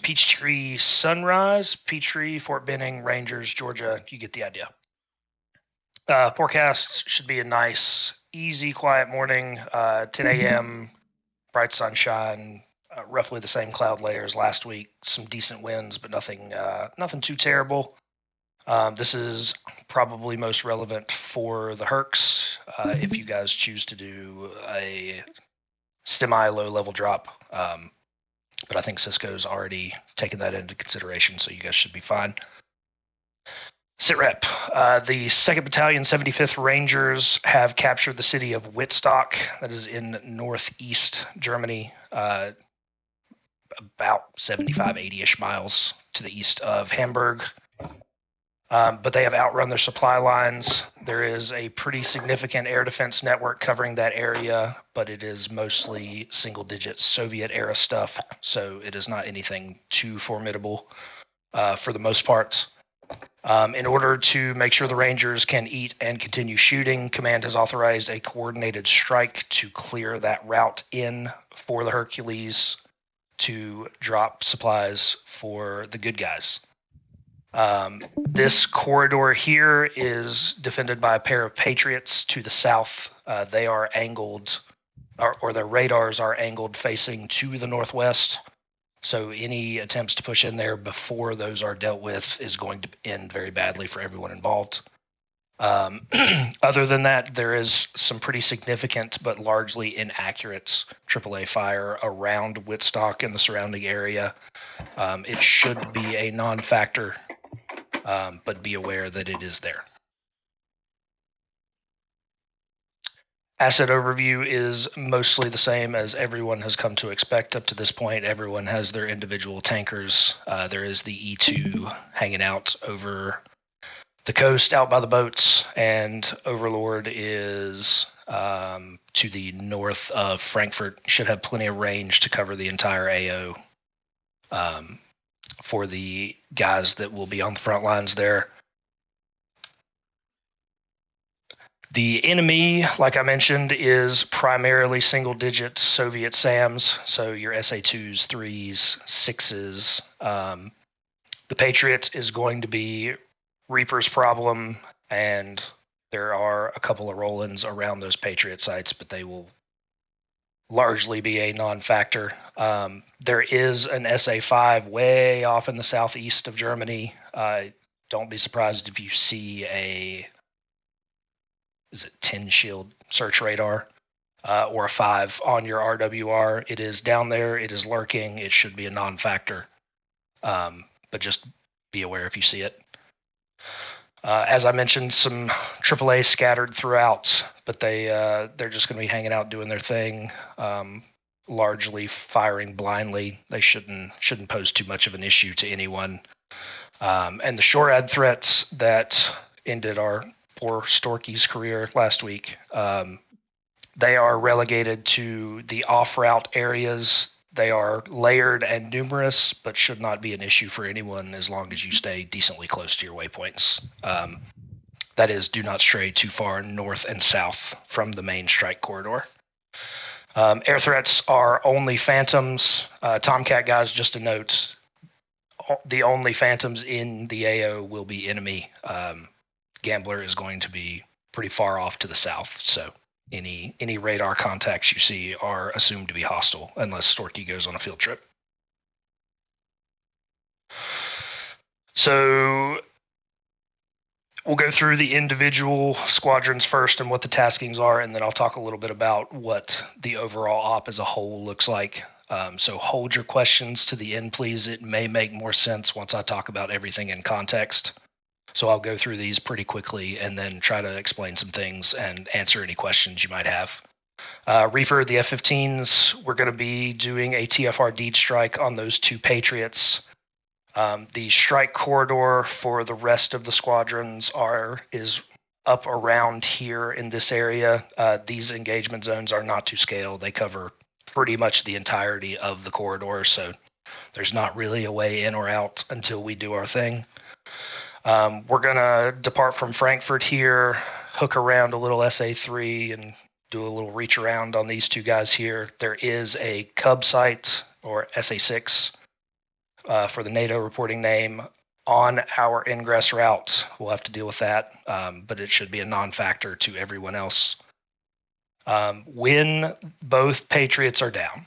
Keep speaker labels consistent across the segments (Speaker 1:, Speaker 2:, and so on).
Speaker 1: Peachtree Sunrise, Peachtree, Fort Benning, Rangers, Georgia. You get the idea. Forecasts should be a nice, easy, quiet morning. 10 a.m., bright sunshine, roughly the same cloud layers last week. Some decent winds, but nothing too terrible. This is probably most relevant for the Hercs if you guys choose to do a semi-low level drop. But I think Cisco's already taken that into consideration, so you guys should be fine. Sitrep. The 2nd Battalion, 75th Rangers have captured the city of Wittstock, that is in northeast Germany, about 75, 80-ish miles to the east of Hamburg. But they have outrun their supply lines. There is a pretty significant air defense network covering that area, but it is mostly single-digit Soviet-era stuff, so it is not anything too formidable for the most part. In order to make sure the Rangers can eat and continue shooting, Command has authorized a coordinated strike to clear that route in for the Hercules to drop supplies for the good guys. This corridor here is defended by a pair of Patriots to the south. They are angled, or their radars are angled facing to the northwest. So any attempts to push in there before those are dealt with is going to end very badly for everyone involved. Other than that, there is some pretty significant but largely inaccurate AAA fire around Wittstock and the surrounding area. It should be a non-factor, but be aware that it is there. Asset overview is mostly the same as everyone has come to expect up to this point. Everyone has their individual tankers. There is the E2 hanging out over the coast out by the boats, and Overlord is to the north of Frankfurt. Should have plenty of range to cover the entire AO for the guys that will be on the front lines there. The enemy, like I mentioned, is primarily single-digit Soviet SAMs, so your SA2s, 3s, 6s. The Patriot is going to be Reaper's problem, and there are a couple of roll-ins around those Patriot sites, but they will largely be a non-factor. There is an SA5 way off in the southeast of Germany. Don't be surprised if you see a 10 shield search radar or a 5 on your RWR. It is down there. It is lurking. It should be a non-factor, but just be aware if you see it. As I mentioned, some AAA scattered throughout, but they're just going to be hanging out doing their thing, largely firing blindly. They shouldn't pose too much of an issue to anyone. And the SHORAD threats that ended our poor Storky's career last week, they are relegated to the off-route areas. They are layered and numerous, but should not be an issue for anyone as long as you stay decently close to your waypoints. That is, do not stray too far north and south from the main strike corridor. Air threats are only Phantoms. Tomcat guys, just a note, the only Phantoms in the AO will be enemy. Gambler is going to be pretty far off to the south, so any radar contacts you see are assumed to be hostile unless Storky goes on a field trip. So we'll go through the individual squadrons first and what the taskings are, and then I'll talk a little bit about what the overall op as a whole looks like. So hold your questions to the end, please. It may make more sense once I talk about everything in context. So I'll go through these pretty quickly and then try to explain some things and answer any questions you might have. Reaper, the F-15s, we're going to be doing a TFR deed strike on those 2 Patriots. The strike corridor for the rest of the squadrons is up around here in this area. These engagement zones are not to scale. They cover pretty much the entirety of the corridor, so there's not really a way in or out until we do our thing. We're going to depart from Frankfurt here, hook around a little SA3 and do a little reach around on these 2 guys here. There is a Cub site, or SA6, for the NATO reporting name on our ingress route. We'll have to deal with that, but it should be a non-factor to everyone else. When both Patriots are down,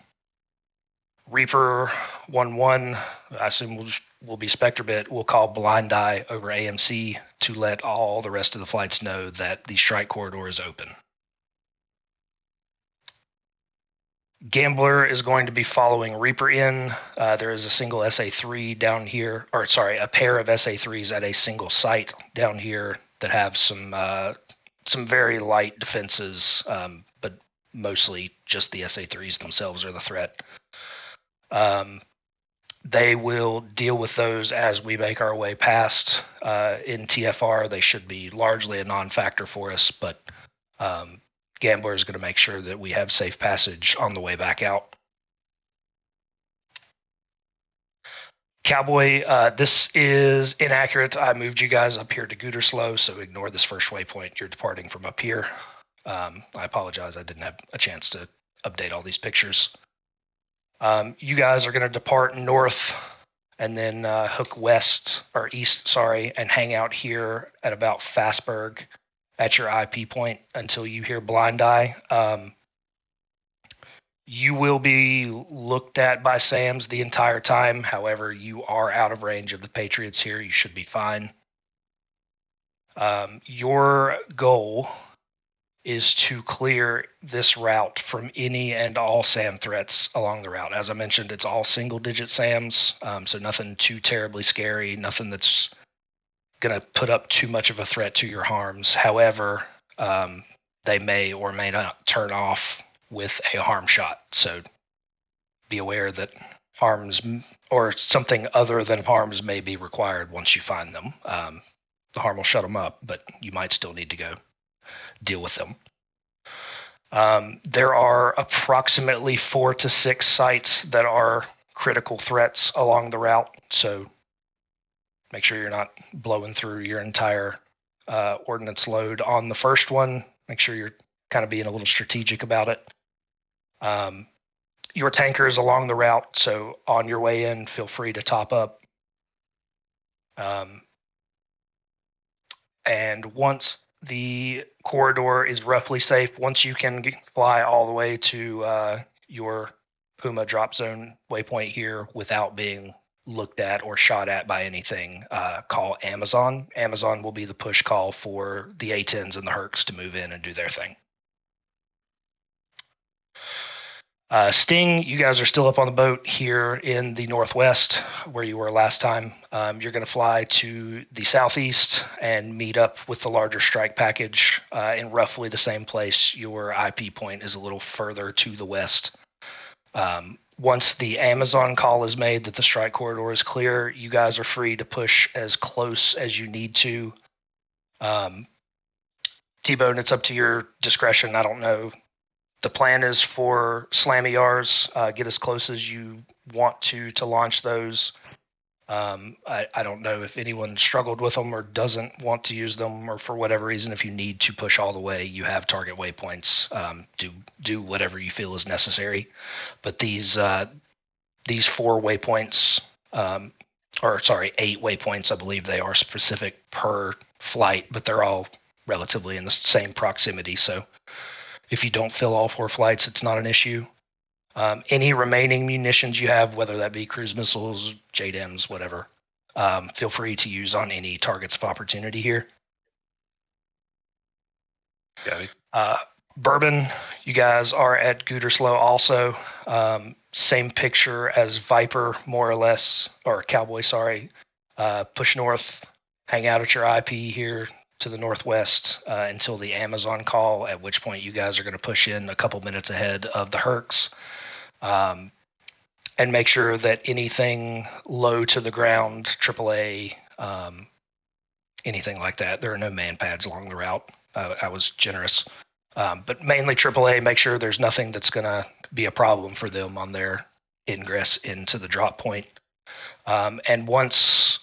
Speaker 1: Reaper 1-1, I assume will be SpectreBit, will call blind eye over AMC to let all the rest of the flights know that the strike corridor is open. Gambler is going to be following Reaper in. There is a single SA3 down here, or sorry, a pair of SA3s at a single site down here that have some very light defenses, but mostly just the SA3s themselves are the threat. They will deal with those as we make our way past. In TFR, they should be largely a non-factor for us, but Gambler is going to make sure that we have safe passage on the way back out. Cowboy, this is inaccurate. I moved you guys up here to Gooterslow, so ignore this first waypoint. You're departing from up here. I apologize. I didn't have a chance to update all these pictures. You guys are going to depart north and then hook west or east, sorry, and hang out here at about Fastburg at your IP point until you hear blind eye. You will be looked at by SAMs the entire time. However, you are out of range of the Patriots here. You should be fine. Your goal is to clear this route from any and all SAM threats along the route. As I mentioned, it's all single-digit SAMs, so nothing too terribly scary, nothing that's going to put up too much of a threat to your harms. However, they may or may not turn off with a harm shot, so be aware that harms or something other than harms may be required once you find them. The harm will shut them up, but you might still need to go deal with them. There are approximately 4 to 6 sites that are critical threats along the route, so make sure you're not blowing through your entire ordnance load on the first one. Make sure you're kind of being a little strategic about it. Your tanker is along the route, so on your way in, feel free to top up. And once the corridor is roughly safe, once you can fly all the way to your Puma drop zone waypoint here without being looked at or shot at by anything, call Amazon. Amazon will be the push call for the A-10s and the Hercs to move in and do their thing. Sting, you guys are still up on the boat here in the northwest where you were last time. You're going to fly to the southeast and meet up with the larger strike package in roughly the same place. Your IP point is a little further to the west. Once the Amazon call is made that the strike corridor is clear, you guys are free to push as close as you need to. T-Bone, it's up to your discretion. I don't know. The plan is for Slammy Yars, get as close as you want to launch those. I don't know if anyone struggled with them or doesn't want to use them, or for whatever reason, if you need to push all the way, you have target waypoints. Do whatever you feel is necessary. But these 4 waypoints, 8 waypoints, I believe they are specific per flight, but they're all relatively in the same proximity. So if you don't fill all 4 flights, it's not an issue. Any remaining munitions you have, whether that be cruise missiles, JDAMs, whatever, feel free to use on any targets of opportunity here.
Speaker 2: Got it.
Speaker 1: Bourbon, you guys are at Gooterslow also. Same picture as Viper, more or less, or Cowboy, sorry. Push north, hang out at your IP here to the northwest until the Amazon call, at which point you guys are going to push in a couple minutes ahead of the Hercs, and make sure that anything low to the ground, AAA, anything like that, there are no man pads along the route. I was generous, but mainly AAA, make sure there's nothing that's going to be a problem for them on their ingress into the drop point. And once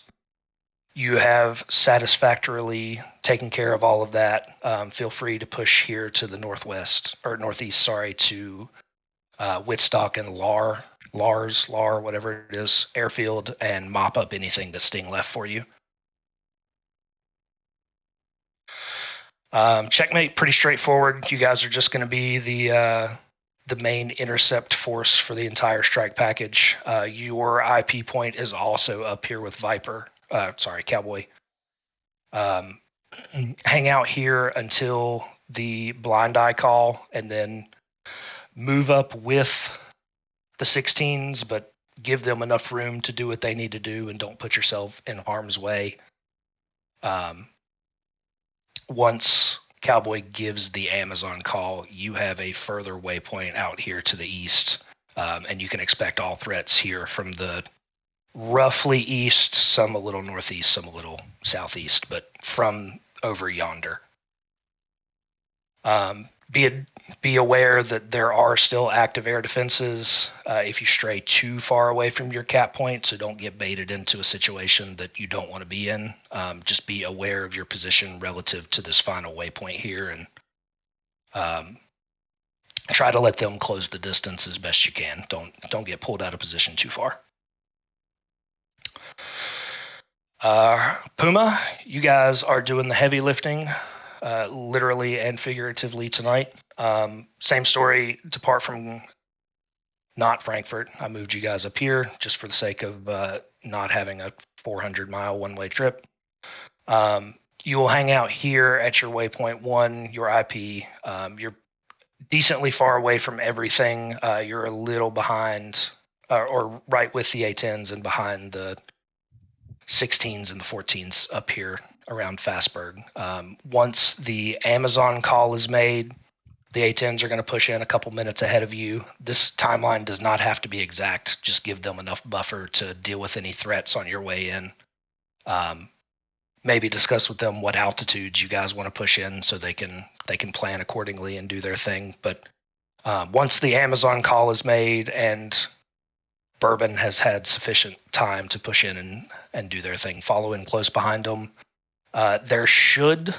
Speaker 1: you have satisfactorily taken care of all of that, feel free to push here to the northwest, or northeast, sorry, to Whitstock and Lar. LAR, whatever it is, airfield, and mop up anything that's Sting left for you. Checkmate, pretty straightforward. You guys are just going to be the main intercept force for the entire strike package. Your IP point is also up here with Viper. Cowboy. Hang out here until the blind eye call, and then move up with the 16s, but give them enough room to do what they need to do, and don't put yourself in harm's way. Once Cowboy gives the Amazon call, you have a further waypoint out here to the east, and you can expect all threats here from the roughly east, some a little northeast, some a little southeast, but from over yonder. Be aware that there are still active air defenses if you stray too far away from your cap point, so don't get baited into a situation that you don't want to be in. Just be aware of your position relative to this final waypoint here, and try to let them close the distance as best you can. Don't get pulled out of position too far. Puma, you guys are doing the heavy lifting, literally and figuratively tonight. Same story, depart from not Frankfurt. I moved you guys up here just for the sake of not having a 400-mile one-way trip. You will hang out here at your waypoint 1, your IP. You're decently far away from everything. You're a little behind, or right with the A-10s and behind the 16s and the 14s up here around Fastburg. Once the Amazon call is made, the A-10s are going to push in a couple minutes ahead of you. This timeline does not have to be exact. Just give them enough buffer to deal with any threats on your way in. Maybe discuss with them what altitudes you guys want to push in so they can plan accordingly and do their thing. But once the Amazon call is made and Bourbon has had sufficient time to push in and do their thing, follow in close behind them. There should,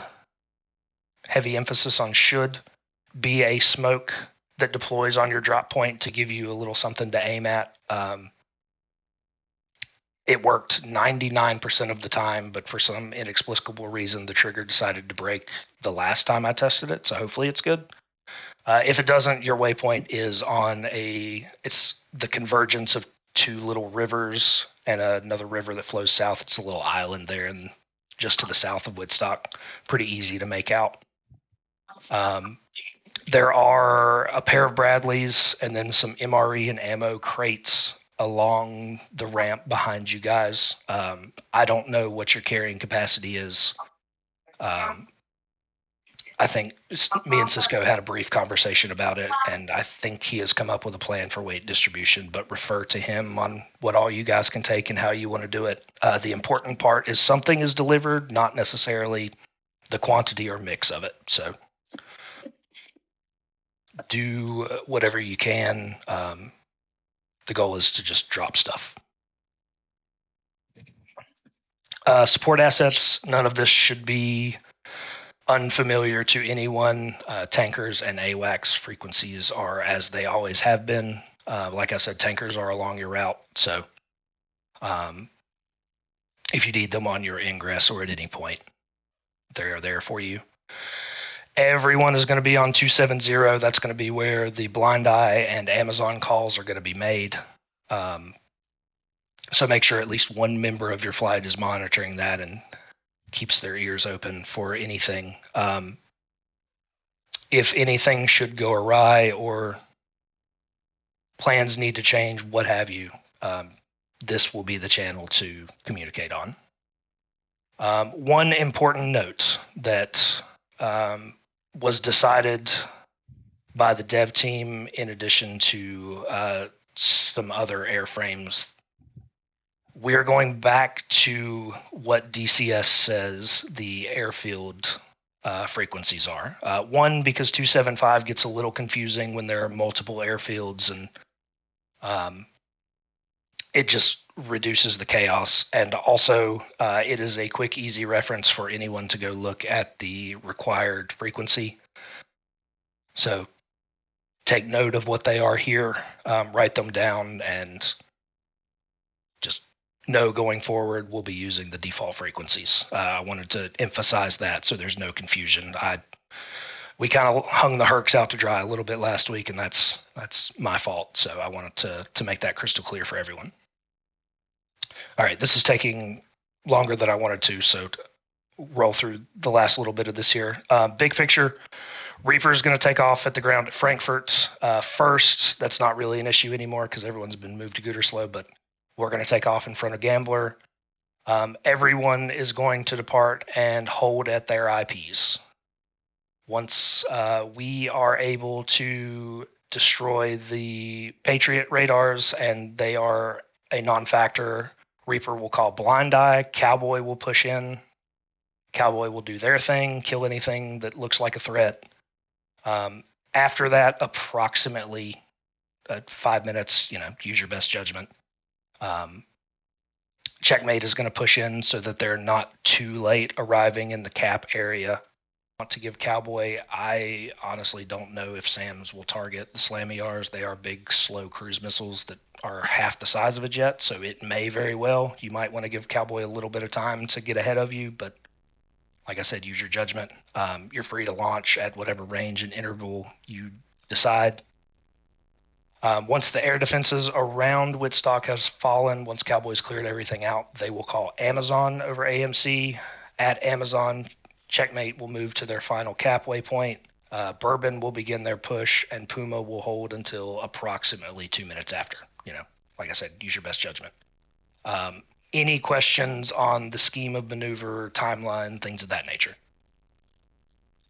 Speaker 1: heavy emphasis on should, be a smoke that deploys on your drop point to give you a little something to aim at. It worked 99% of the time, but for some inexplicable reason, the trigger decided to break the last time I tested it, so hopefully it's good. If it doesn't, your waypoint is on it's the convergence of 2 little rivers and another river that flows south. It's a little island there, and just to the south of Woodstock. Pretty easy to make out. There are a pair of Bradleys and then some MRE and ammo crates along the ramp behind you guys. I don't know what your carrying capacity is. I think me and Cisco had a brief conversation about it, and I think he has come up with a plan for weight distribution, but refer to him on what all you guys can take and how you want to do it. The important part is something is delivered, not necessarily the quantity or mix of it. So do whatever you can. The goal is to just drop stuff. Support assets, none of this should be unfamiliar to anyone. Tankers and AWACS frequencies are as they always have been. Like I said, tankers are along your route, so if you need them on your ingress or at any point, they are there for you. Everyone is going to be on 270. That's going to be where the blind eye and Amazon calls are going to be made. So make sure at least one member of your flight is monitoring that and keeps their ears open for anything. If anything should go awry or plans need to change, what have you, this will be the channel to communicate on. One important note that was decided by the dev team in addition to some other airframes. We're going back to what DCS says the airfield frequencies are. One, because 275 gets a little confusing when there are multiple airfields, and it just reduces the chaos. And also, it is a quick, easy reference for anyone to go look at the required frequency. So take note of what they are here, write them down, and just know going forward we'll be using the default frequencies. I wanted to emphasize that so there's no confusion. We kind of hung the Hercs out to dry a little bit last week, and that's my fault. So I wanted to make that crystal clear for everyone. All right, this is taking longer than I wanted to, so to roll through the last little bit of this here. Big picture, Reaper is going to take off at the ground at Frankfurt first. That's not really an issue anymore because everyone's been moved to Gütersloh, but we're going to take off in front of Gambler. Everyone is going to depart and hold at their IPs. Once we are able to destroy the Patriot radars and they are a non-factor, Reaper will call blind eye, Cowboy will push in, Cowboy will do their thing, kill anything that looks like a threat. After that, approximately 5 minutes, use your best judgment. Checkmate is going to push in so that they're not too late arriving in the cap area. Want to give Cowboy, I honestly don't know if SAMs will target the Slammy-Rs. They are big, slow cruise missiles that are half the size of a jet, so it may very well. You might want to give Cowboy a little bit of time to get ahead of you, but like I said, use your judgment. You're free to launch at whatever range and interval you decide. Once the air defenses around Wittstock has fallen, once Cowboys cleared everything out, they will call Amazon over AMC. At Amazon, Checkmate will move to their final cap waypoint. Bourbon will begin their push, and Puma will hold until approximately 2 minutes after. Like I said, use your best judgment. Any questions on the scheme of maneuver, timeline, things of that nature?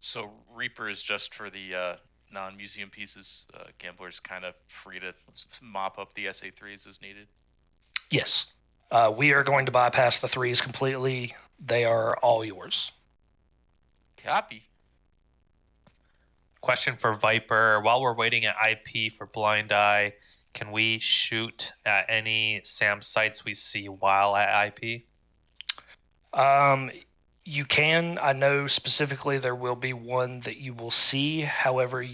Speaker 2: So Reaper is just for the non-museum pieces. Gambler's kind of free to mop up the SA3s as needed.
Speaker 1: Yes. We are going to bypass the 3s completely. They are all yours.
Speaker 2: Copy.
Speaker 3: Question for Viper. While we're waiting at IP for Blind Eye, can we shoot at any SAM sites we see while at IP?
Speaker 1: You can. I know specifically there will be one that you will see. However,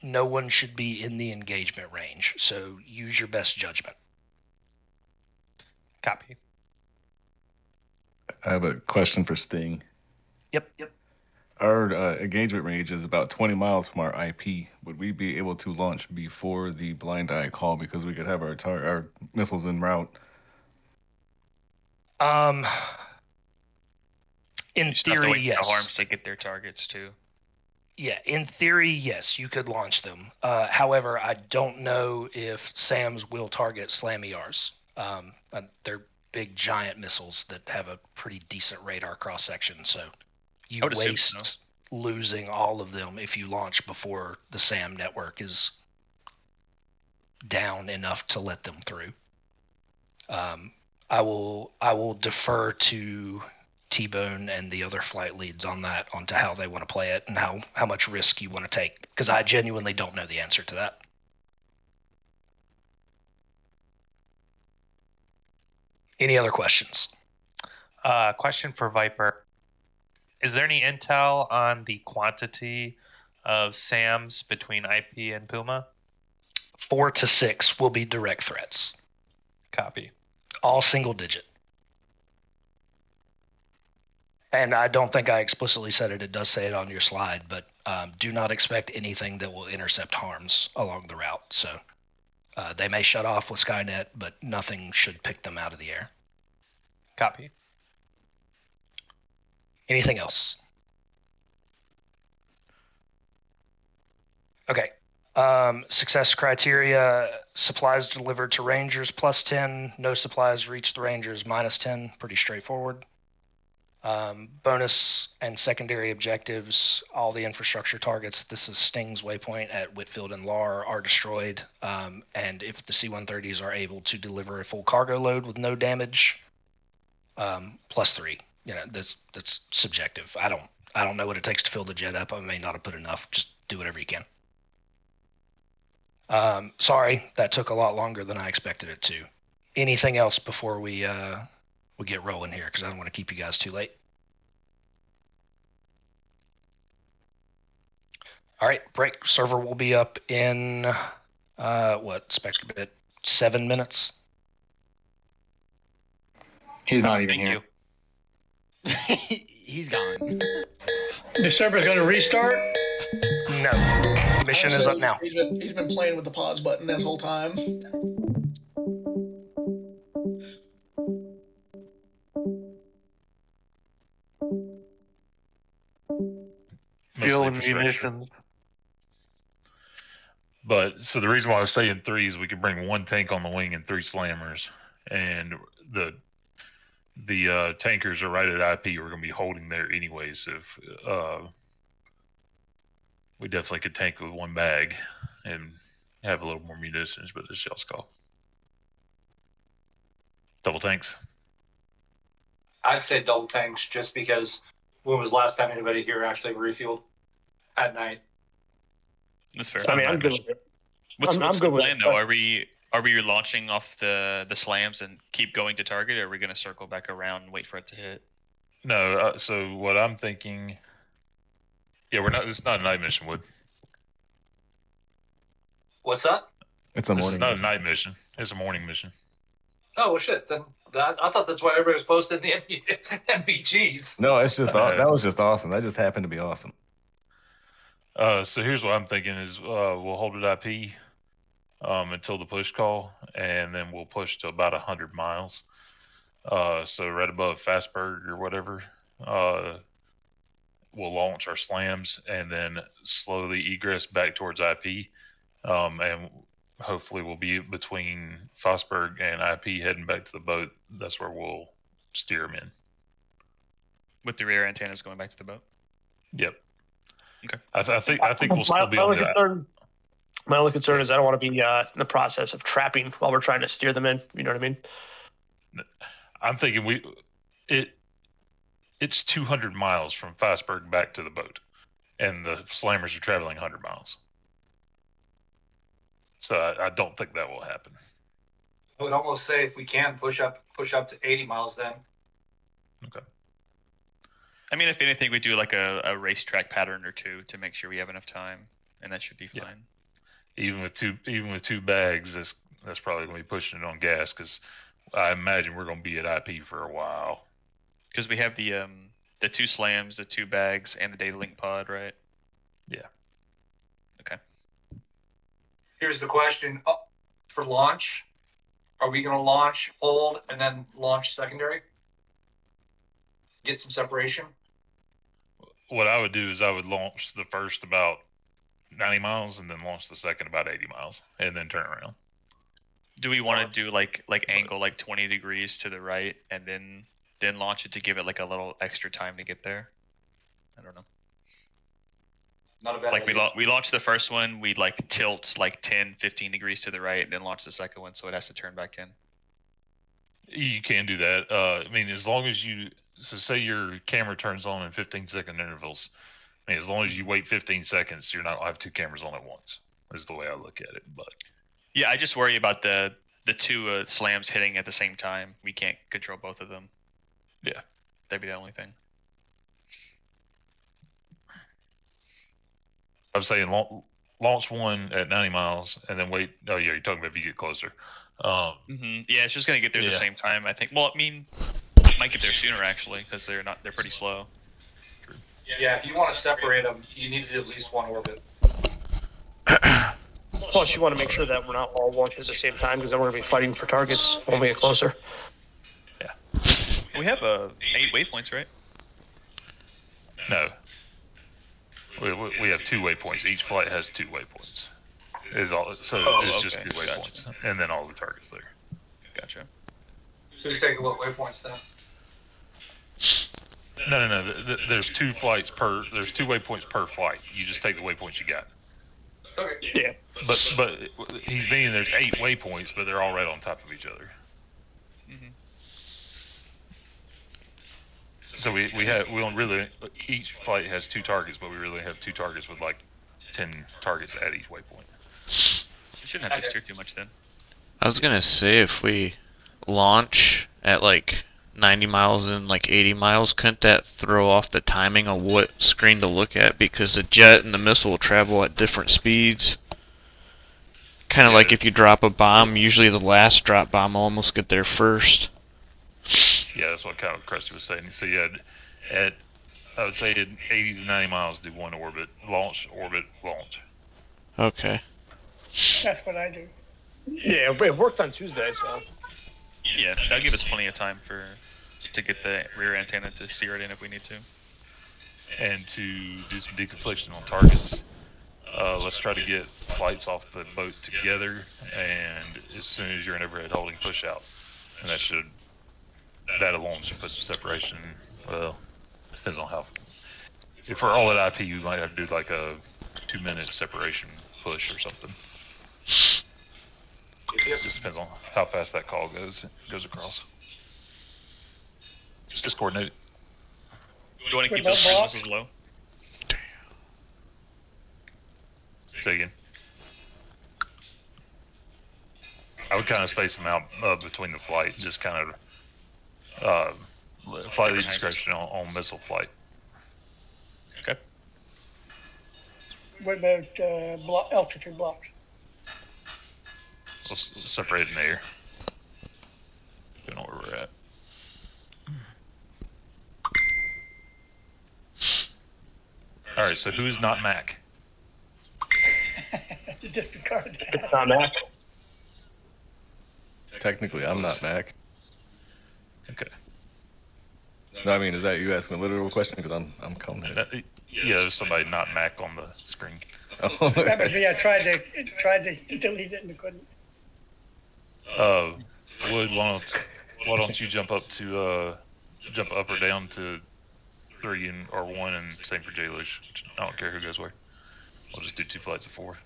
Speaker 1: no one should be in the engagement range. So use your best judgment.
Speaker 3: Copy.
Speaker 4: I have a question for Sting.
Speaker 1: Yep.
Speaker 4: Our engagement range is about 20 miles from our IP. Would we be able to launch before the blind eye call because we could have our missiles en route?
Speaker 1: In theory, yes.
Speaker 5: The harms to get their targets too.
Speaker 1: Yeah, in theory, yes, you could launch them. However, I don't know if SAMs will target Slammy-Rs. They're big, giant missiles that have a pretty decent radar cross section, so you waste losing all of them if you launch before the SAM network is down enough to let them through. I will defer to T-Bone and the other flight leads on that, onto how they want to play it and how much risk you want to take, because I genuinely don't know the answer to that. Any other questions?
Speaker 3: Question for Viper. Is there any intel on the quantity of SAMs between IP and Puma?
Speaker 1: 4 to 6 will be direct threats.
Speaker 3: Copy.
Speaker 1: All single digit. And I don't think I explicitly said it. It does say it on your slide, but do not expect anything that will intercept harms along the route. So they may shut off with Skynet, but nothing should pick them out of the air.
Speaker 3: Copy.
Speaker 1: Anything else? Okay. Success criteria: supplies delivered to Rangers +10, no supplies reach the Rangers -10. Pretty straightforward. Bonus and secondary objectives: all the infrastructure targets. This is Sting's waypoint at Whitfield and Lar are destroyed. And if the C-130s are able to deliver a full cargo load with no damage, +3. That's subjective. I don't know what it takes to fill the jet up. I may not have put enough. Just do whatever you can. Sorry, that took a lot longer than I expected it to. Anything else before we get rolling here, because I don't want to keep you guys too late. All right, break. Server will be up in Spectre bit 7 minutes.
Speaker 6: He's not even
Speaker 5: Thank
Speaker 6: here.
Speaker 5: you.
Speaker 7: He's gone.
Speaker 8: The server's going to restart.
Speaker 1: No, mission is up now.
Speaker 8: He's been playing with the pause button this whole time.
Speaker 9: Fuel
Speaker 10: Mostly
Speaker 9: and
Speaker 10: infrastructure.
Speaker 9: munitions.
Speaker 10: But so the reason why I was saying 3 is we could bring 1 tank on the wing and 3 slammers, and the tankers are right at IP. We're going to be holding there anyways. If we definitely could tank with 1 bag and have a little more munitions, but this y'all's call. Double tanks.
Speaker 11: I'd say double tanks, just because when was the last time anybody here actually refueled at night?
Speaker 2: That's fair.
Speaker 8: I mean, I'm good with it.
Speaker 2: What's
Speaker 8: I'm
Speaker 2: the
Speaker 8: good with
Speaker 2: plan
Speaker 8: it,
Speaker 2: though?
Speaker 8: but-
Speaker 2: Are we launching off the slams and keep going to target, or are we going to circle back around and wait for it to hit?
Speaker 10: No, so what I'm thinking, yeah, we're not. It's not a night mission, Wood.
Speaker 11: What's that?
Speaker 4: It's a
Speaker 10: This
Speaker 4: morning.
Speaker 10: is not a
Speaker 4: mission.
Speaker 10: night mission. It's a morning mission.
Speaker 11: Oh, well, shit. Then I thought that's why everybody was posting the MPGs.
Speaker 4: No, it's just that was just awesome. That just happened to be awesome.
Speaker 10: So here's what I'm thinking is we'll hold it IP until the push call, and then we'll push to about 100 miles. So right above Fastberg or whatever, we'll launch our slams and then slowly egress back towards IP, and hopefully we'll be between Fastberg and IP heading back to the boat. That's where we'll steer them in.
Speaker 2: With the rear antennas going back to the boat.
Speaker 10: Yep.
Speaker 2: Okay.
Speaker 10: I think we'll still be on the.
Speaker 8: My only concern is I don't want to be in the process of trapping while we're trying to steer them in. You know what I mean?
Speaker 10: I'm thinking it's 200 miles from Fastberg back to the boat, and the slammers are traveling 100 miles. So I don't think that will happen.
Speaker 11: I would almost say if we can push up to 80 miles then.
Speaker 10: Okay.
Speaker 2: I mean, if anything, we do like a racetrack pattern or 2 to make sure we have enough time, and that should be fine.
Speaker 10: Yeah. Even with two bags, that's probably going to be pushing it on gas, because I imagine we're going to be at IP for a while.
Speaker 2: Because we have the 2 slams, the 2 bags, and the data link pod, right?
Speaker 10: Yeah.
Speaker 2: Okay.
Speaker 11: Here's the question. For launch, are we going to launch, hold, and then launch secondary? Get some separation?
Speaker 10: What I would do is I would launch the first about 90 miles and then launch the second about 80 miles and then turn around.
Speaker 2: Do we want to do like angle like 20 degrees to the right and then launch it to give it like a little extra time to get there? I don't know.
Speaker 11: Not a bad
Speaker 2: Like
Speaker 11: idea.
Speaker 2: we launch the first one, we'd like tilt like 10, 15 degrees to the right, and then launch the second one, so it has to turn back in.
Speaker 10: You can do that. I mean, as long as so say your camera turns on in 15-second intervals. I mean, as long as you wait 15 seconds, you're not going to have 2 cameras on at once, is the way I look at it. But
Speaker 2: yeah, I just worry about the 2 slams hitting at the same time. We can't control both of them.
Speaker 10: Yeah.
Speaker 2: That'd be the only thing.
Speaker 10: I'm saying launch one at 90 miles and then wait. Oh, yeah, you're talking about if you get closer.
Speaker 2: Yeah, it's just going to get there at the same time, I think. Well, I mean, might get there sooner, actually, because they're pretty slow.
Speaker 11: Yeah, if you want to separate them, you need to do at least 1 orbit.
Speaker 8: Plus, you want to make sure that we're not all launching at the same time, because then we're going to be fighting for targets when we get closer.
Speaker 2: Yeah. We have 8 waypoints, right?
Speaker 10: No. We have 2 waypoints. Each flight has 2 waypoints. It's just 2 waypoints, gotcha. And then all the targets there.
Speaker 2: Gotcha.
Speaker 11: Who's taking what waypoints then?
Speaker 10: No. There's 2 flights per. There's 2 waypoints per flight. You just take the waypoints you got.
Speaker 11: Okay.
Speaker 8: Yeah.
Speaker 10: But he's meaning there's 8 waypoints, but they're all right on top of each other.
Speaker 2: Mm-hmm.
Speaker 10: So we don't really, each flight has 2 targets, but we really have 2 targets with like 10 targets at each waypoint.
Speaker 2: We shouldn't have to steer too much then.
Speaker 12: I was gonna say if we launch at like
Speaker 6: 90 miles and like 80 miles, couldn't that throw off the timing of what screen to look at? Because the jet and the missile will travel at different speeds. Kind of like if you drop a bomb, usually the last drop bomb will almost get there first.
Speaker 10: Yeah, that's what kind of Krusty was saying. So yeah, I would say at 80 to 90 miles, do one orbit, launch, launch.
Speaker 6: Okay.
Speaker 7: That's what I do.
Speaker 8: Yeah, it worked on Tuesday, so.
Speaker 2: Yeah, that'll give us plenty of time to get the rear antenna to steer it in if we need to.
Speaker 10: And to do some deconfliction on targets. Let's try to get flights off the boat together, and as soon as you're in overhead holding, push out. And that alone should put some separation. Well, depends on how. If we're all at IP, we might have to do like a 2-minute separation push or something. It just depends on how fast that call goes across. Just coordinate it.
Speaker 2: Do you want to keep those cruise missiles low?
Speaker 10: Say again. I would kind of space them out between the flight, just kind of flight lead discretion on missile flight.
Speaker 2: Okay.
Speaker 7: What about altitude blocks?
Speaker 10: We'll separate it in the air. Depending on where we're at. All right, so who is not Mac?
Speaker 7: Disregard that.
Speaker 8: It's not Mac.
Speaker 4: Technically, I'm not Mac.
Speaker 10: Okay.
Speaker 4: No, I mean, is that you asking a literal question? Because I'm coming in.
Speaker 10: Yeah, there's somebody not Mac on the screen.
Speaker 4: Oh,
Speaker 7: That was me. I tried to delete it and couldn't.
Speaker 10: Wood, why don't you jump up or down to 3 or 1, and same for J-Lush. I don't care who goes where. We'll just do 2 flights of 4.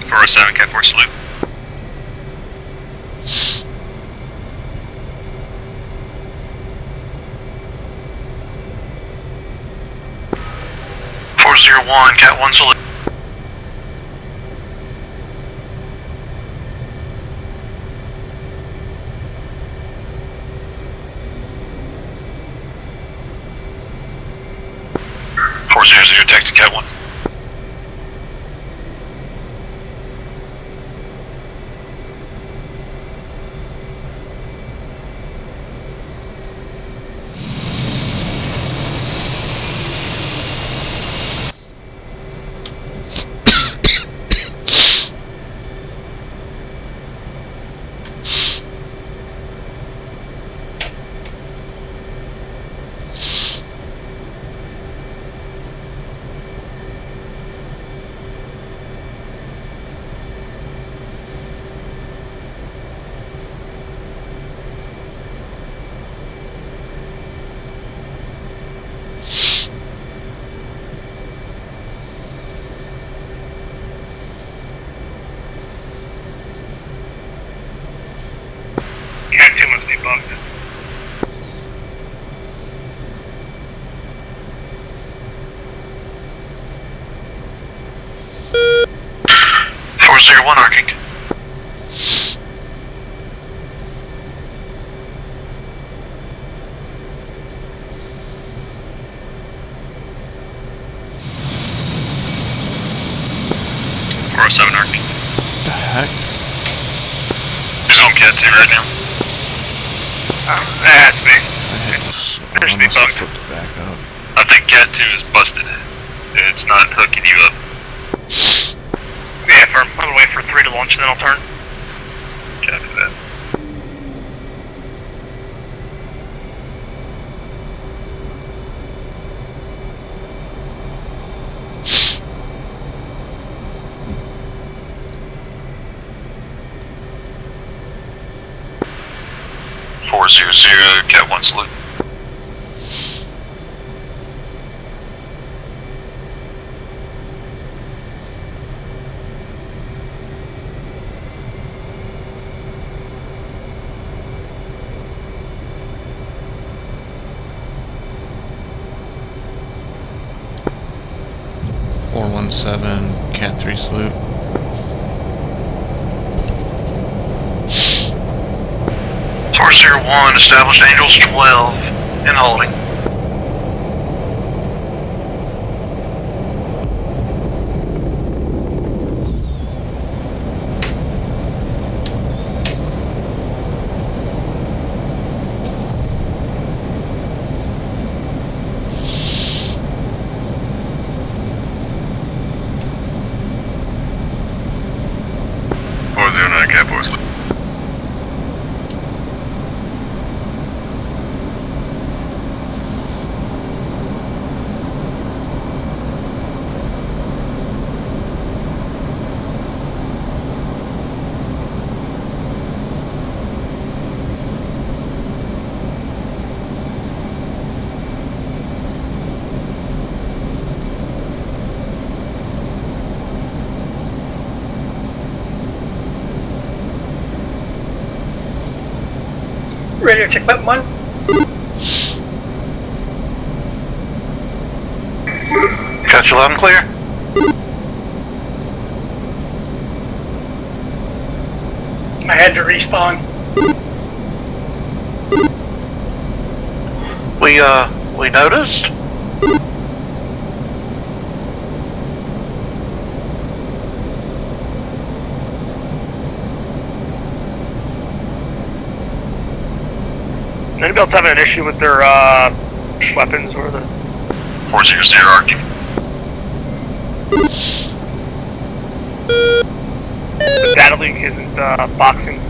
Speaker 9: For a 7 Cat 4 salute. Cat 1 salute. Taxi Cat 1. Cat 2 must be bugged. One arcing. Or 7 arcing.
Speaker 6: The heck?
Speaker 9: Who's on Cat 2 right now? That's me. There's me bugged.
Speaker 6: Back up.
Speaker 9: I think Cat 2 is busted. It's not hooking you up. Yeah, I'm gonna wait for 3 to launch and then I'll turn. Copy that. Cat 1 salute.
Speaker 6: Cat 3 salute.
Speaker 9: 001, established Angels 12 in holding. Cowboys.
Speaker 7: Radio check button 1.
Speaker 9: Got you loud and clear.
Speaker 7: I had to respawn.
Speaker 9: We noticed.
Speaker 8: Anybody else having an issue with their weapons or the
Speaker 9: 400 argument.
Speaker 8: The data leak isn't boxing.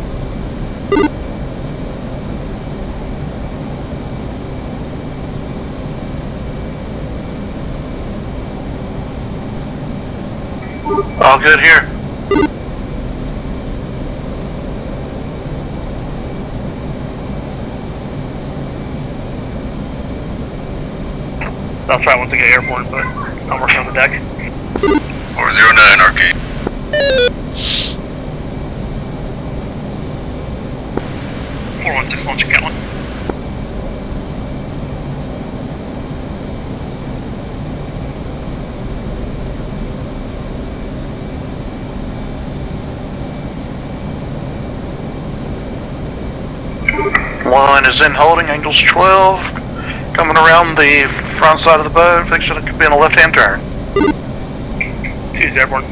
Speaker 9: All good here.
Speaker 8: I'll try once I get airborne, but I'm working on the deck.
Speaker 9: 409 arcade.
Speaker 8: Launching Catlin.
Speaker 9: One is in holding, Angels 12. Coming around the front side of the boat, fixing it could be in a left-hand turn.
Speaker 8: 2's airborne.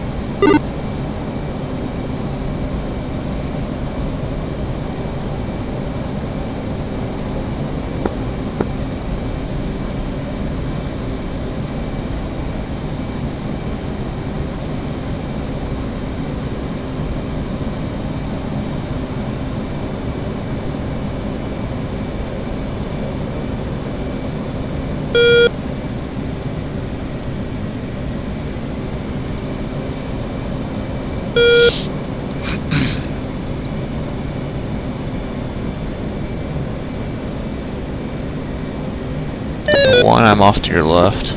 Speaker 6: One, I'm off to your left.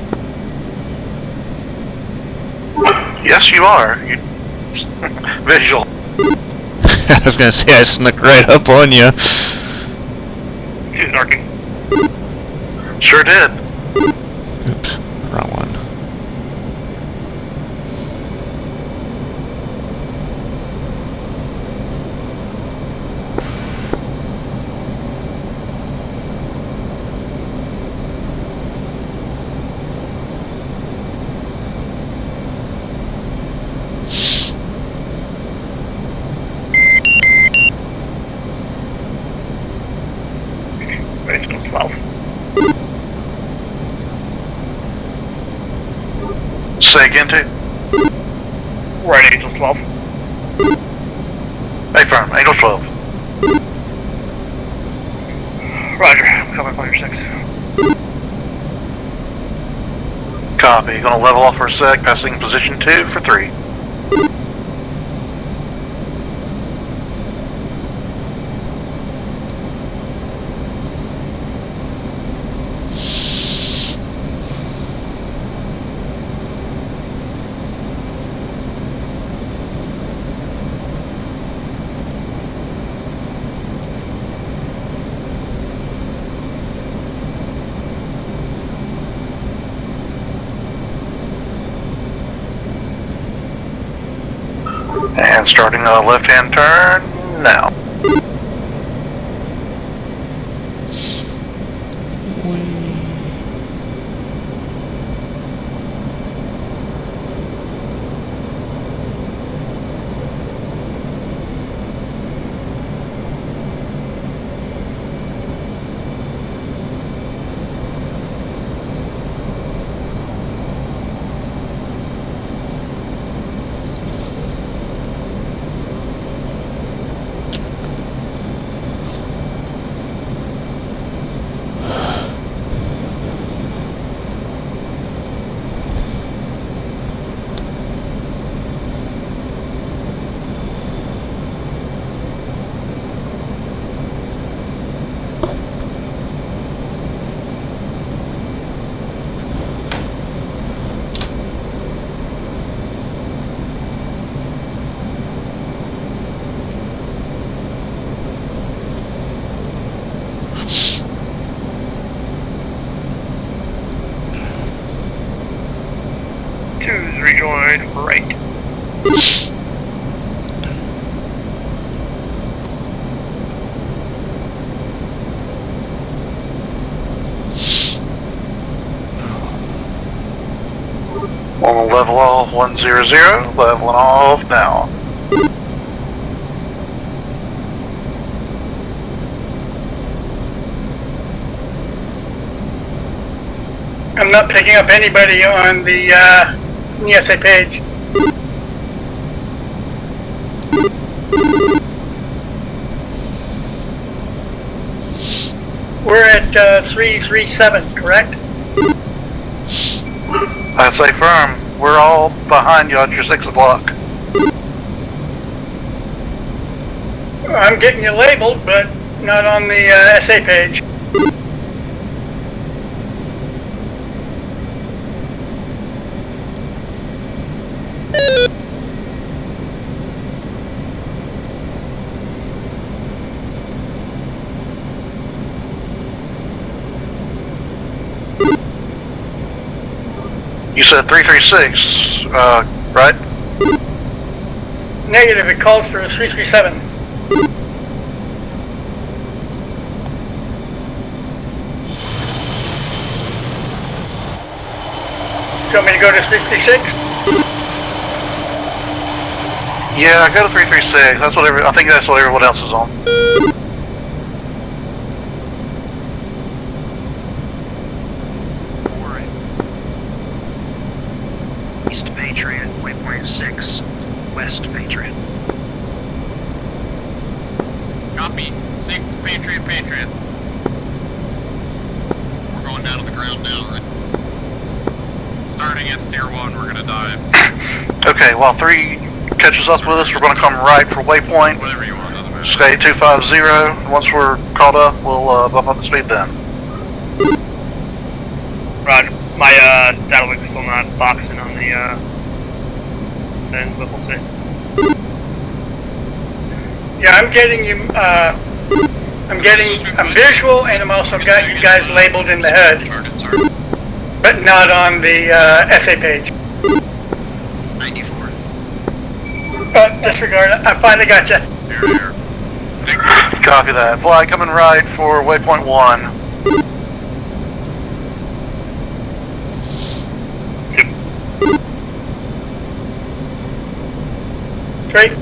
Speaker 9: Yes, you are. You visual.
Speaker 6: I was gonna say I snuck right up on you.
Speaker 8: 2's arcing.
Speaker 9: Sure did.
Speaker 6: Oops, wrong one.
Speaker 8: Angels 12.
Speaker 9: Say again, too.
Speaker 8: We're at Angels 12.
Speaker 9: Affirm, Angels 12.
Speaker 8: Roger, I'm coming on your 6.
Speaker 9: Copy. Gonna level off for a sec, passing position 2 for 3. And starting a left-hand turn now.
Speaker 7: Two's rejoin right.
Speaker 9: One will level off 100, leveling off now.
Speaker 7: I'm not picking up anybody on the SA page. We're at 337, correct?
Speaker 9: I say firm. We're all behind you at your 6 o'clock.
Speaker 7: I'm getting you labeled, but not on the SA page.
Speaker 9: You said 336, right?
Speaker 7: Negative, it calls for 337. Do you want me to go to 336?
Speaker 9: Yeah, go to 336. That's what I think that's what everyone else is on.
Speaker 12: East Patriot, waypoint 6, West Patriot.
Speaker 13: Copy. 6 Patriot, Patriot. We're going down to the ground now, right? Starting at steer 1, we're gonna dive.
Speaker 9: Okay, while 3 catches up with us, we're going to come right for waypoint.
Speaker 13: Whatever you want, doesn't matter.
Speaker 9: Skate 250. Once we're caught up, we'll bump up the speed then.
Speaker 7: Roger. My data link is still not boxing on the thing, but we'll see. Yeah, I'm getting you. I'm visual, and I'm also got you guys labeled in the head, but not on the SA page.
Speaker 13: 94.
Speaker 7: Disregard it. I finally got you.
Speaker 13: There.
Speaker 9: Copy that. Fly coming right for waypoint 1.
Speaker 7: Straight.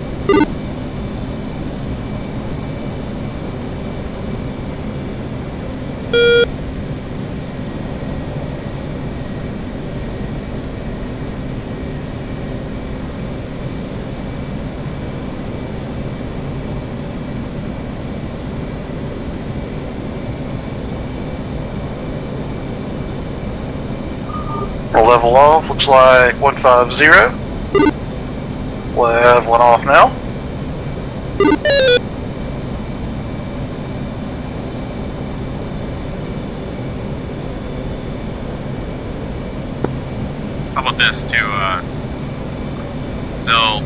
Speaker 9: We'll level off. Looks like 150. Leveling off now.
Speaker 13: How about this too, so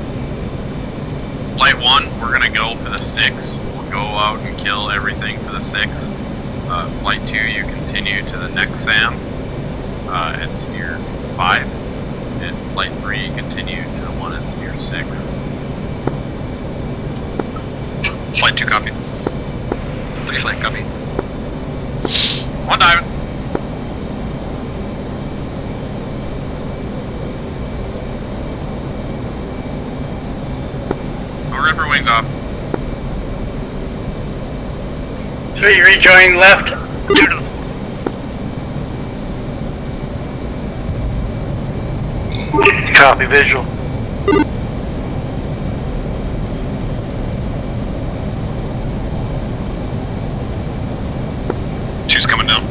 Speaker 13: flight 1, we're gonna go for the 6. We'll go out and kill everything for the 6. Flight 2, you continue to the next SAM, at steer 5. And flight 3, you continue to the one at steer 6. Flight 2, copy. 3 flight, copy. 1 diving. wings off.
Speaker 7: 3, rejoin left.
Speaker 12: 2 to the
Speaker 9: Copy, visual.
Speaker 13: Two's coming down.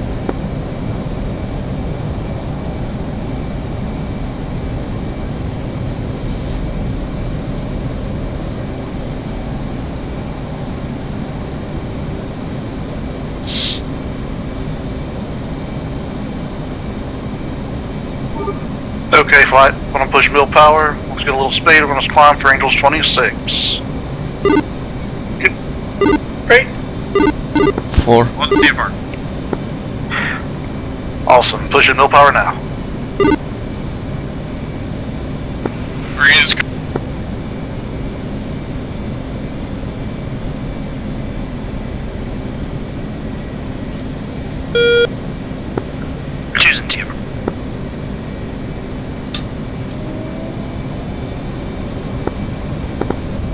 Speaker 9: Okay, flight. We're gonna push mill power. Let's get a little speed. We're gonna climb for Angels 26.
Speaker 7: Great.
Speaker 6: 4.
Speaker 13: What's the TFR?
Speaker 9: Awesome. Pushing mill power now.
Speaker 13: Green is
Speaker 12: choosing TFR.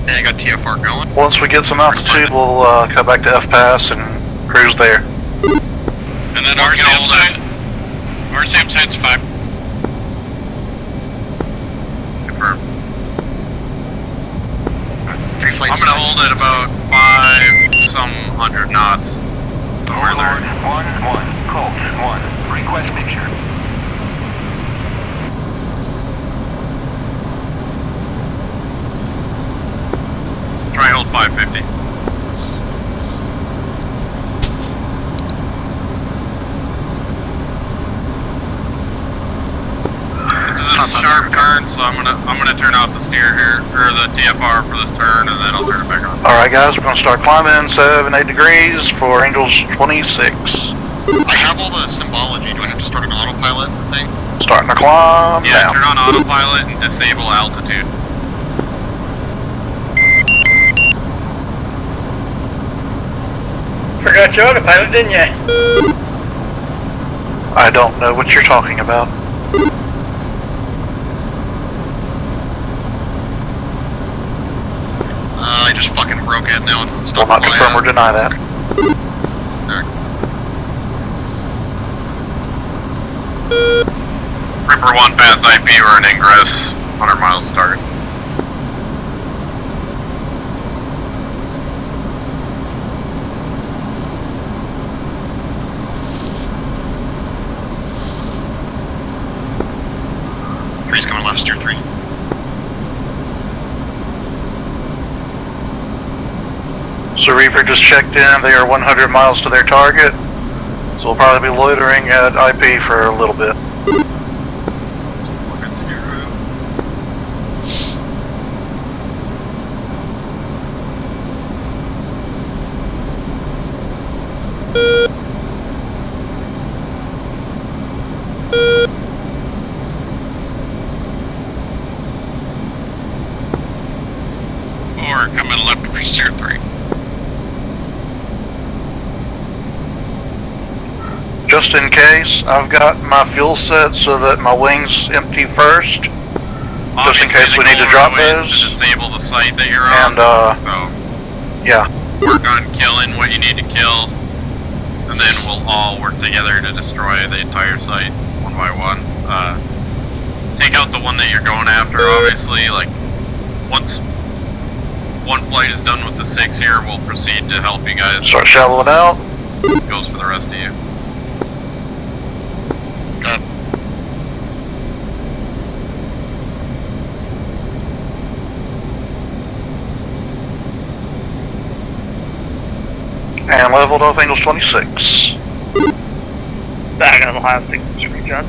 Speaker 13: I got TFR going.
Speaker 9: Once we get some altitude, we'll cut back to F-Pass and cruise there.
Speaker 13: And then RCM side. RCM side's 5. Confirm. I'm gonna hold it about 500 knots. Somewhere there.
Speaker 12: 1-1, Colt 1. Request picture.
Speaker 13: Try hold 550. This is a sharp turn, so I'm gonna turn off the steer here, or the TFR for this turn, and then I'll turn it back on.
Speaker 9: Alright guys, we're gonna start climbing 7-8 degrees for Angels 26.
Speaker 13: I have all the symbology. Do I have to start an autopilot thing?
Speaker 9: Starting to climb
Speaker 13: Yeah,
Speaker 9: down.
Speaker 13: turn on autopilot and disable altitude.
Speaker 7: Forgot your autopilot, didn't ya?
Speaker 9: I don't know what you're talking about.
Speaker 13: I just fucking broke it. Now it's
Speaker 9: Will
Speaker 13: stuck.
Speaker 9: not confirm or deny that.
Speaker 13: Ripper 1 pass IP, we're in ingress, 100 miles to target. Three's coming left, steer 3.
Speaker 9: So Reaper just checked in, they are 100 miles to their target. So we'll probably be loitering at IP for a little bit.
Speaker 13: Or coming left for steer 3.
Speaker 9: Just in case, I've got my fuel set so that my wings empty first. Just in case we need to drop those.
Speaker 13: To disable the site that you're on.
Speaker 9: And
Speaker 13: so
Speaker 9: yeah.
Speaker 13: Work on killing what you need to kill, and then we'll all work together to destroy the entire site one by one. Take out the one that you're going after, obviously. Like, once one flight is done with the 6 here, we'll proceed to help you guys.
Speaker 9: Start shallowing out.
Speaker 13: Goes for the rest of you.
Speaker 9: And leveled off Angels 26.
Speaker 8: Back on the last screen, John.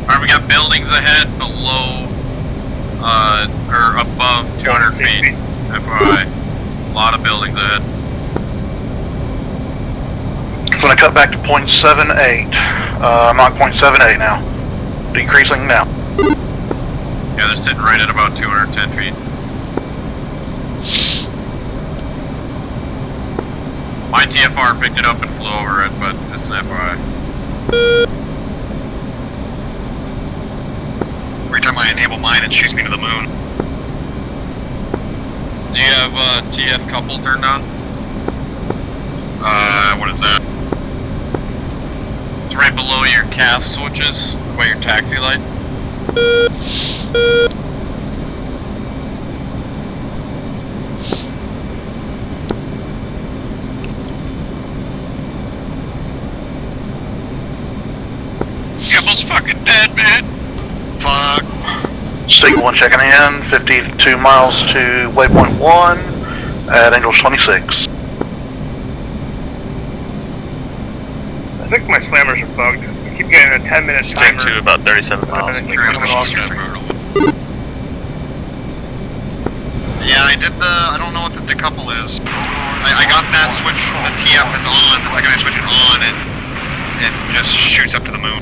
Speaker 13: Alright, we got buildings ahead below, or above 200 feet. FYI. A lot of buildings ahead.
Speaker 9: I'm going to cut back to 0.78. Mach 0.78 now. Decreasing now.
Speaker 13: Yeah, they're sitting right at about 210 feet. My TFR picked it up and flew over it, but just an FYI.
Speaker 9: Every time I enable mine, it shoots me to the moon.
Speaker 13: Do you have TF couple turned on?
Speaker 9: What is that?
Speaker 13: It's right below your CAF switches, by your taxi light.
Speaker 9: Gimble's fucking dead, man. Fuck.
Speaker 14: Seagull 1 checking in, 52 miles to waypoint 1 at angles 26.
Speaker 15: I think my slammers are bugged. I keep getting a 10-minute timer.
Speaker 9: Stick to about 37 miles. Yeah, I did I don't know what the decouple is. I got that switch, the TF is on, the second I switch it on, it just shoots up to the moon.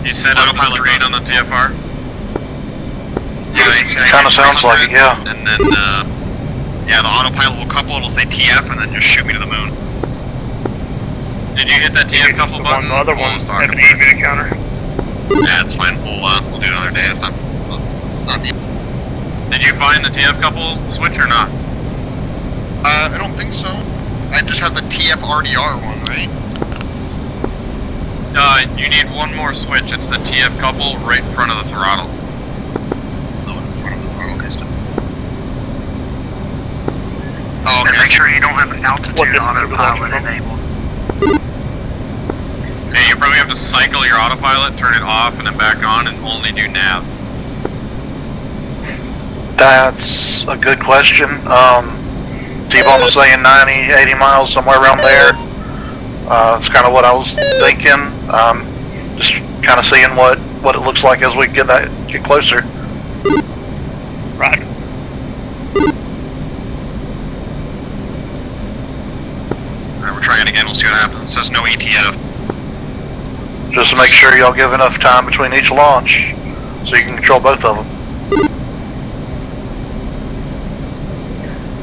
Speaker 13: You set autopilot read on the TFR?
Speaker 9: Yeah, it
Speaker 14: Kinda sounds like it, yeah.
Speaker 9: And then, yeah, the autopilot will couple, it'll say TF, and then just shoot me to the moon.
Speaker 13: Did you hit that TF couple button?
Speaker 15: The other one have an 8-minute counter.
Speaker 9: Yeah, it's fine. We'll do it another day. It's not neat.
Speaker 13: Did you find the TF couple switch or not?
Speaker 9: I don't think so. I just have the TF RDR one, right?
Speaker 13: You need one more switch. It's the TF couple right in front of the throttle.
Speaker 9: Oh, in front of the throttle, okay, still.
Speaker 15: Oh,
Speaker 9: okay.
Speaker 15: And make sure you don't have an altitude autopilot enabled.
Speaker 13: Yeah, you probably have to cycle your autopilot, turn it off, and then back on, and only do nav.
Speaker 14: That's a good question. T-Bone was saying 90, 80 miles, somewhere around there. It's kind of what I was thinking. Just kind of seeing what it looks like as we get closer.
Speaker 15: Right.
Speaker 9: Alright, we're trying it again. We'll see what happens. It says no ETF.
Speaker 14: Just to make sure y'all give enough time between each launch so you can control both of them.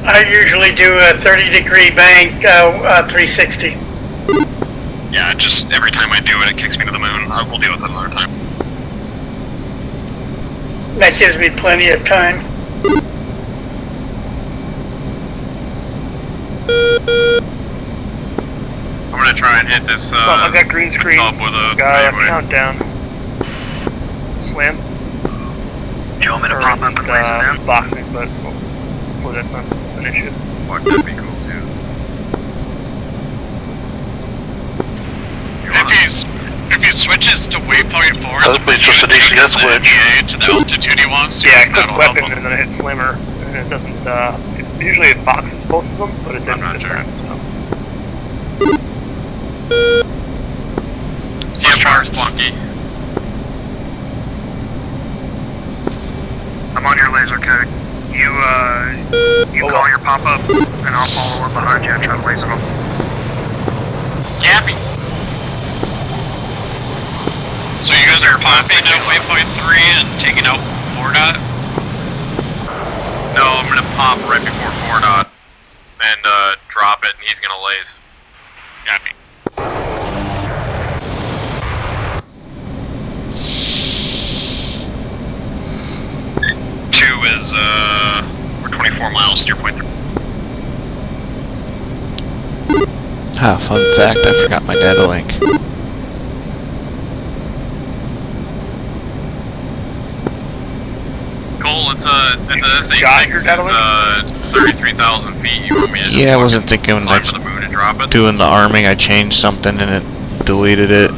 Speaker 7: I usually do a 30-degree bank 360.
Speaker 9: Yeah, just every time I do it, it kicks me to the moon. We'll deal with it another time.
Speaker 7: That gives me plenty of time.
Speaker 13: I'm gonna try and hit this,
Speaker 15: I got green screen.
Speaker 13: up with a
Speaker 15: Got a
Speaker 13: fadeaway.
Speaker 15: countdown. Slam.
Speaker 12: Do you want me to pop up and laser them?
Speaker 15: Boxing, but well, that's not an issue.
Speaker 13: Fuck, that'd be cool too.
Speaker 9: If he switches to waypoint 4,
Speaker 14: hopefully it's just a DCS switch.
Speaker 9: To the altitude he wants to,
Speaker 15: Yeah, click weapon and then I hit slammer, and it doesn't. Usually it boxes both of them, but it didn't this time. So.
Speaker 13: TFR's funky.
Speaker 12: I'm on your laser code. You call your pop-up, and I'll follow up behind you and try to laser them.
Speaker 13: Yappy.
Speaker 9: So you guys are
Speaker 13: popping at waypoint 3 and taking out 4 dot? No, I'm gonna pop right before 4 dot and drop it, and he's gonna laze. Yappy.
Speaker 9: We're 24 miles, steer point 3.
Speaker 6: Ah, fun fact, I forgot my data link.
Speaker 13: Cole, it's in the SA6, it's 33,000 feet. You want me to
Speaker 6: Yeah, I wasn't thinking like
Speaker 13: for the moon and drop it?
Speaker 6: doing the arming. I changed something and it deleted it.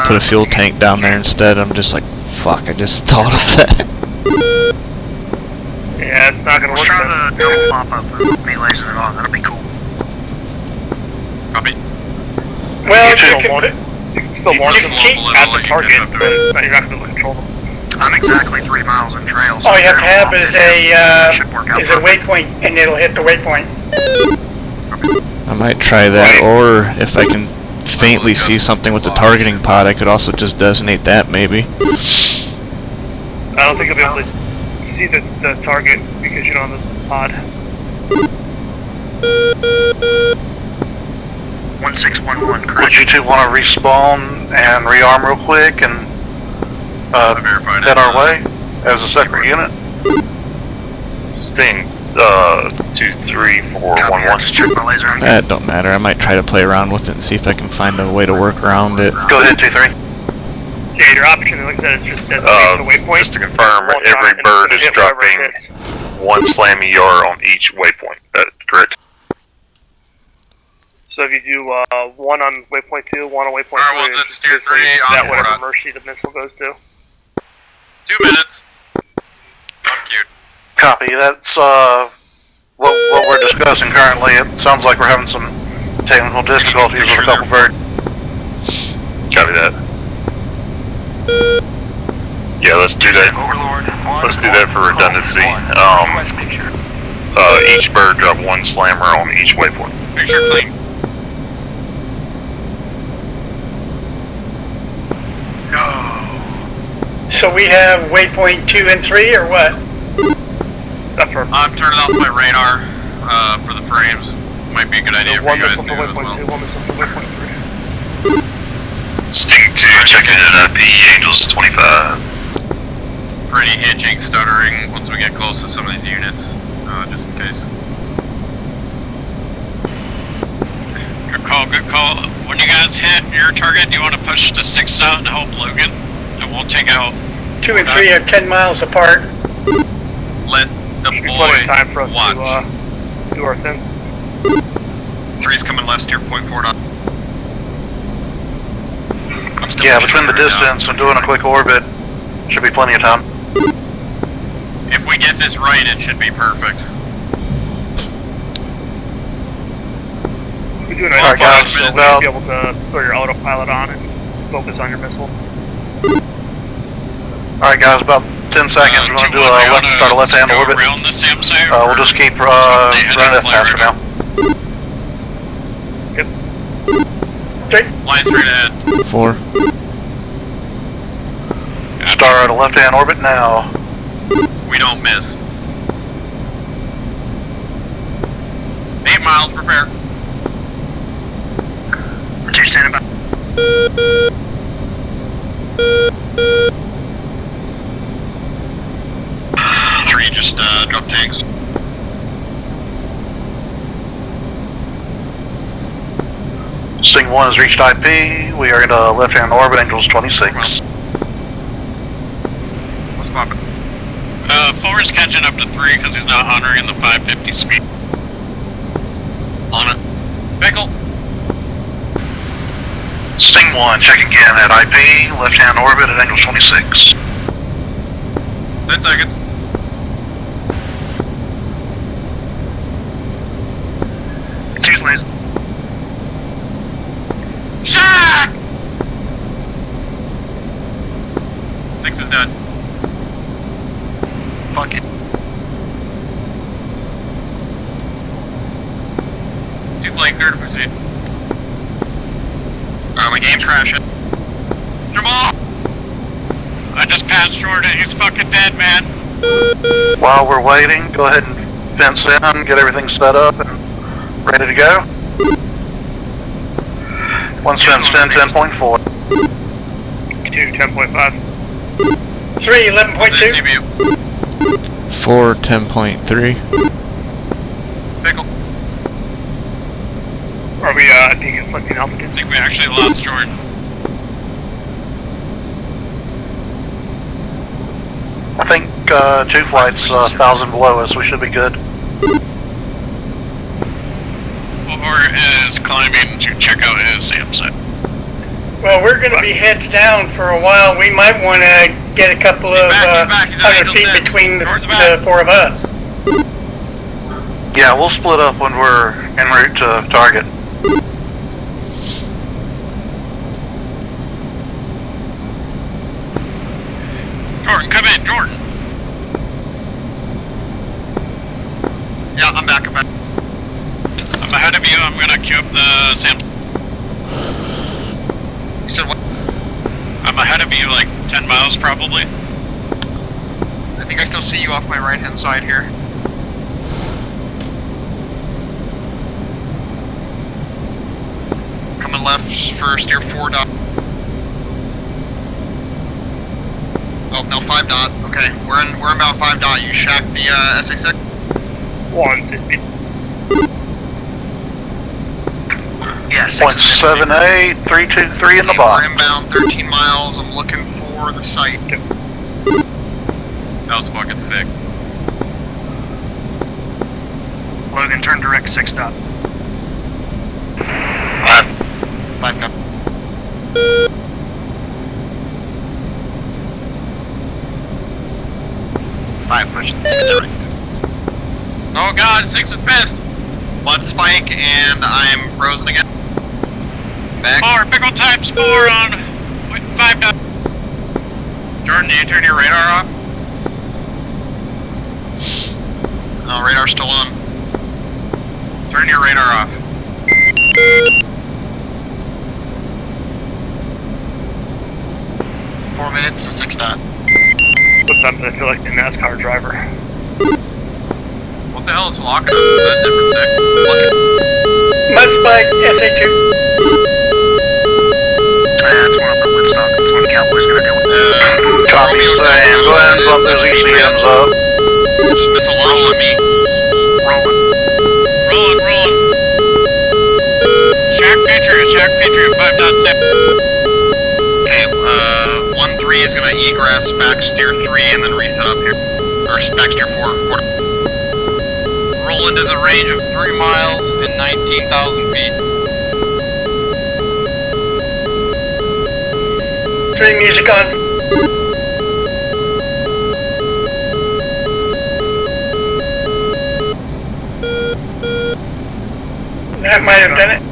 Speaker 6: Put a fuel tank down there instead. I'm just like, fuck, I just thought of that.
Speaker 15: Yeah, it's not gonna work.
Speaker 12: Let's try the double pop-up and me lasering it on. That'll be cool.
Speaker 13: Copy.
Speaker 7: Well,
Speaker 15: you can still launch them at the target, but you're not gonna be able to control them.
Speaker 12: I'm exactly 3 miles in trail. So
Speaker 7: all you have to have is a waypoint, and it'll hit the waypoint.
Speaker 6: I might try that, or if I can faintly see something with the targeting pod, I could also just designate that maybe.
Speaker 15: I don't think you'll be able to see the target because you don't have the pod.
Speaker 12: 1611, correct?
Speaker 14: Would you two want to respawn and rearm real quick and head our way as a separate unit?
Speaker 9: Sting 23411.
Speaker 12: Just check my laser.
Speaker 6: That don't matter. I might try to play around with it and see if I can find a way to work around it.
Speaker 14: Go ahead, 2-3.
Speaker 15: Yeah, your option, like I said, is just designate the waypoint.
Speaker 9: Just to confirm, every bird is dropping 1 slam ER on each waypoint. That's correct.
Speaker 15: So if you do 1 on waypoint 2, 1 on waypoint 3,
Speaker 13: well,
Speaker 15: it's
Speaker 13: steer 3 on
Speaker 15: that whatever
Speaker 13: board.
Speaker 15: mercy the missile goes to.
Speaker 13: 2 minutes. Cute.
Speaker 14: Copy. That's what we're discussing currently. It sounds like we're having some technical difficulties with a couple birds.
Speaker 9: Copy that. Yeah, let's do that. Let's do that for redundancy. Each bird drop 1 slammer on each waypoint.
Speaker 13: Picture clean.
Speaker 7: So we have waypoint 2 and 3, or what?
Speaker 13: I'm turning off my radar for the frames. Might be a good idea for you guys to do as well.
Speaker 15: 1 missile for waypoint 3.
Speaker 9: Sting 2, checking in at IP, Angels 25.
Speaker 13: For any hitching, stuttering, once we get close to some of these units, just in case. Good call, good call. When you guys hit your target, do you want to push the 6 out to help Logan? And we'll take out
Speaker 7: 2 and 3 are 10 miles apart.
Speaker 13: Let the
Speaker 15: Plenty of time for us
Speaker 13: watch.
Speaker 15: to do our thing.
Speaker 13: 3's coming left, steer point forward on.
Speaker 14: Yeah, between the distance and doing a quick orbit, should be plenty of time.
Speaker 13: If we get this right, it should be perfect.
Speaker 15: If you're doing
Speaker 14: Alright, guys,
Speaker 15: you should
Speaker 14: well,
Speaker 15: be able to throw your autopilot on and focus on your missile.
Speaker 14: alright guys, about 10 seconds. We're going to do a start a left-hand orbit.
Speaker 13: Around the SAM site,
Speaker 14: We'll just keep running that fast for now.
Speaker 13: Flying straight ahead.
Speaker 6: 4.
Speaker 14: Start a left-hand orbit now.
Speaker 13: We don't miss. 8 miles, prepare.
Speaker 12: 2 standing by.
Speaker 13: 3 just drop tanks.
Speaker 14: Sting 1 has reached IP. We are in a left-hand orbit, Angels 26.
Speaker 13: What's poppin'? 4 is catching up to 3 because he's not honoring the 550 speed. On it. Pickle.
Speaker 14: Sting 1 checking in at IP, left-hand orbit at Angels 26.
Speaker 13: 10 seconds.
Speaker 12: Two lanes.
Speaker 13: Shot! 6 is done.
Speaker 12: Fuck it.
Speaker 13: 2 flank, clear to proceed.
Speaker 12: My game's crashing.
Speaker 13: Jamal! I just passed Jordan. He's fucking dead, man.
Speaker 14: While we're waiting, go ahead and fence in, get everything set up and ready to go. One's fenced in, 10.4.
Speaker 15: 2, 10.5.
Speaker 7: 3, 11.2.
Speaker 6: 4, 10.3.
Speaker 13: Pickle.
Speaker 15: Are we deflecting altitude?
Speaker 13: I think we actually lost Jordan.
Speaker 14: I think 2 flights 1,000 below us, we should be good.
Speaker 13: Or is climbing to check out his SAM site.
Speaker 7: Well, we're going to be heads down for a while. We might want to get a couple of 100 feet between the 4 of us.
Speaker 14: Yeah, we'll split up when we're en route to target.
Speaker 13: Jordan, come in, Jordan.
Speaker 12: Yeah, I'm back.
Speaker 13: I'm ahead of you. I'm gonna queue up the SAM.
Speaker 12: You said what?
Speaker 13: I'm ahead of you, like 10 miles probably.
Speaker 12: I think I still see you off my right-hand side here.
Speaker 16: left for steer 4 dot. Oh, no, 5 dot. Okay, we're about 5 dot. You shack the SA6?
Speaker 15: 160.
Speaker 12: Yeah,
Speaker 14: 0.78, 323 in the
Speaker 16: Okay,
Speaker 14: box.
Speaker 16: we're inbound 13 miles. I'm looking for the site.
Speaker 13: That was fucking sick.
Speaker 12: Logan, turn direct 6 dot.
Speaker 16: 5 dot. Five pushing 6 direct.
Speaker 13: Oh god, 6 is pissed.
Speaker 16: Blood spike and I'm frozen again. Back.
Speaker 13: 4, pickle times 4 on 5 dot. Jordan, do you turn your radar off?
Speaker 16: No, radar's still on.
Speaker 13: Turn your radar off.
Speaker 16: Four minutes to 6 dot.
Speaker 15: Sometimes I feel like the NASCAR driver.
Speaker 13: What the hell is locking us? Is that different thing?
Speaker 7: Mud spike, SA2.
Speaker 12: That's one of the Woodstock. That's one the Cowboys gonna do.
Speaker 14: Copy, Sam. Go ahead and bump those ECMs up.
Speaker 16: Just missile launch on me.
Speaker 13: Rolling. Shack Patriot 5.7.
Speaker 16: Okay, 1-3 is gonna egress back steer 3 and then reset up here. Or back steer 4.
Speaker 13: Roll into the range of 3 miles and 19,000 feet.
Speaker 7: Turning music on. That might have done it.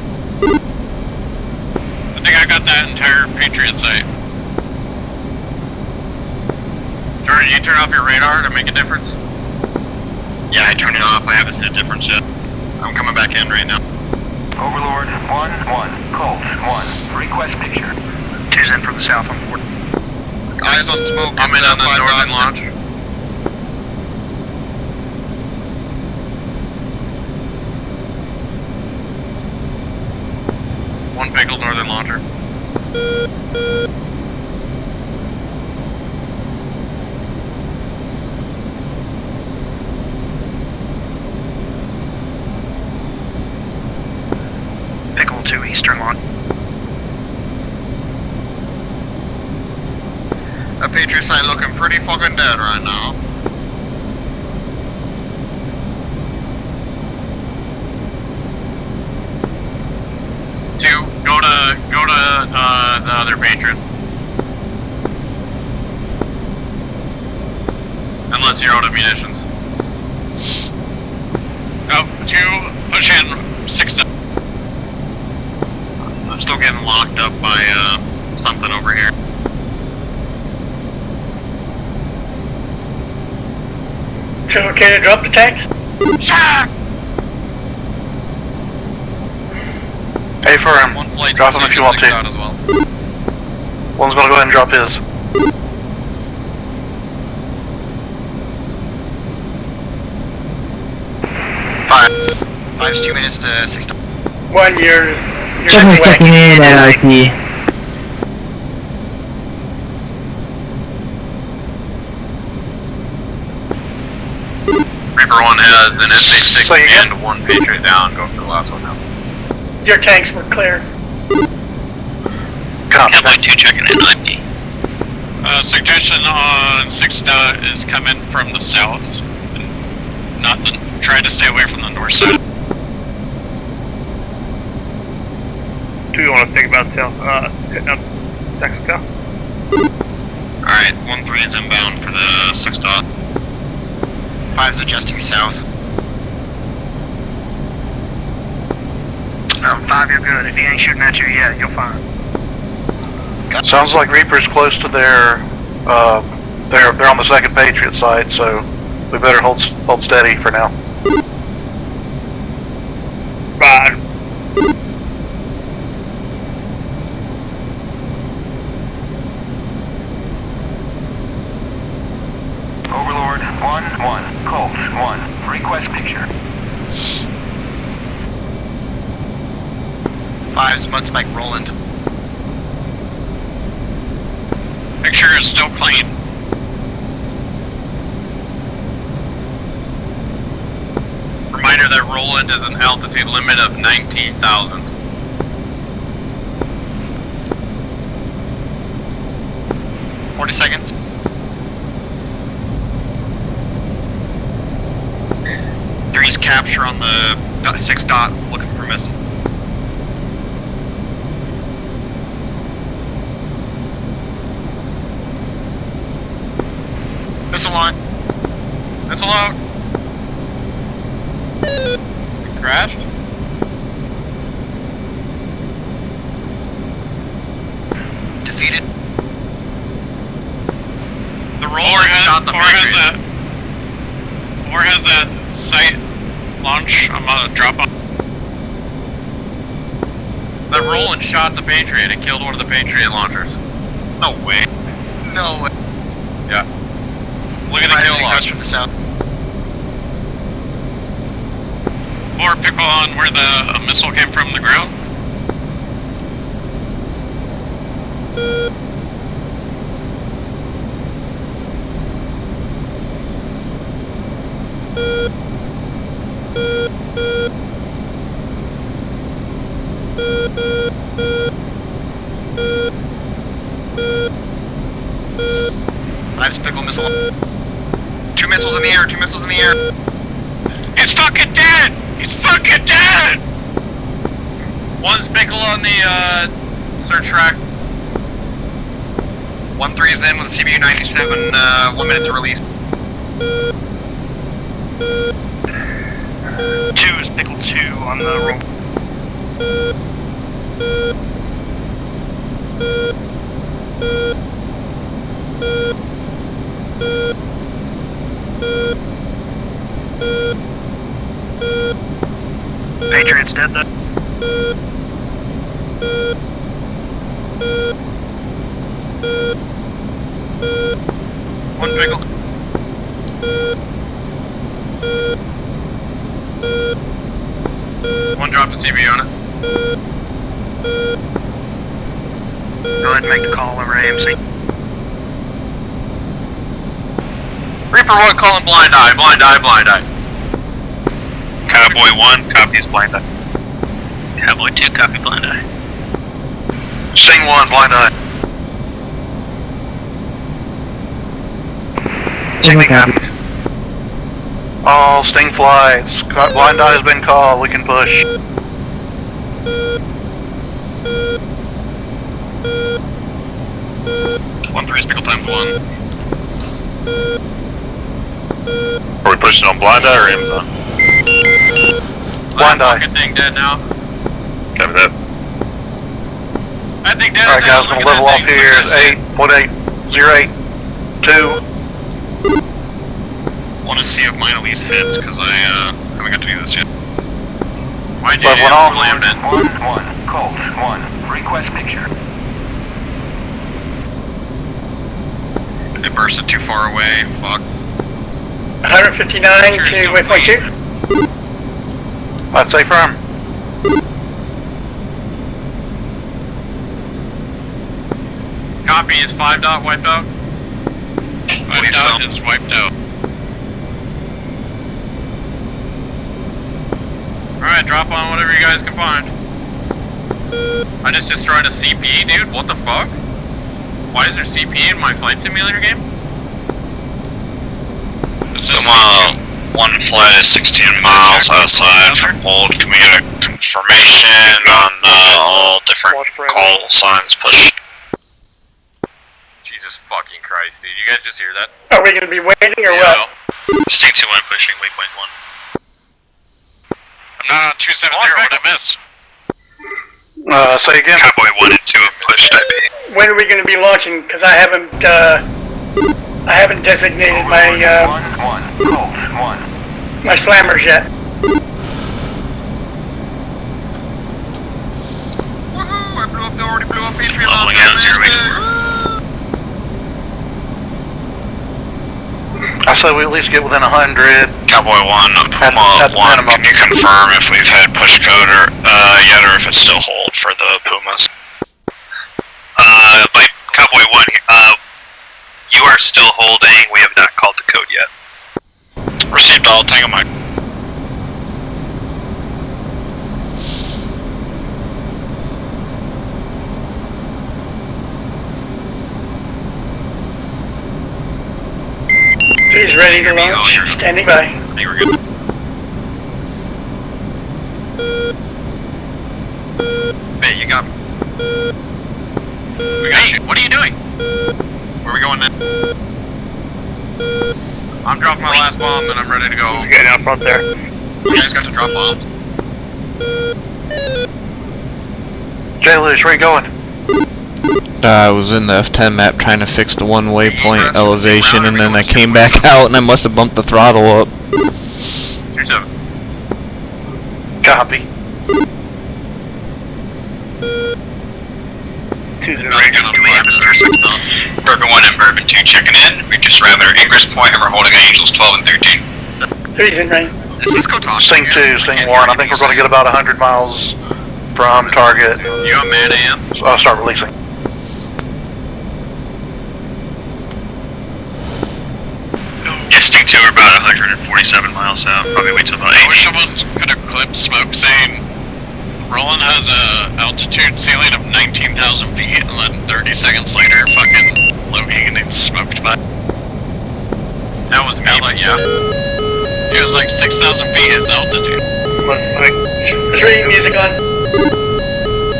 Speaker 13: I think I got that entire Patriot site. Jordan, you turn off your radar to make a difference?
Speaker 16: Yeah, I turned it off. I haven't seen a difference yet. I'm coming back in right now.
Speaker 12: Overlord, 1-1. Colt, 1. Request picture. 2's in from the south on 4.
Speaker 16: Eyes on smoke.
Speaker 13: I'm in on the northern launch. One pickled northern launcher.
Speaker 12: Pickle 2 eastern launch.
Speaker 16: A Patriot site looking pretty fucking dead right now.
Speaker 13: Go to the other Patriot. Unless you're out of munitions. Oh, 2, push in 6.
Speaker 16: I'm still getting locked up by something over here.
Speaker 7: So okay to drop the tanks?
Speaker 13: Shack!
Speaker 14: Hey, firm. Drop him if you want to.
Speaker 13: As well.
Speaker 14: One's gonna go ahead and drop his.
Speaker 16: Five's 2 minutes to 6.
Speaker 7: 1, you're
Speaker 17: checking in at RT.
Speaker 13: Reaper 1 has an SA6 and 1 Patriot down. Go for the last one now.
Speaker 7: Your tanks were clear.
Speaker 13: Cowboy 2 checking in IP. Suggestion on 6 dot is coming from the south. Not the. Try to stay away from the north side.
Speaker 15: Do you want to think about hitting up Mexico?
Speaker 16: Alright, 1-3 is inbound for the 6 dot. 5's adjusting south.
Speaker 12: 5, you're good. If he ain't shooting at you yet, you'll find.
Speaker 14: Sounds like Reaper's close to their, they're on the second Patriot side, so we better hold steady for now.
Speaker 15: Bye.
Speaker 12: Overlord, 1-1. Colt, 1. Request picture.
Speaker 16: 5's mud spike Roland.
Speaker 13: Make sure it's still clean. Reminder that Roland is an altitude limit of 19,000.
Speaker 16: Seconds. 3's capture on the 6 dot, looking for missile. Missile on.
Speaker 13: Missile out. Crashed.
Speaker 16: Defeated.
Speaker 13: The Roller has that site launch. I'm gonna drop on. That Roland shot the Patriot and killed one of the Patriot launchers. No way.
Speaker 16: No way.
Speaker 13: Yeah. Look at the kill log.
Speaker 16: From the south.
Speaker 13: More pickle on where the missile came from the ground.
Speaker 16: I've pickle missile. 2 missiles in the air, 2 missiles in the air.
Speaker 13: He's fucking dead! He's fucking dead! One's pickle on the search track.
Speaker 16: 1-3 is in with a CBU 97, 1 minute to release.
Speaker 12: 2 is pickle 2 on the roll. Patriot's dead though.
Speaker 13: One pickle. One dropped a CB on it.
Speaker 12: Go ahead and make the call over AMC.
Speaker 13: Reaper 1 calling blind eye, blind eye, blind eye.
Speaker 9: Cowboy 1 copies blind eye.
Speaker 12: Cowboy 2 copy blind eye.
Speaker 14: Sting 1, blind eye.
Speaker 17: Sting copies.
Speaker 14: All Sting flights. Blind eye has been called. We can push.
Speaker 16: One 3 is pickle times 1.
Speaker 9: Are we pushing on blind eye or Amazon?
Speaker 14: Blind eye.
Speaker 13: Fucking thing dead now.
Speaker 9: Copy that.
Speaker 13: I think dead.
Speaker 14: Alright guys, gonna level off here at 8.808.2.
Speaker 16: Want to see if mine at least hits, because I haven't got to do this yet.
Speaker 13: Why'd you
Speaker 14: Level off.
Speaker 13: slammed it?
Speaker 12: 1-1, Colt 1, request picture.
Speaker 16: It bursted too far away, fuck.
Speaker 7: 159 to waypoint 2.
Speaker 14: I'd say firm.
Speaker 13: Copy, is 5 dot wiped out? 5 dot is wiped out. Alright, drop on whatever you guys can find. I just destroyed a CP, dude, what the fuck? Why is there CP in my flight simulator game?
Speaker 9: Come on, 1 flight is 16 miles outside from hold. Can we get a confirmation on all different call signs pushed?
Speaker 13: Jesus fucking Christ, dude, you guys just hear that?
Speaker 7: Are we gonna be waiting or what?
Speaker 9: Sting 2 1 pushing waypoint 1.
Speaker 13: I'm not on 270, what did I miss?
Speaker 14: Say again.
Speaker 9: Cowboy 1 and 2 have pushed IP.
Speaker 7: When are we gonna be launching? Because I haven't designated my my slammers yet.
Speaker 16: Woohoo! I already blew up Peachtree.
Speaker 9: Leveling out 0
Speaker 14: I say we at least get within 100.
Speaker 9: Cowboy 1, Puma 1, can you confirm if we've had push code or yet, or if it's still hold for Pumas. Cowboy 1, you are still holding. We have not called the code yet. Received all. Tango Mike.
Speaker 7: He's ready to launch. Standing by.
Speaker 9: I think we're good. Hey, you got me. We got you. What are you doing? Where are we going now? I'm dropping my last bomb and I'm ready to go.
Speaker 15: Getting out front there.
Speaker 9: You guys got to drop bombs.
Speaker 14: Jay Lewis, where you going?
Speaker 6: I was in the F10 map trying to fix the one waypoint elevation, and then I came back out and I must have bumped the throttle up.
Speaker 9: 2-7.
Speaker 14: Copy.
Speaker 9: 2-0. Bourbon 1 and Bourbon 2 checking in. We just ran our ingress point and we're holding Angels 12 and 13.
Speaker 7: 3's in range.
Speaker 9: Is Cisco talking?
Speaker 14: Sing 2, Sing 1. I think we're going to get about 100 miles from target.
Speaker 9: You on man AM?
Speaker 14: So I'll start releasing.
Speaker 9: Yeah, Sting 2 are about 147 miles out. Probably wait till about 8. I wish someone's gonna clip smoke saying Roland has a altitude ceiling of 19,000 feet, and then 30 seconds later, fucking Logan getting smoked by. That was me. Yeah. It was like 6,000 feet his altitude.
Speaker 7: 3, music on.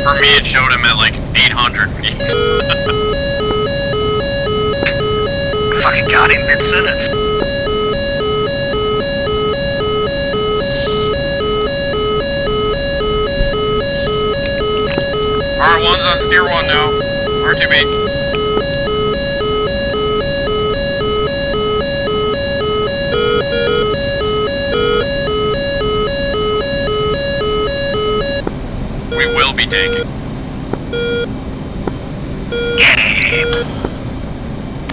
Speaker 9: For me, it showed him at like 800 feet. Fucking got him mid-sentence. R1's on steer 1 now. R2B. We will be taking. Get him.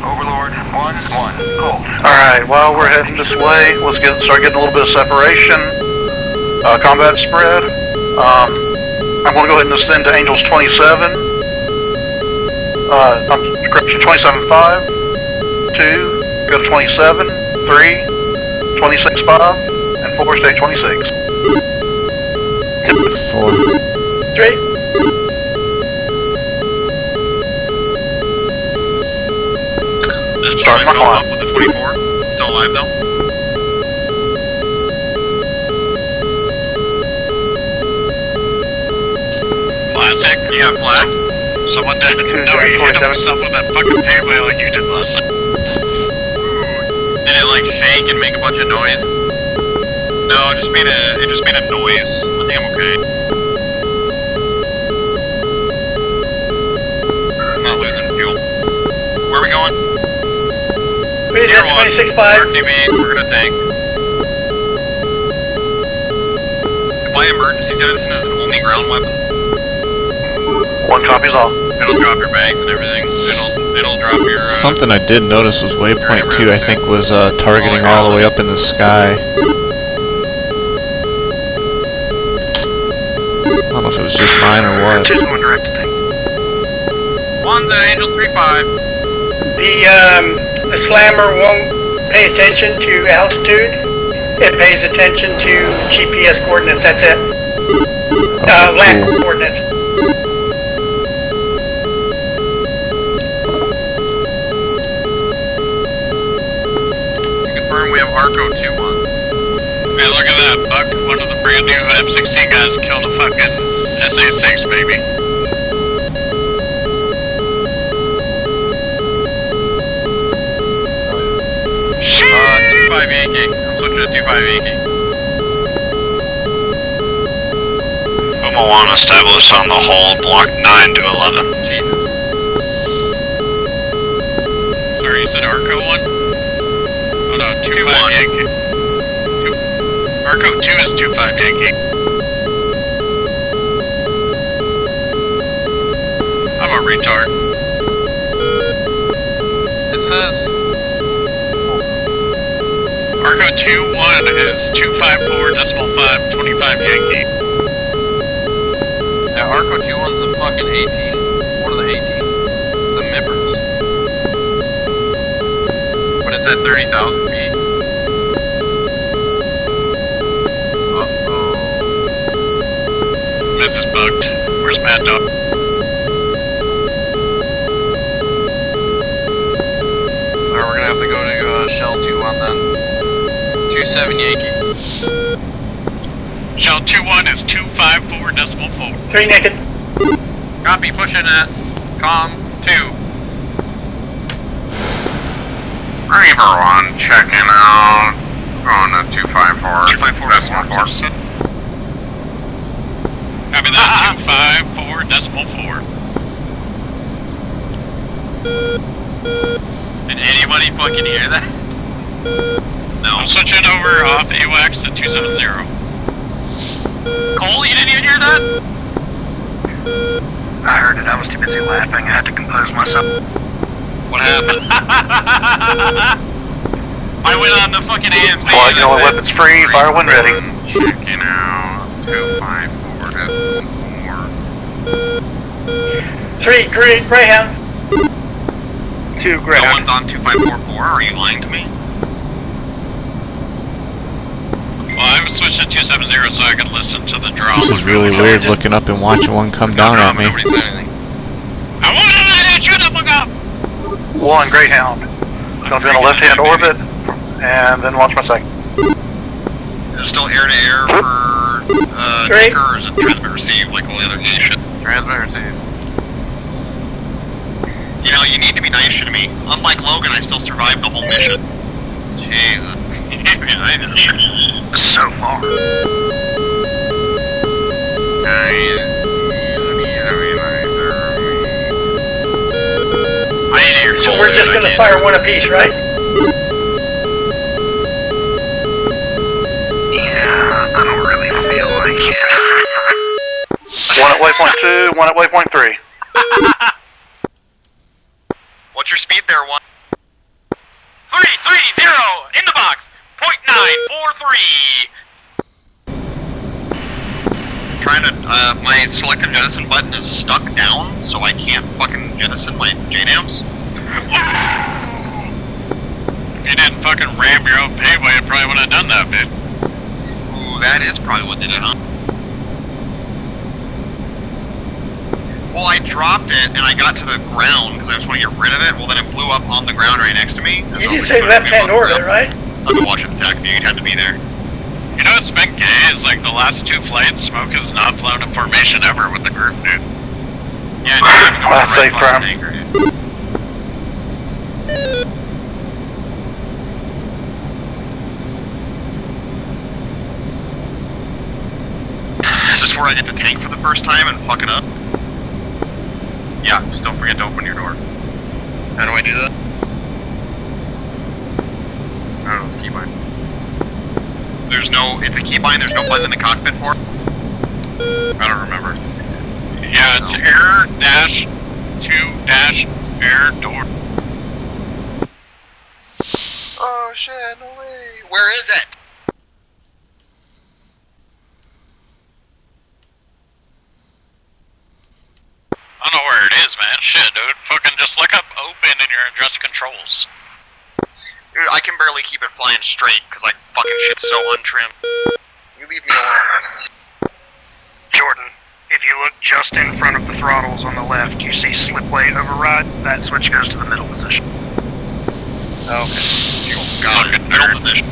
Speaker 9: Overlord 1-1. Cool.
Speaker 14: Alright, while we're heading this way, let's start getting a little bit of separation. Combat spread. I'm going to go ahead and ascend to Angels 27. Correction, 27.5. 2, go to 27. 3, 26.5. And 4, stay 26.
Speaker 6: 4.
Speaker 7: 3.
Speaker 14: Start my climb.
Speaker 9: Up with the 24. Still alive though? Classic. You got flag? Someone did. No, you hit himself with that fucking payload like you did last time. Did it like shake and make a bunch of noise? No, it just made a noise. I think I'm okay. I'm not losing fuel. Where are we going?
Speaker 7: We're at 26.5.
Speaker 9: RTB, we're gonna tank. My emergency jettison is an only ground weapon.
Speaker 14: 1 copy's all.
Speaker 9: It'll drop your bags and everything. It'll drop your.
Speaker 6: Something I did notice was waypoint 2, I think, was targeting all the way up in the sky. I don't know if it was just mine or what.
Speaker 9: Just going direct to tank. 1 to Angel 3-5.
Speaker 7: The slammer won't pay attention to altitude. It pays attention to GPS coordinates. That's it. Land coordinates.
Speaker 9: Confirm we have Arco 2-1. Hey, look at that, Buck. One of the brand new M16 guys killed a fucking SA-6, baby. Shit! 2-5 Yankee. I'm switching to 2-5 Yankee. Moana established on the hull, block 9 to 11. Jesus. Sorry, you said Arco 1? Oh no, 2-5 Yankee. Arco 2 is 2-5 Yankee. I'm a retard. It says Arco 2-1 is 254.5 25 Yankee. Yeah,
Speaker 13: Arco 2-1's the fucking 18. One of the 18. It's a Mippers. But it's at 30,000 feet. Uh-oh.
Speaker 9: This is bugged. Where's Mad Dog?
Speaker 13: Alright, we're gonna have to go to Shell 2-1 then. 27 Yankee.
Speaker 9: Shell 2-1 is 254.4.
Speaker 7: 3 naked.
Speaker 13: Copy, pushing at com 2.
Speaker 9: Reaver 1 checking out. Going to 254. 254.4. Copy that. 254.4.
Speaker 13: Did anybody fucking hear that?
Speaker 9: No. I'm switching over off AWACS to 270.
Speaker 13: Cole, you didn't even hear that?
Speaker 12: I heard it. I was too busy laughing. I had to compose myself.
Speaker 13: What happened? I went on the fucking AMC.
Speaker 14: Flag all weapons free, fire when ready.
Speaker 9: Checking out 254.4.
Speaker 7: 3 Greyhound.
Speaker 16: 2
Speaker 9: No
Speaker 16: Greyhound.
Speaker 9: one's on 2544. Are you lying to me? Well, I was switching to 270 so I could listen to the drama.
Speaker 6: This is really weird looking up and watching one come down at me.
Speaker 9: Nobody said anything. I want to let it shoot up and go!
Speaker 14: 1 Greyhound. Going to be in a left-hand orbit, and then launch my second.
Speaker 9: Is it still air-to-air for Tinker, or is it transmit receive like all the other gay shit?
Speaker 13: Transmit receive.
Speaker 9: You know, you need to be nice to me. Unlike Logan, I still survived the whole mission. Jesus.
Speaker 12: So far.
Speaker 7: So we're just gonna fire 1 apiece, right?
Speaker 12: Yeah, I don't really feel like it.
Speaker 14: 1 at waypoint 2, 1 at waypoint 3.
Speaker 9: What's your speed there, 1?
Speaker 13: 330 in the box. 0.943.
Speaker 9: Trying to, my selective jettison button is stuck down, so I can't fucking jettison my JDAMs. If you didn't fucking ram your own payway, it probably would have done that, bitch. Ooh, that is probably what did it, huh? Well, I dropped it, and I got to the ground, because I just want to get rid of it. Well, then it blew up on the ground right next to me.
Speaker 7: You did say left-hand orbit, right?
Speaker 9: I've been watching the tech view, you'd have to be there. You know what's been gay is like the last 2 flights, Smoke has not flown in formation ever with the group, dude.
Speaker 13: Yeah,
Speaker 14: Last safe firm.
Speaker 9: Is this where I get the tank for the first time and fuck it up?
Speaker 13: Yeah, just don't forget to open your door.
Speaker 9: How do I do that?
Speaker 13: I don't know, it's keybind.
Speaker 9: There's no, it's a keybind, there's no button in the cockpit for it?
Speaker 13: I don't remember.
Speaker 9: Yeah, it's air-2-air door. Oh shit, no way. Where is it? I don't know where it is, man. Shit, dude. Fucking just look up open in your address controls. Dude, I can barely keep it flying straight because like fucking shit's so untrimmed. You leave me alone.
Speaker 12: Jordan, if you look just in front of the throttles on the left, you see slipway override. That switch goes to the middle position.
Speaker 9: Okay. Got it. Middle position.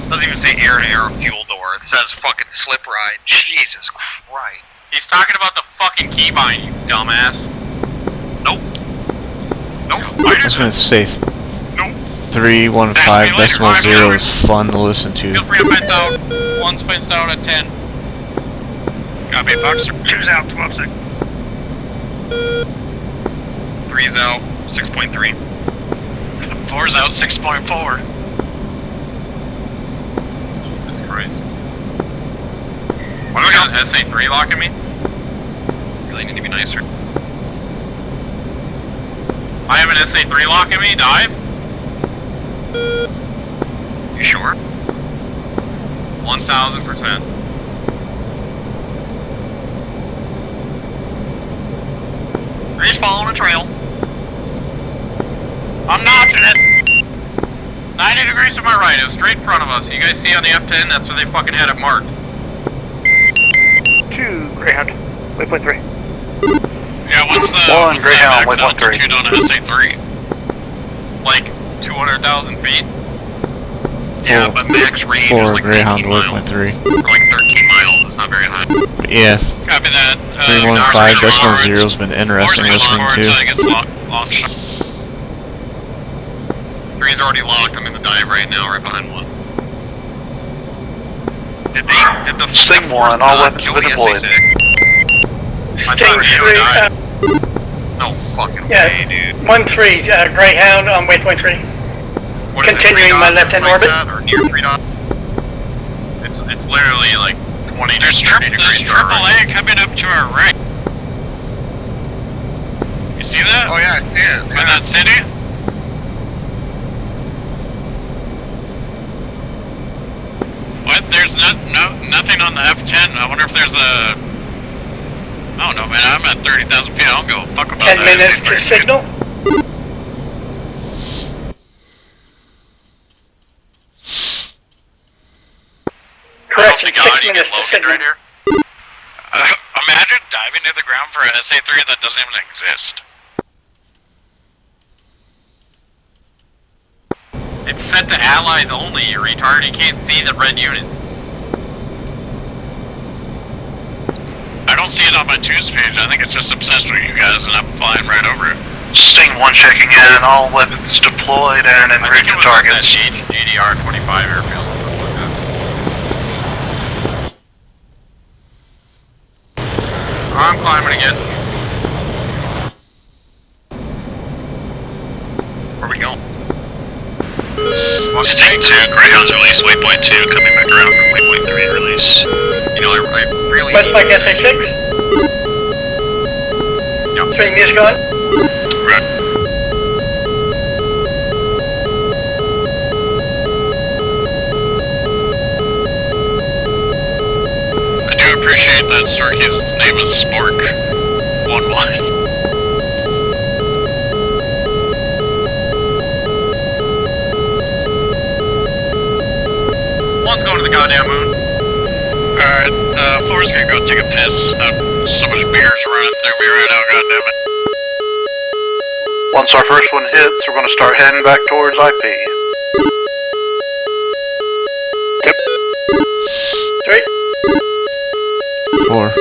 Speaker 9: Doesn't even say air-to-air fuel door. It says fucking slip ride. Jesus Christ.
Speaker 13: He's talking about the fucking keybind, you dumbass.
Speaker 9: Nope. Nope.
Speaker 6: I was going to say 315.0 is fun to listen to.
Speaker 13: Feel free to fence out. 1's fenced out at 10.
Speaker 9: Copy, Boxer.
Speaker 12: 2's out, 12 sec.
Speaker 9: 3's out, 6.3. 4's out, 6.4.
Speaker 13: Jesus Christ. Why do we got an SA3 locking me?
Speaker 9: Really need to be nicer.
Speaker 13: I have an SA3 locking me, dive?
Speaker 9: You sure?
Speaker 13: 1000%.
Speaker 16: He's following a trail.
Speaker 13: I'm notching it. 90 degrees to my right. It was straight in front of us. You guys see on the F10? That's where they fucking had it marked.
Speaker 15: 2 Greyhound, waypoint 3.
Speaker 13: Yeah, what's the
Speaker 14: One Greyhound,
Speaker 13: max
Speaker 14: waypoint 3.
Speaker 13: altitude on an SA3? Like 200,000 feet?
Speaker 16: Yeah, but max range was like
Speaker 6: Greyhound
Speaker 16: 19 miles.
Speaker 6: 1.3.
Speaker 16: Or like 13 miles, it's not very high.
Speaker 6: Yeah.
Speaker 13: Copy that.
Speaker 6: 315.0's been interesting listening
Speaker 13: until
Speaker 6: to.
Speaker 13: it gets launched.
Speaker 16: 3's already locked, I'm in the dive right now, right behind 1. Did the
Speaker 14: Sting 1, all weapons have been deployed.
Speaker 13: I thought
Speaker 7: Sting 3,
Speaker 16: No fucking
Speaker 7: yeah,
Speaker 16: way, dude.
Speaker 7: 1-3, Greyhound on waypoint 3.
Speaker 16: What is it,
Speaker 7: Continuing
Speaker 16: 3
Speaker 7: my
Speaker 16: dot
Speaker 7: left-hand
Speaker 16: flights
Speaker 7: orbit.
Speaker 16: at, or near 3 dot?
Speaker 13: It's literally like 20
Speaker 16: There's
Speaker 13: to 30 degrees.
Speaker 16: triple
Speaker 13: AAA coming up to our right. You see that?
Speaker 16: Oh yeah, yeah.
Speaker 13: In that city? What? There's nothing on the F10. I wonder if there's a... I don't know, man. I'm at 30,000 feet. I don't give a fuck about
Speaker 7: 10
Speaker 13: that.
Speaker 7: minutes to signal. Correction, 6 minutes to signal.
Speaker 13: Right here. Imagine diving to the ground for an SA3 that doesn't even exist. It's set to allies only, you retard. You can't see the red units. I don't see it on my twos page. I think it's just obsessed with you guys, and I'm flying right over it.
Speaker 14: Sting 1 checking in, all weapons deployed and en route to targets.
Speaker 13: GDR 25 airfield. I'm climbing again.
Speaker 16: Where we going?
Speaker 9: Sting 2, Greyhound's release, waypoint 2, coming back around from waypoint 3 release.
Speaker 16: You know, I really
Speaker 7: West Flight SA6.
Speaker 16: Yep.
Speaker 7: 3 meters going.
Speaker 9: Right.
Speaker 13: I do appreciate that Storky's name is Spork. 1-1.
Speaker 16: One's going to the goddamn moon.
Speaker 13: Alright, 4's gonna go take a piss. So much beer's running through me right now, goddammit.
Speaker 14: Once our first one hits, we're going to start heading back towards IP.
Speaker 7: Yep. 3.
Speaker 6: 4.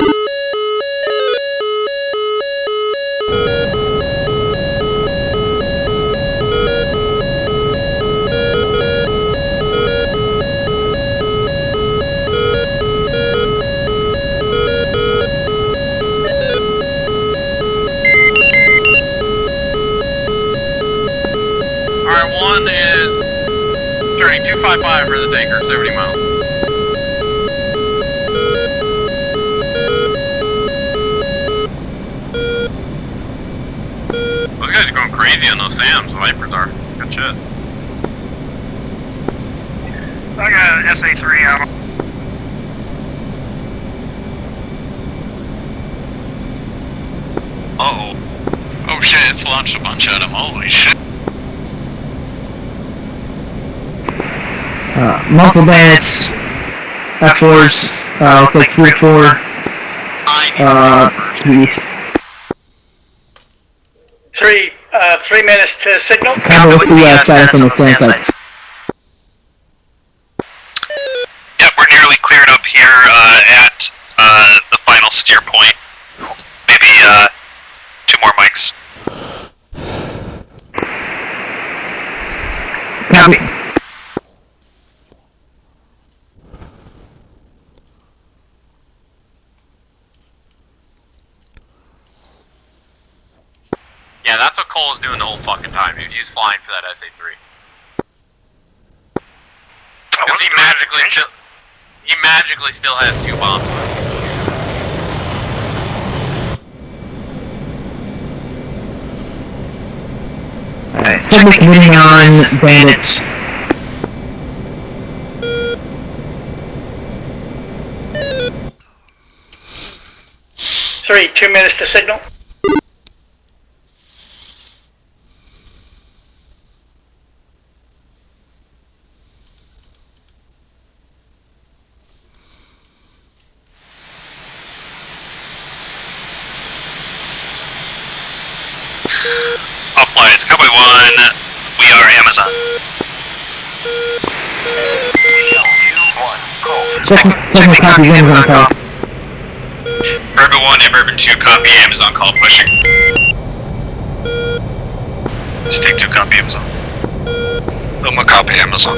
Speaker 13: Alright, 1 is turning 255 for the tanker, 70 miles. Those guys are going crazy on those SAMs, the Vipers are. Good shit.
Speaker 12: I got an SA3 out.
Speaker 13: Uh-oh. Oh shit, it's launched a bunch at him, holy shit.
Speaker 17: Multiple bandits, F4s, looks like 3 or 4, to the east.
Speaker 7: 3 minutes to signal.
Speaker 17: Combo with the status on the SAM sites.
Speaker 9: Yep, we're nearly cleared up here at the final steer point. Maybe 2 more mics.
Speaker 17: Copy.
Speaker 13: Yeah, that's what Cole was doing the whole fucking time, dude. He was flying for that SA3. Because he magically still has 2 bombs.
Speaker 17: Alright, public hitting on bandits.
Speaker 7: Three, 2 minutes to signal.
Speaker 9: All flights, Cowboy 1, we are Amazon.
Speaker 17: Checking copy Amazon call.
Speaker 9: Bourbon 1 and Bourbon 2, copy Amazon call pushing. Stick 2, copy Amazon. I'm a copy Amazon.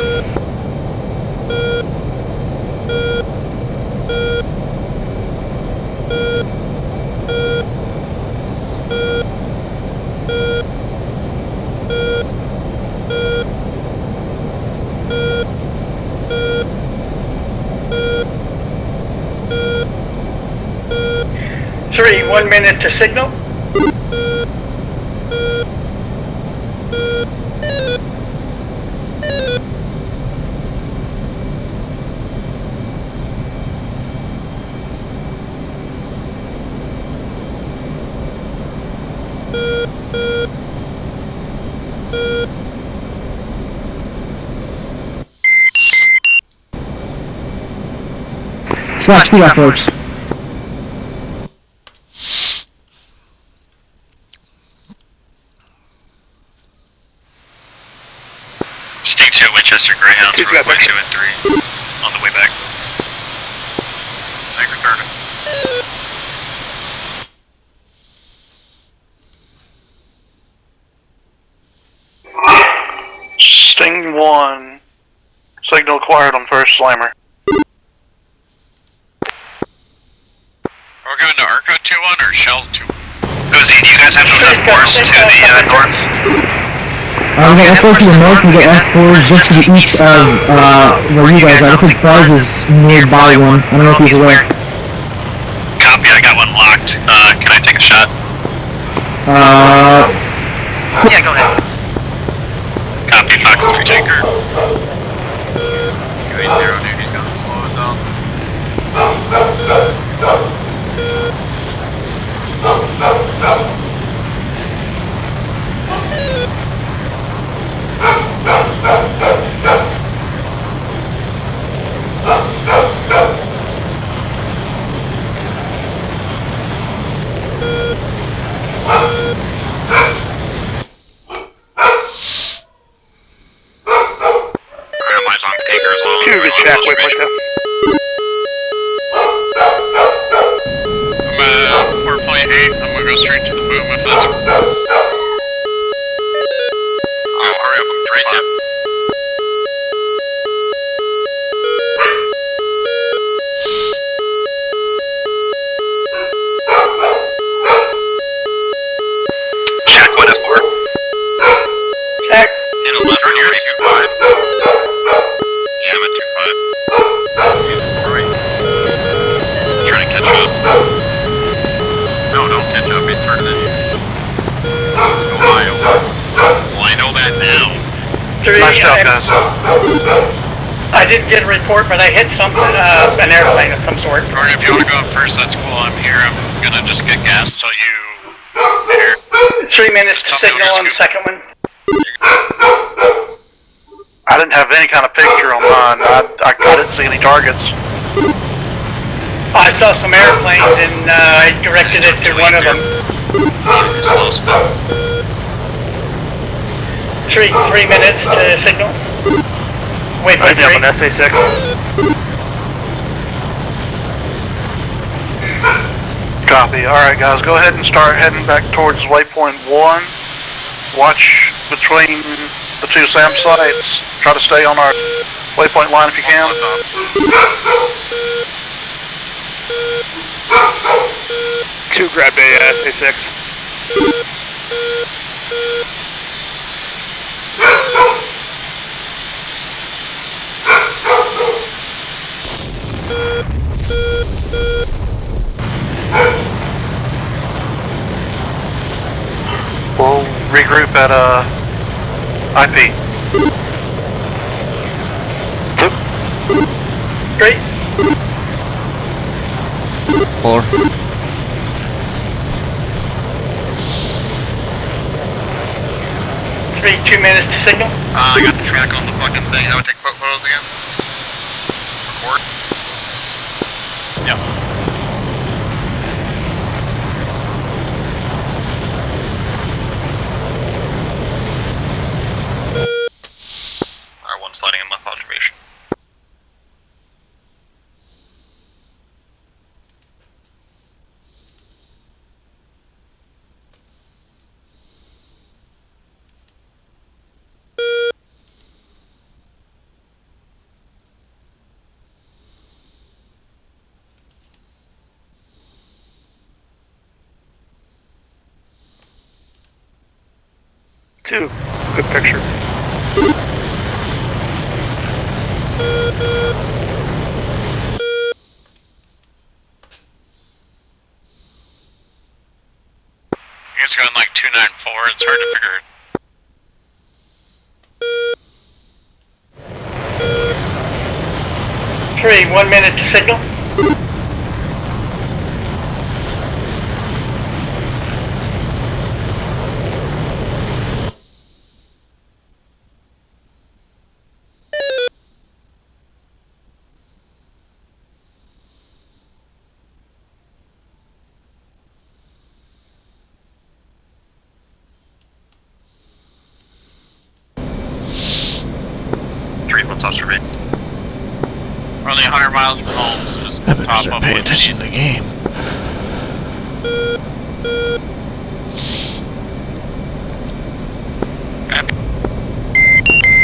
Speaker 7: Three, 1 minute to signal.
Speaker 17: Slash 2 afterwards.
Speaker 9: Sting 2, Winchester Greyhounds, runway 2 and 3, on the way back. Thank you,
Speaker 14: Sting 1. Signal acquired on first slammer.
Speaker 9: Are we going to Arco 2-1 or Shell 2-1? Uzi, do you guys have those F4s to the north?
Speaker 17: We got F4 to the north, we got F4 just to the east of where you guys are. I think Buzz is nearby one. I don't know if he's aware.
Speaker 9: Copy, I got one locked. Can I take a shot?
Speaker 12: Yeah, go ahead.
Speaker 9: Copy, Fox 3 tanker.
Speaker 13: Q80, dude, he's gonna slow us down.
Speaker 9: Grandma's on tanker as well.
Speaker 12: Two, check, wait, push up.
Speaker 9: I'm at 4.8. I'm gonna go straight to the boom if that's. Oh, hurry up, I'm tracing. Check, what F4?
Speaker 7: Check.
Speaker 9: In 11, you're at 2.5. Yeah, I'm at 2.5. Trying to catch up.
Speaker 13: No, don't catch up, it's further than you. Let's go Iowa.
Speaker 9: Well, I know that now.
Speaker 7: Three,
Speaker 14: Nice job, guys.
Speaker 7: I didn't get a report, but I hit something, an airplane of some sort.
Speaker 9: Alright, if you want to go up first, that's cool. I'm here. I'm gonna just get gas so you. Here.
Speaker 7: 3 minutes to signal on the second one.
Speaker 14: I didn't have any kind of picture on mine. I didn't see any targets.
Speaker 7: I saw some airplanes and I directed it to one of them.
Speaker 9: Slow spin.
Speaker 7: 3 minutes to signal. Wait,
Speaker 15: Maybe I'm on SA6.
Speaker 14: Copy. Alright guys, go ahead and start heading back towards waypoint 1. Watch between the two SAM sites. Try to stay on our waypoint line if you can.
Speaker 15: Two, grab a SA6.
Speaker 14: We'll regroup at IP.
Speaker 7: Great.
Speaker 6: 4.
Speaker 7: Three, 2 minutes to signal.
Speaker 9: I got the track on the fucking thing. How do I take photos again? Record?
Speaker 2: Yeah.
Speaker 15: 2. Good picture.
Speaker 9: It's going like 294. It's hard to figure it.
Speaker 7: Tree, 1 minute to signal.
Speaker 9: For me. We're only 100 miles from home, so just
Speaker 6: I better
Speaker 9: top
Speaker 6: start
Speaker 9: up
Speaker 6: paying
Speaker 9: with
Speaker 6: attention to the game.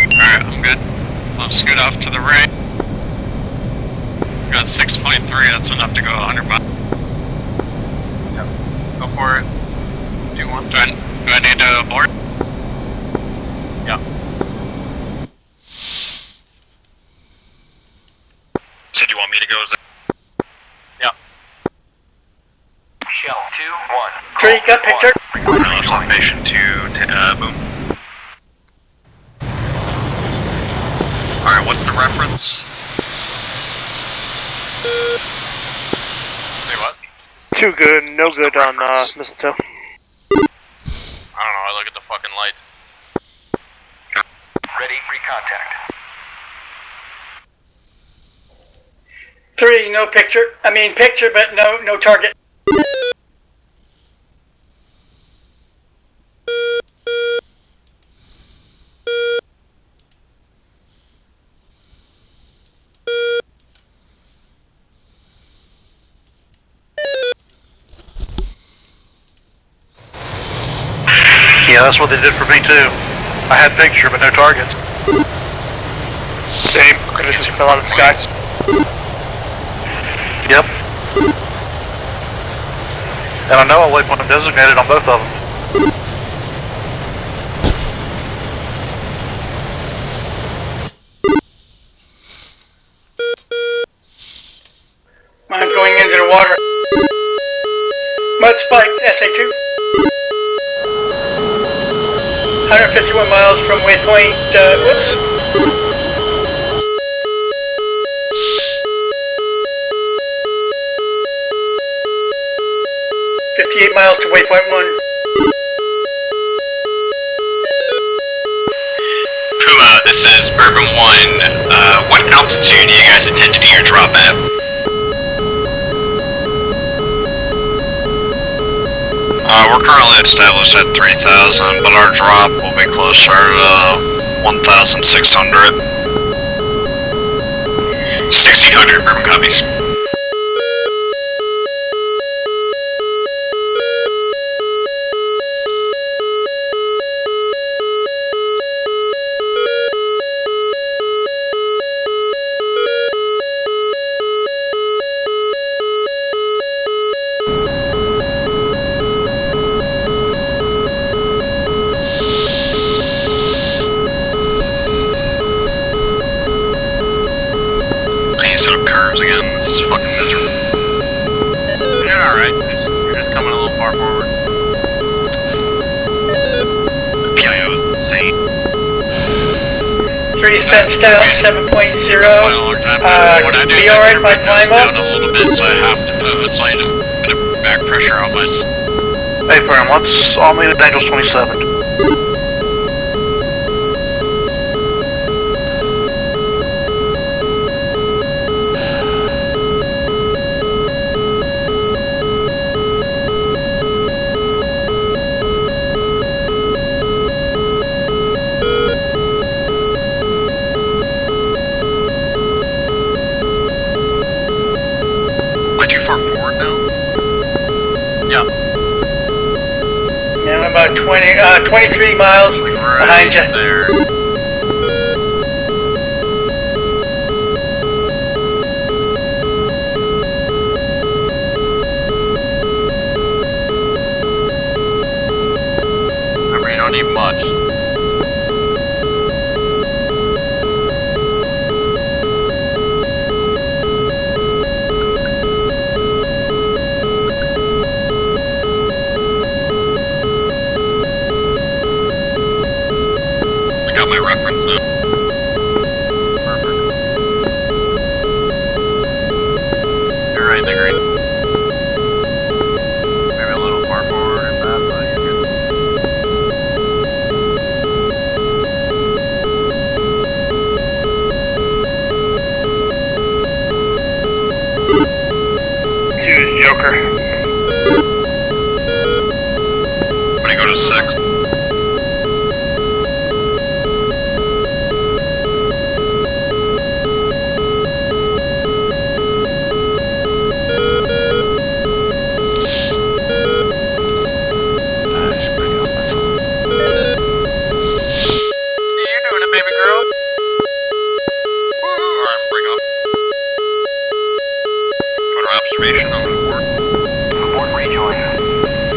Speaker 9: Alright, I'm good. I'll scoot off to the right. Got 6.3, that's enough to go 100 miles. Yep. Go for it. Do I need to board? Yeah.
Speaker 16: So do you want me to go?
Speaker 9: Yeah.
Speaker 16: Shell 2-1.
Speaker 7: Tree, got picture?
Speaker 16: Observation 2, boom. Alright, what's the reference?
Speaker 9: Say what?
Speaker 15: Too good, no good on mistletoe.
Speaker 9: I don't know, I look at the fucking lights.
Speaker 16: Ready, pre-contact.
Speaker 7: 3, no picture. I mean picture, but no target.
Speaker 14: Yeah, that's what they did for me too. I had picture, but no targets.
Speaker 15: Same, I just fell out of the sky.
Speaker 14: Yep. And I know I'll wait when I'm designated on both of them.
Speaker 7: Mine's going into the water. Mud spike, SA2. 151 miles from waypoint, whoops. 58 miles to waypoint 1.
Speaker 16: Puma, this is Bourbon 1. What altitude do you guys intend to do your drop at? We're currently established at 3,000, but our drop will be closer to 1,600. 1,600, Bourbon copies. This is fucking miserable.
Speaker 9: You're doing alright. You're just coming a little far forward.
Speaker 16: The PIO is insane.
Speaker 7: 3 cents down, 7.0. Be alright if I climb up?
Speaker 16: Down a little bit, so I have to put a slight bit of back pressure on my...
Speaker 14: Hey, firm, let's all meet at Daniels 27.
Speaker 7: Yeah, I'm about 23 miles behind you.
Speaker 9: There. Remember, you don't need much.
Speaker 16: got my reference now. Perfect. You're right in the green. Maybe a little far forward in that, but you're good.
Speaker 12: Choose Joker.
Speaker 16: I'm gonna go to 6. Observation on the board.
Speaker 12: Abort rejoin.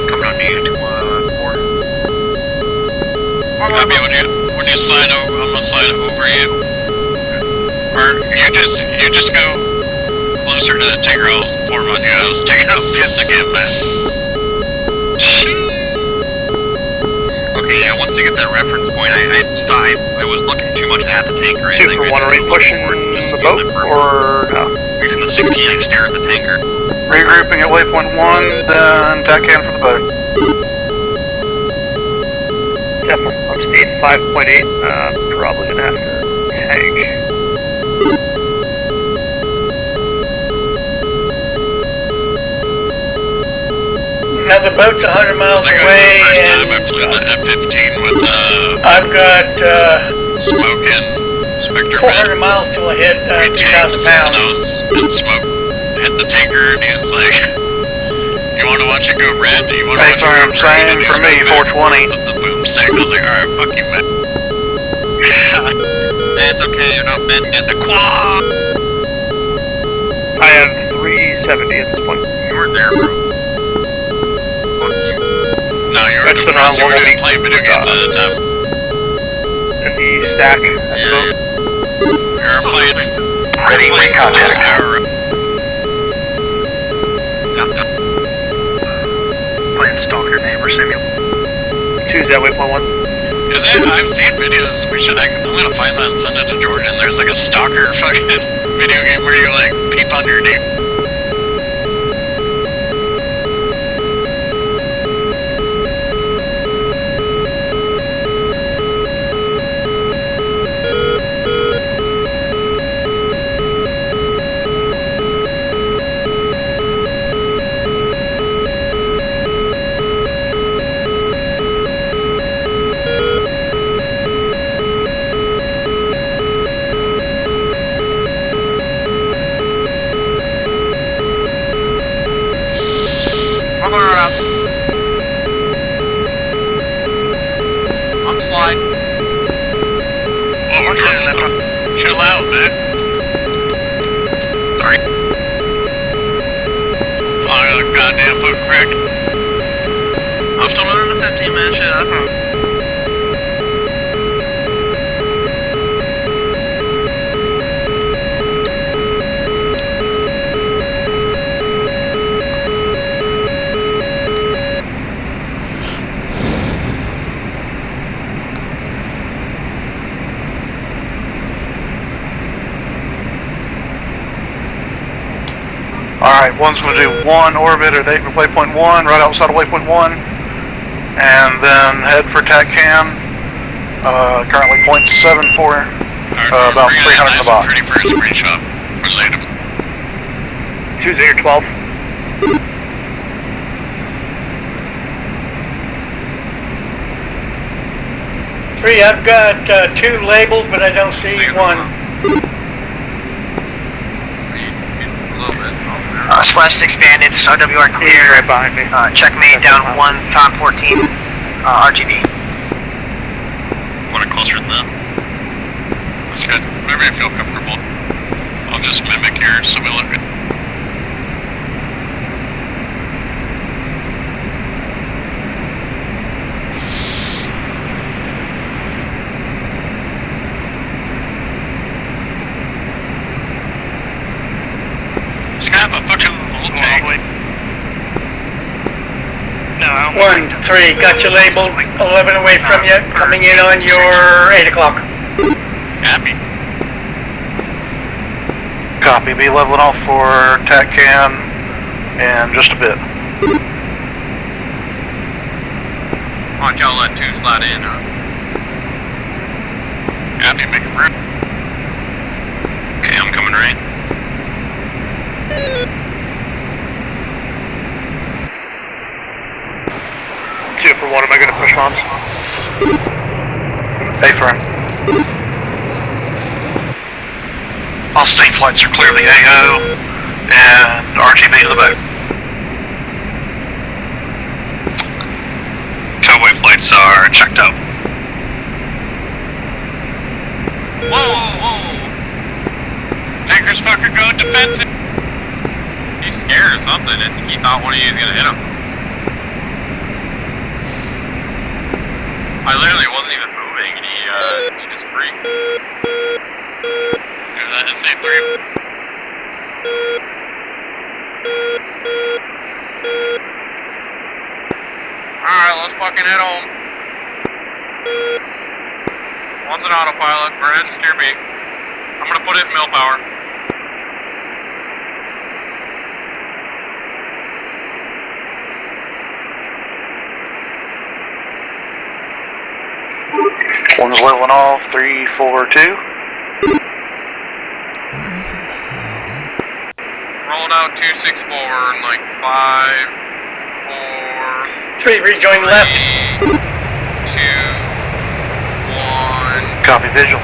Speaker 16: Coming on you to board. Copy when you slide over, I'm gonna slide over you. Or you just go closer to the tanker. I'll form on you. I was taking a piss again, man. Okay, yeah. Once you get that reference point, I was looking too much at the tanker.
Speaker 12: 2 for 108 pushing the boat, or no?
Speaker 16: Using the 16, I stare at the tanker.
Speaker 14: Regrouping at waypoint 1, then tack can for the boat.
Speaker 12: Definitely. I'm state 5.8. Probably gonna have to tank.
Speaker 7: Now the boat's 100 miles away, and
Speaker 16: I flew the F-15 with
Speaker 7: I've got
Speaker 16: smoke and Spectre
Speaker 7: 400 miles till I hit 2,000 pounds.
Speaker 16: And smoke hit the tanker, and he was like, "You want to watch it go red? You want to watch it go green?"
Speaker 14: Same for me, 420.
Speaker 16: The boom sank. I was like, "Alright, fuck you, man." It's okay, you're not meant in the quad.
Speaker 12: I have 370 at this point.
Speaker 16: You weren't there, bro. Fuck you. No, you were playing video games at the time.
Speaker 12: In the stack.
Speaker 16: Yeah. You're playing.
Speaker 14: Ready, recon check.
Speaker 12: Playing Stalker Neighbor Simulator. Choose that waypoint 1.
Speaker 16: Is it? I've seen videos. I'm gonna find that and send it to Jordan. There's like a stalker fucking video game where you like peep on your name. I'm sliding. Oh, chill out, man. Sorry. Oh, goddamn hook crack. I'm still running the 15, man. Shit, that's not.
Speaker 14: Alright, one's going to do 1 orbit at waypoint 1, right outside of waypoint 1. And then head for TAC cam. Currently 0.74, about 300 in the box.
Speaker 16: Ready for a screenshot. Relate them.
Speaker 12: Choose air 12.
Speaker 7: Three, I've got 2 labeled, but I don't see one.
Speaker 18: /6 bandits, RWR clear.
Speaker 12: Right behind me.
Speaker 18: Checkmate down 1, top 14, RGB.
Speaker 16: Want it closer than that? That's good. Whenever you feel comfortable. I'll just mimic your similar. It's kind of a fucking old tank.
Speaker 12: No, I don't.
Speaker 7: 1 3, got you labeled 11 away from you, coming in on your 8 o'clock.
Speaker 9: Happy.
Speaker 14: Copy. Be leveling off for TACCAN in just a bit.
Speaker 13: Watch y'all let 2 slide in,
Speaker 9: Happy, make it room. Okay, I'm coming right.
Speaker 15: Two for 1, am I gonna push bombs?
Speaker 14: A-firm.
Speaker 9: All state flights are clearly AO, and RTB to the back. Cowboy flights are checked out.
Speaker 13: Whoa! Tanker's fucking going defensive! He's scared or something. I think he thought one of you was gonna hit him. I literally wasn't even moving and he just freaked.
Speaker 9: There's that SA-3.
Speaker 13: Alright, let's fucking head home. One's an autopilot. Go ahead and steer me. I'm gonna put it in mill power.
Speaker 14: One's leveling off, 342.
Speaker 13: Rolling out 264 and like 5, 4,
Speaker 7: 3, rejoin left.
Speaker 13: 2, 1.
Speaker 14: Copy, visual.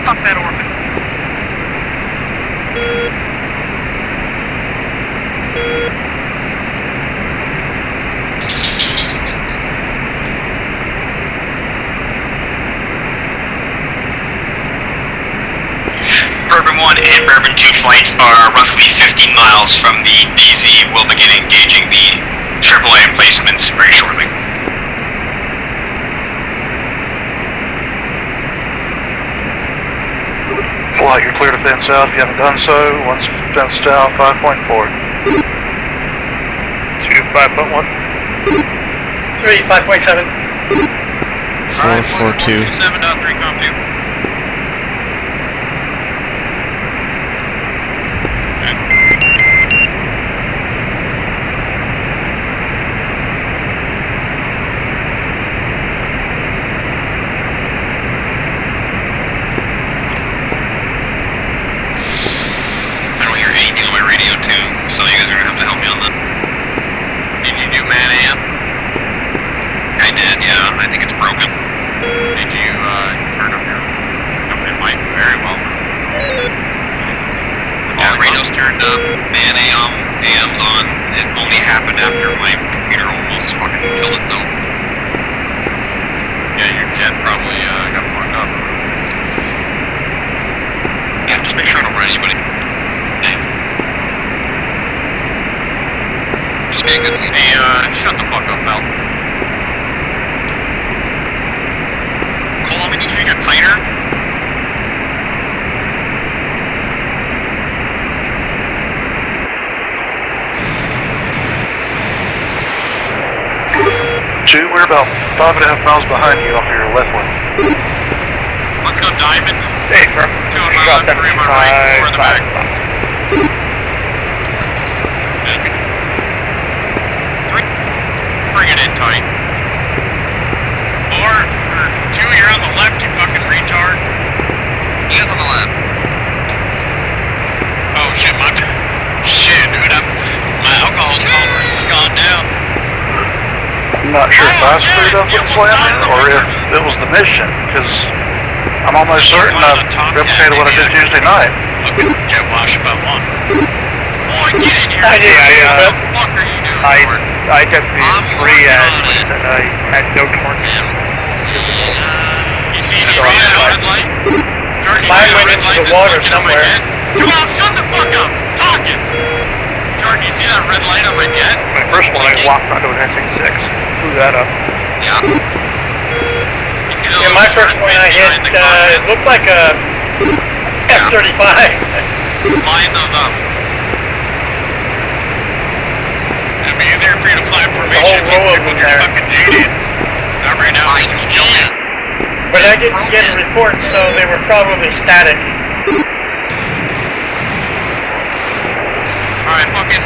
Speaker 12: Fuck that orbit.
Speaker 9: Bourbon 1 and Bourbon 2 flights are roughly 15 miles from the DZ. We'll begin engaging the AAA emplacements very shortly.
Speaker 14: Flight, you're clear to fin south if you haven't done so. One's fin south, 5.4.
Speaker 15: 2, 5.1.
Speaker 7: 3, 5.7.
Speaker 6: 442.
Speaker 13: 7.3 comp 2.
Speaker 9: I don't hear anything on my radio too, so you guys are gonna have to help me on that.
Speaker 13: Did you do man AM?
Speaker 9: I did, yeah. I think it's broken.
Speaker 13: Did you turn up your... It might very well.
Speaker 9: Yeah, radio's turned up, man AM's on. It only happened after my computer almost fucking killed itself.
Speaker 13: Yeah, your jet probably got fucked up.
Speaker 9: Yeah, just make sure I don't run anybody. Thanks. Just be a good lead.
Speaker 13: Hey, shut the fuck up, pal.
Speaker 9: Cole, I'm gonna need you to get tighter.
Speaker 14: 2, we're about 5.5 miles behind you off your left lane.
Speaker 13: Let's go Diamond.
Speaker 15: Hey, firm.
Speaker 13: 2 on my left, 3 on my right, 4 in the back. Bring it in tight. 2, you're on the left, you fucking retard. He is on the left. Oh shit, shit, dude, my alcohol tolerance has gone down.
Speaker 14: I'm not sure if I screwed up with slamming or if it was the mission, because I'm almost certain I've replicated what I did Tuesday night.
Speaker 13: Look at jet wash if I want. Boy, get in here.
Speaker 15: I did.
Speaker 13: What the fuck are you doing?
Speaker 15: I tested these 3 and I had no torque.
Speaker 13: You see that red light?
Speaker 7: Mine went into the water somewhere.
Speaker 13: Come on, shut the fuck up! Talking! Jordan, you see that red light on my jet?
Speaker 15: My first one, I walked onto an SC6. Blew that up.
Speaker 13: Yeah. You see that
Speaker 7: My first one I hit, it looked like a F-35.
Speaker 13: Line those up. It'd be easier for you to fly formation if you with your fucking JD. Not right now, I can't.
Speaker 7: But I didn't get reports, so they were probably static.
Speaker 13: Alright, fucking,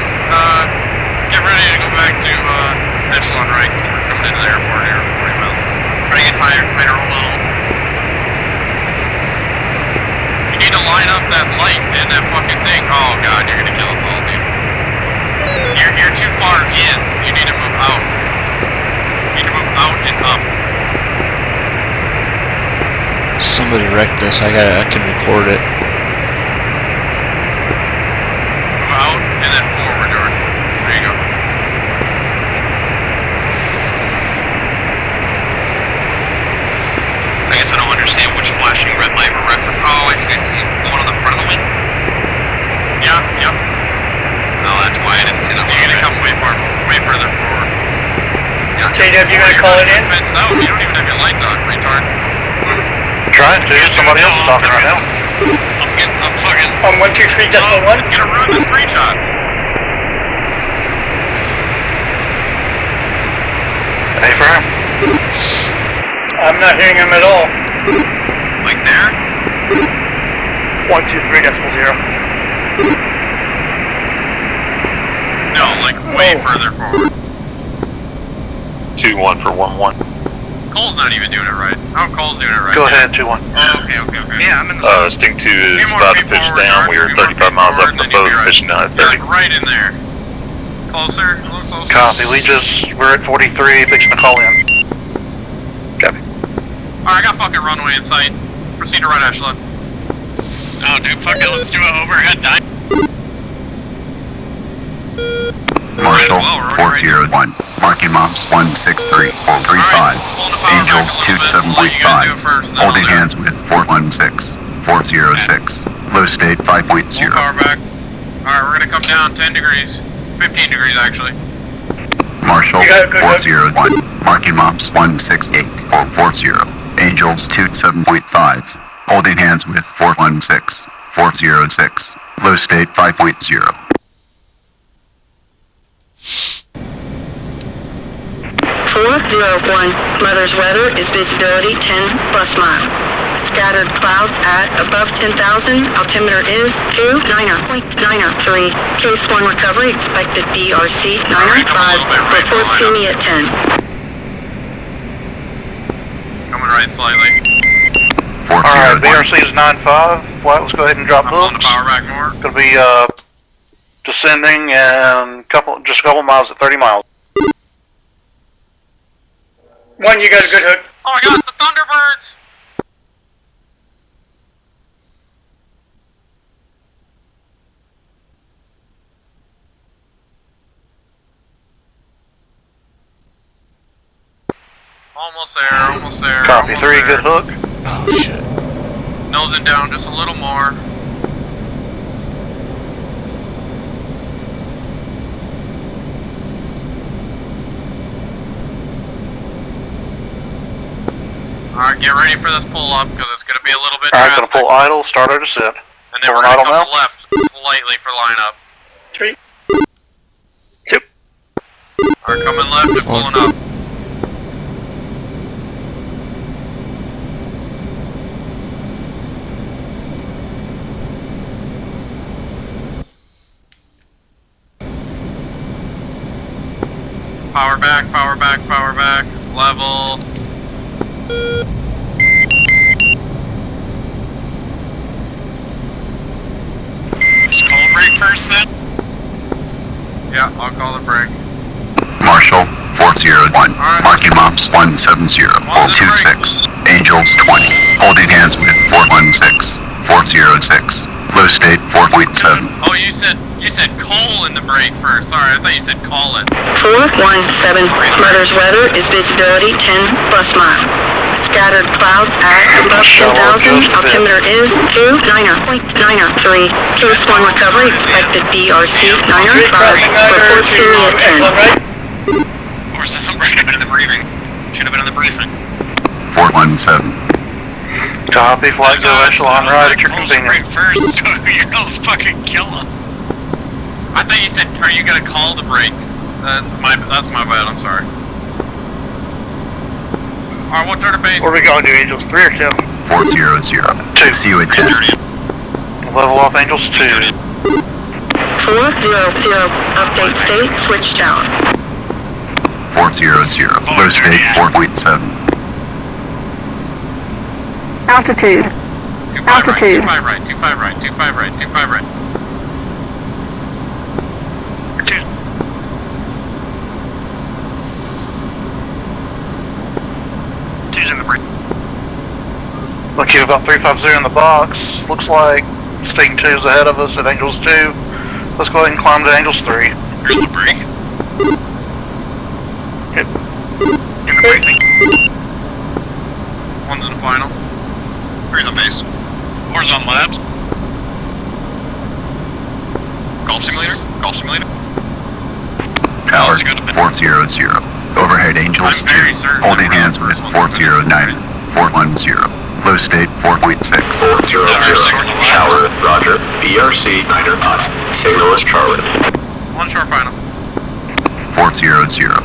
Speaker 13: get ready to go back to, Echelon right. We're coming into the airport here, 40 miles. Try to get tighter, roll a little. You need to line up that light and that fucking thing. Oh god, you're gonna kill us all, dude. You're too far in. You need to move out. You need to move out and up.
Speaker 6: Somebody wrecked this. I can record it.
Speaker 13: Move out and then forward, Jordan. There you go.
Speaker 9: I guess I don't understand which flashing red light we're referencing. Oh, I think I see one on the front of the wing.
Speaker 13: Yeah, yep.
Speaker 9: Oh, that's why I didn't see that one.
Speaker 13: You need to come way further forward.
Speaker 9: Yeah,
Speaker 7: JW, you gonna call it in?
Speaker 13: No, you don't even have your lights on, retard.
Speaker 14: Trying to, somebody else is talking right now.
Speaker 13: I'm fucking...
Speaker 7: On 123.1?
Speaker 13: It's gonna ruin the screenshots.
Speaker 14: Hey, Firm.
Speaker 7: I'm not hearing him at all.
Speaker 13: Like there?
Speaker 15: 123.0.
Speaker 13: No, like way further forward.
Speaker 9: 2-1 for 1-1.
Speaker 13: Cole's not even doing it right. Oh, Cole's doing it right.
Speaker 14: Go ahead, 2-1.
Speaker 13: Oh, okay. Yeah, I'm in the...
Speaker 9: Sting 2 is about to pitch down. We were 35 miles up the boat, pitching down at 30.
Speaker 13: Right in there. Closer, a little closer.
Speaker 14: Copy, we're at 43, fixing to call in. Copy.
Speaker 13: Alright, I got fucking runway in sight. Proceed to right echelon. Oh, dude, fuck it, let's do it overhead dive.
Speaker 19: Marshall 401, marking moms 163, 435, Angels 27.5, holding hands with 416, 406, low state 5.0.
Speaker 13: Power back. Alright, we're gonna come down 10 degrees, 15 degrees actually.
Speaker 19: Marshall 401, marking moms 168, 440, Angels 27.5, holding hands with 416, 406, low state 5.0.
Speaker 20: 401, Mother's weather is visibility 10 plus mile. Scattered clouds at above 10,000, altimeter is 290.903. Case 1 recovery, expected BRC 905, report see me at 10.
Speaker 13: Coming right slightly.
Speaker 14: Alright, BRC is 9.5, flight, let's go ahead and drop books.
Speaker 13: Power back more.
Speaker 14: Gonna be, descending and just a couple miles at 30 miles.
Speaker 7: One, you got a good hook.
Speaker 13: Oh my god, it's the Thunderbirds! Almost there.
Speaker 14: Copy, 3, good hook.
Speaker 6: Oh shit.
Speaker 13: Nosing down just a little more. Alright, get ready for this pull up because it's going to be a little bit
Speaker 14: Alright,
Speaker 13: drastic.
Speaker 14: gonna pull idle, start our descent.
Speaker 13: And then we're going to come left slightly for line up.
Speaker 7: 3, 2.
Speaker 13: Alright, coming left and pulling up. Power back, power back, power back. Level.
Speaker 9: Just call break first then?
Speaker 13: Yeah, I'll call the break.
Speaker 19: Marshall 401. Marking Mops 170. Hold 26. Angels 20. Holding hands with 416. 406. Low state 4.7.
Speaker 13: Oh, you said call in the break first. Sorry, I thought you said call it.
Speaker 20: 417. Mother's weather is visibility 10 plus mile. Scattered clouds at above 10,000. Altimeter is 29.93. Case 1 recovery expected BRC 905 for 10.
Speaker 9: Or something should have been in the briefing. Should have been in the briefing.
Speaker 19: 417.
Speaker 14: Copy, flight go echelon right at your convenience.
Speaker 9: First, so you don't fucking kill him.
Speaker 13: I thought you said, are you gonna call the break? That's my bad, I'm sorry. Alright, what turn of base?
Speaker 15: Where are we going to, Angels 3 or 2?
Speaker 19: 400. 2. See you at 10.
Speaker 14: Level off Angels 2.
Speaker 20: 400. Update state, switch tower.
Speaker 19: 400. Low state 4.7.
Speaker 20: Altitude.
Speaker 13: 25 right, 25 right, 25 right, 25 right.
Speaker 12: Two's in the break.
Speaker 14: Look, you have about 350 in the box. Looks like Sting 2's ahead of us at Angels 2. Let's go ahead and climb to Angels 3.
Speaker 9: Here's the break.
Speaker 13: In the briefing. One's in the final.
Speaker 9: Here's the base. Horizontal labs. Golf simulator. Golf simulator.
Speaker 19: Tower 400. Overhead Angels 2. Holding hands with 409. 410. Low state 4.6.
Speaker 9: 400.
Speaker 19: Tower, roger. BRC 905. Signal is Charlie.
Speaker 13: One short final.
Speaker 19: 400.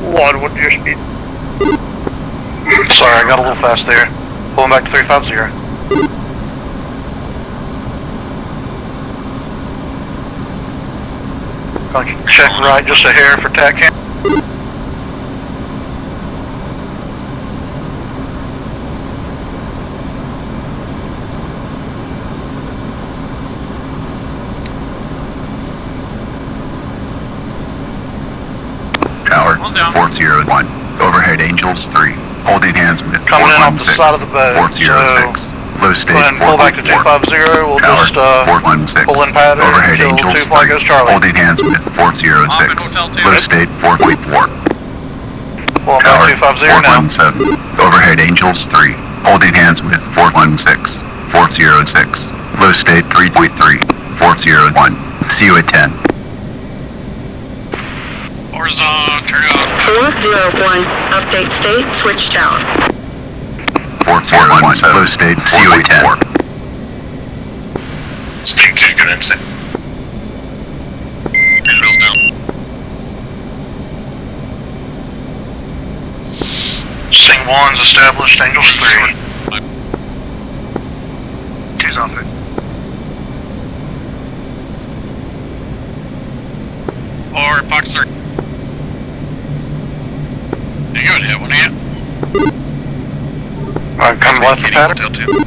Speaker 15: One, what's your speed?
Speaker 14: Sorry, I got a little fast there. Pulling back to 350. Check right just a hair for tack cam.
Speaker 19: Tower 401. Overhead Angels 3. Holding hands with
Speaker 14: Coming in off the side of the boat.
Speaker 19: 406. Low state
Speaker 14: Go ahead and pull back to 250. We'll
Speaker 19: Tower
Speaker 14: just
Speaker 19: 416.
Speaker 14: pull in pattern
Speaker 19: Overhead
Speaker 14: until
Speaker 19: Angels
Speaker 14: 2 flight
Speaker 19: 3.
Speaker 14: goes Charlie.
Speaker 19: Holding hands with 406. Low state 4.4.
Speaker 14: Pulling
Speaker 19: Tower
Speaker 14: back 250 now.
Speaker 19: 417. Overhead Angels 3. Holding hands with 416. 406. Low state 3.3. 401. See you at 10.
Speaker 9: Horizon, turn on.
Speaker 20: 401. Update state, switch tower.
Speaker 19: 417. Low state. See you at 10.
Speaker 9: Sting 2, good insight. Visuals down.
Speaker 14: Sting 1's established, Angels 3.
Speaker 12: 2's off it.
Speaker 9: Or Fox 3. You go ahead, one of you.
Speaker 14: Alright, come left of pattern.
Speaker 9: Hotel 2.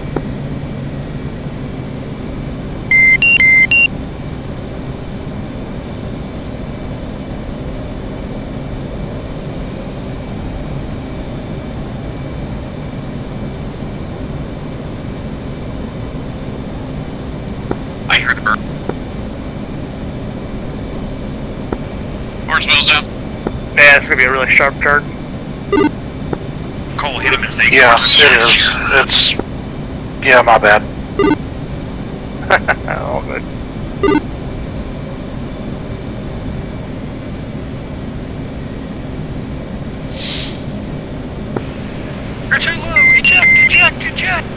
Speaker 9: I hear the bird. Horse wheels down.
Speaker 15: Yeah, it's gonna be a really sharp turn.
Speaker 9: Cole hit him and say,
Speaker 14: Yeah, it is. It's... Yeah, my bad.
Speaker 15: All good.
Speaker 9: You're too low. Eject, eject, eject.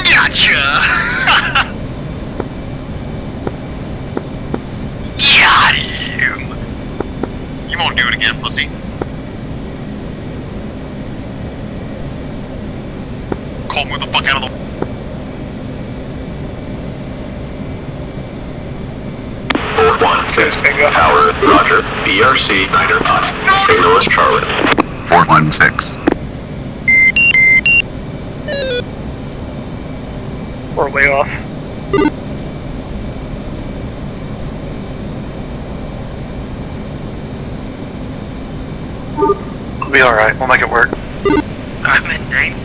Speaker 9: Gotcha. Got him. You won't do it again, pussy. Cole, move the fuck out of the...
Speaker 19: 416, Tower, Roger, BRC, Niner 5, signal is Charlotte. 416.
Speaker 15: We're way off.
Speaker 14: We'll be alright, we'll make it work.
Speaker 12: I'm in date.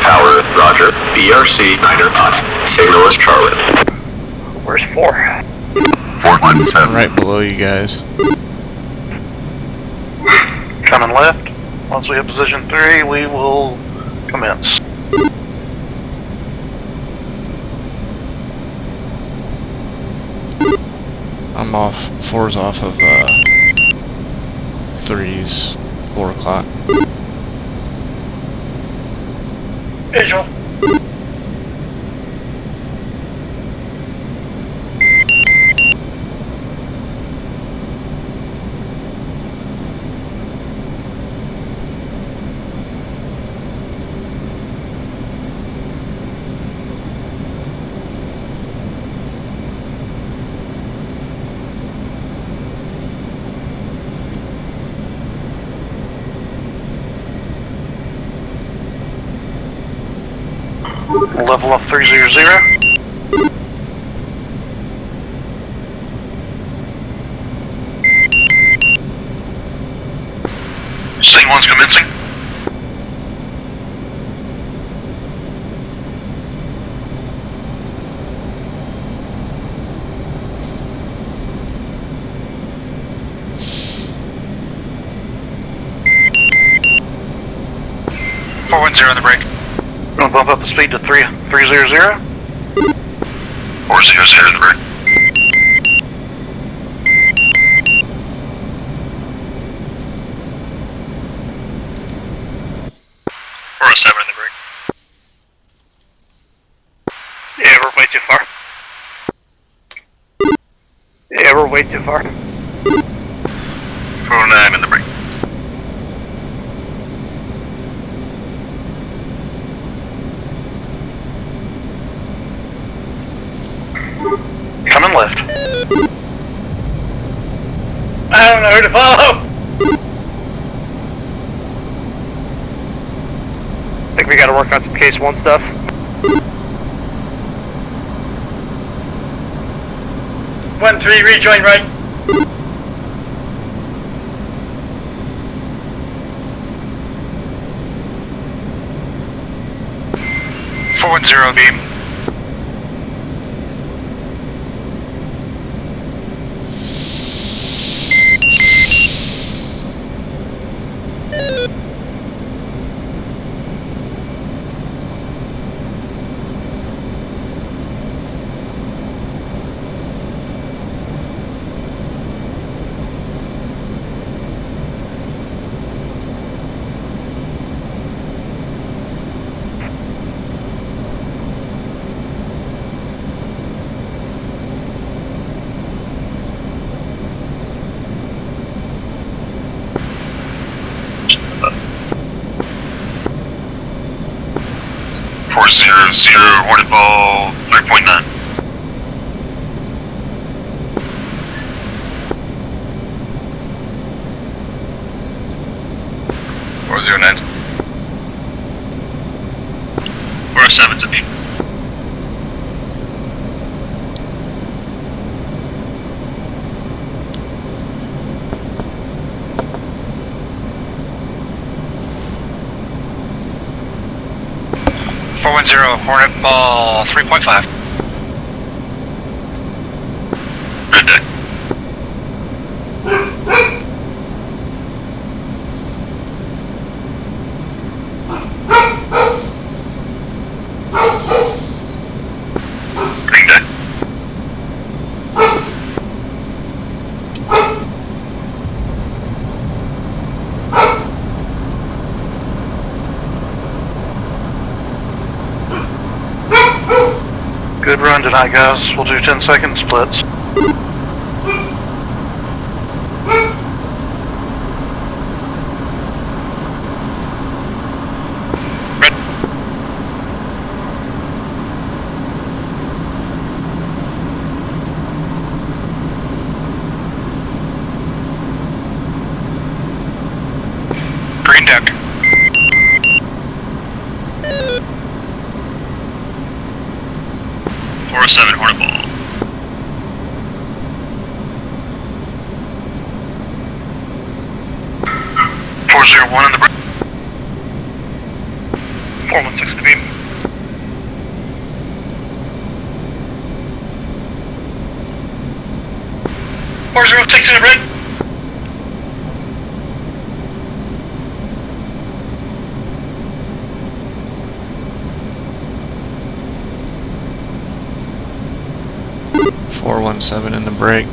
Speaker 19: Tower, Roger, BRC, Niner 5, signal is Charlotte.
Speaker 15: Where's 4?
Speaker 19: 417.
Speaker 6: Right below you guys.
Speaker 14: Coming left. Once we hit position 3, we will commence.
Speaker 6: I'm off. 4's off of 3's 4 o'clock.
Speaker 7: Visual.
Speaker 14: Level up 300.
Speaker 9: Scene 1's commencing. On the brake.
Speaker 14: Gonna bump up the speed to 300.
Speaker 9: 400 in the brake. 407 in the brake.
Speaker 15: Yeah, we're way too far. Yeah, we're way too far.
Speaker 9: 409 in the brake.
Speaker 14: Coming left.
Speaker 7: I don't know who to follow.
Speaker 15: I think we gotta work on some case 1 stuff.
Speaker 7: One three, rejoin right.
Speaker 9: Zero beam. Hornet ball 3.9. 409's. 407's a beam. Hornet ball 3.5. Good day.
Speaker 14: Good run tonight, guys. We'll do 10-second splits.
Speaker 12: Green deck.
Speaker 9: .407 Hornet Ball.
Speaker 12: .401 in the break. 416 in the beam. .406 in the break.
Speaker 6: .417 in the break.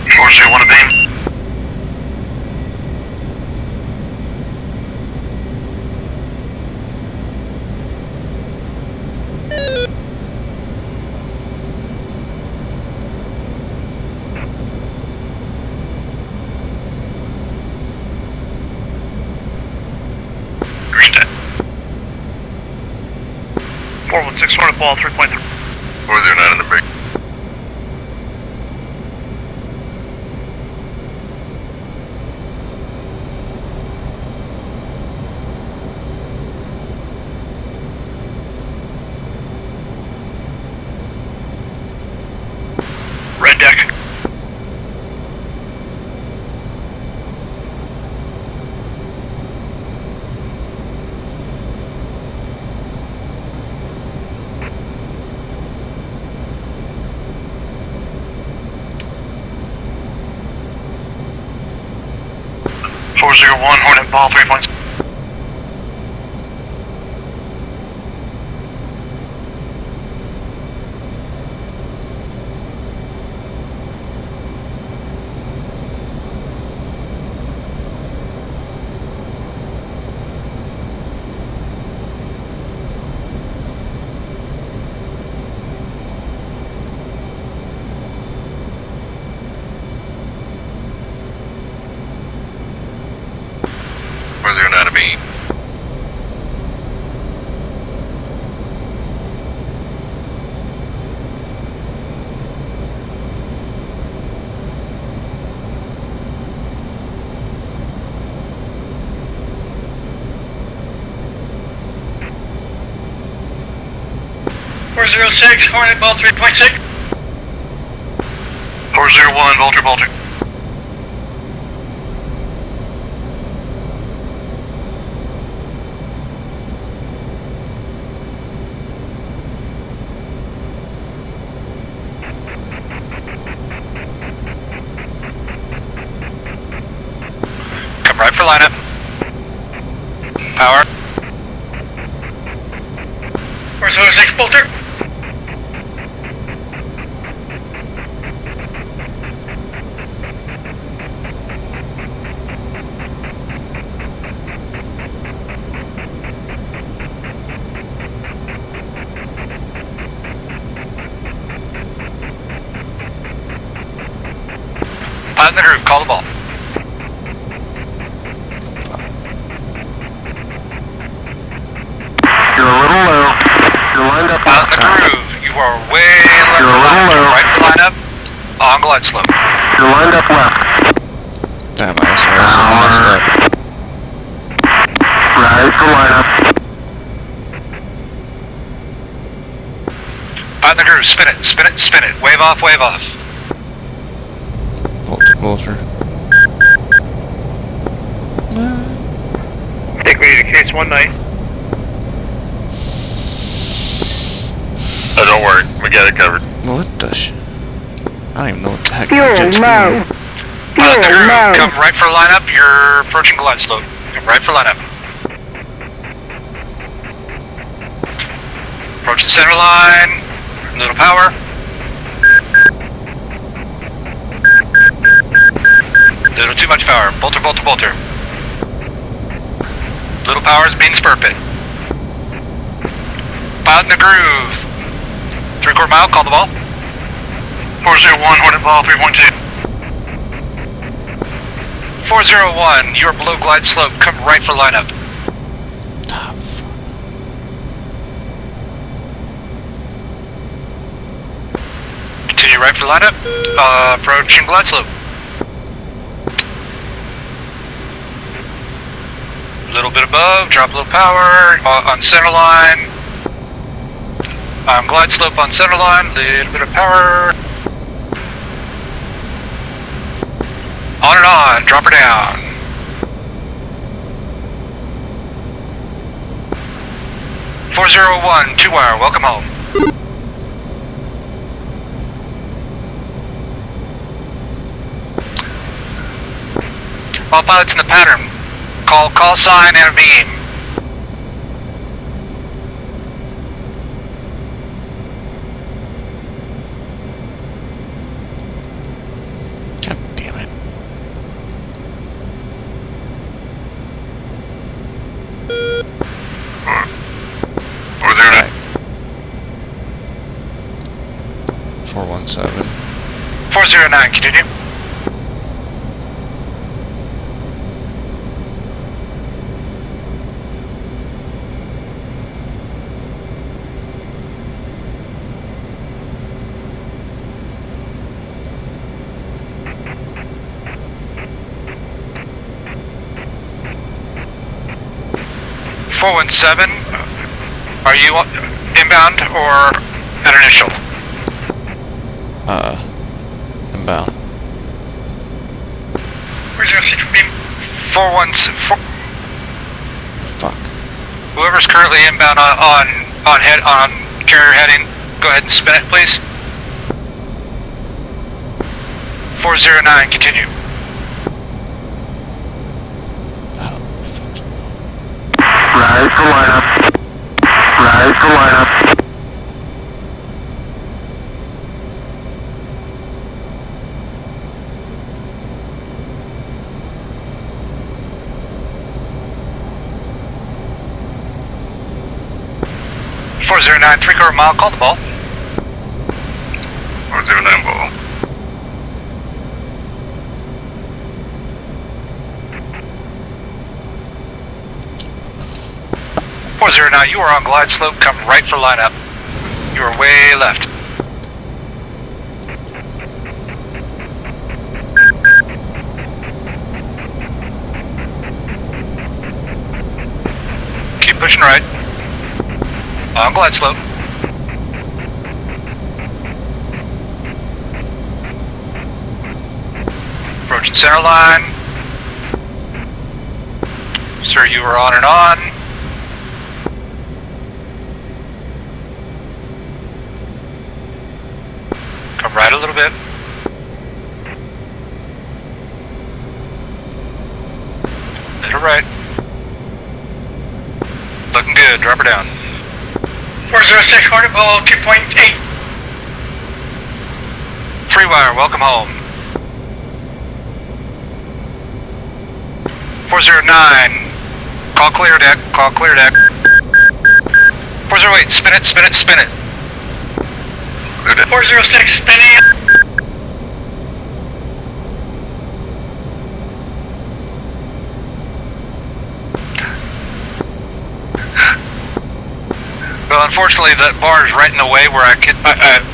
Speaker 12: .401 in the beam. Green deck. 416 Hornet Ball 3.3.
Speaker 9: 409 in the break.
Speaker 12: Red deck. .401 Hornet Ball 3.6.
Speaker 9: .409 to me.
Speaker 12: .406 Hornet Ball 3.6. 401 Vulture Vulture. Come right for lineup. Power. 406 Vulture. Out in the group, call the ball.
Speaker 14: You're a little low. You're lined up.
Speaker 12: Out in the groove. You are way left.
Speaker 14: You're a little low.
Speaker 12: Right for lineup. On glide slope.
Speaker 14: You're lined up left.
Speaker 6: Damn, I messed up.
Speaker 14: Right for lineup.
Speaker 12: Out in the groove. Spin it. Spin it. Spin it. Wave off. Wave off.
Speaker 6: Vulture.
Speaker 15: Take me to case 1 night.
Speaker 9: Oh, don't worry. We got it covered.
Speaker 6: What the sh... I don't even know what the heck.
Speaker 12: Out in the groove. Come right for lineup. You're approaching glide slope. Come right for lineup. Approaching center line. Little power. Little too much power. Bolter, bolter, bolter. Little power is being spur pit. Pilot in the groove. 3/4 mile, call the ball.
Speaker 14: 401, Hornet ball, 3.2.
Speaker 12: 401, you are below glide slope. Come right for lineup. Continue right for lineup. Approaching glide slope. A little bit above, drop a little power on center line. Glide slope on center line, little bit of power. On and on, drop her down. .401, 2-wire, welcome home. All pilots in the pattern. Call sign and a beam.
Speaker 6: God damn it.
Speaker 14: Or there.
Speaker 6: 417.
Speaker 12: 409, continue. .417, are you inbound or at initial?
Speaker 6: Inbound.
Speaker 12: 406 beam. 417.
Speaker 6: Fuck.
Speaker 12: Whoever's currently inbound on carrier heading, go ahead and spin it, please. 409, continue.
Speaker 14: Right for lineup. Right for lineup.
Speaker 12: .409, 3/4 mile, call the ball.
Speaker 14: 409 ball.
Speaker 12: .409, you are on glide slope, come right for lineup. You are way left. Keep pushing right. On glide slope. Approaching center line. Sir, you are on and on. Come right a little bit. Little right. Looking good, drop her down. 406, Hornet ball, 2.8. 3-wire, welcome home. 409, call clear deck, call clear deck. 408, spin it, spin it, spin it. 406, spinning. Well, unfortunately, that bar is right in the way where I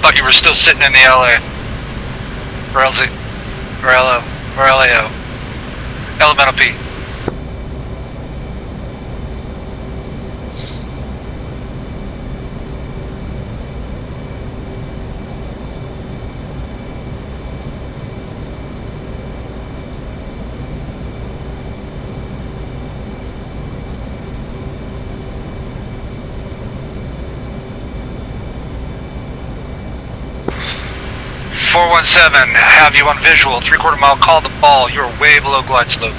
Speaker 12: thought you were still sitting in the LA. Or LZ. Or LO. Or LAO. Elemental P. .417, have you on visual, 3/4 mile, call the ball, you're way below glide slope.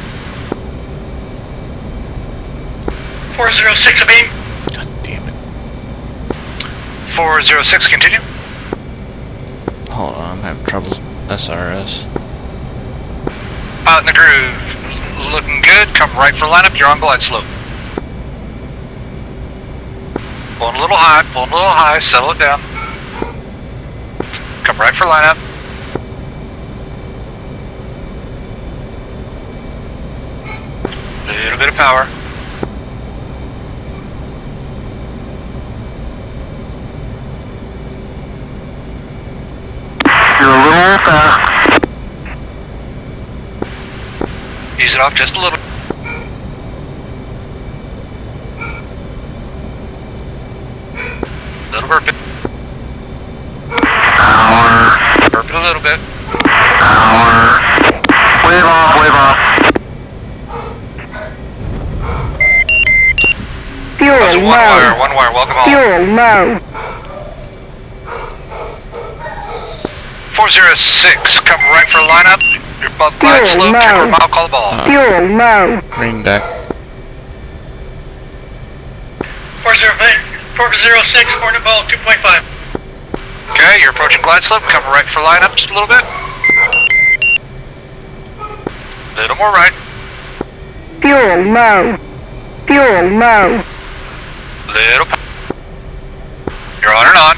Speaker 12: 406 of 8.
Speaker 6: God damn it.
Speaker 12: 406, continue.
Speaker 6: Hold on, I'm having trouble. SRS.
Speaker 12: Out in the groove. Looking good. Come right for lineup. You're on glide slope. Pulling a little high, settle it down. Come right for lineup. Little bit of power. You're a little fast. Ease it off just a little. Little burp it. Power. Burp it a little bit. Power. Wave off, wave off.
Speaker 20: Fuel low.
Speaker 12: One wire, welcome home.
Speaker 20: Fuel low.
Speaker 12: 406, come right for lineup. You're above glide slope, 10 mile, call the ball.
Speaker 20: Fuel low.
Speaker 6: Green deck.
Speaker 12: 406, Hornet ball 2.5. Okay, you're approaching glide slope, come right for lineup just a little bit. Little more right.
Speaker 20: Fuel low. Fuel low.
Speaker 12: Little. You're on and on.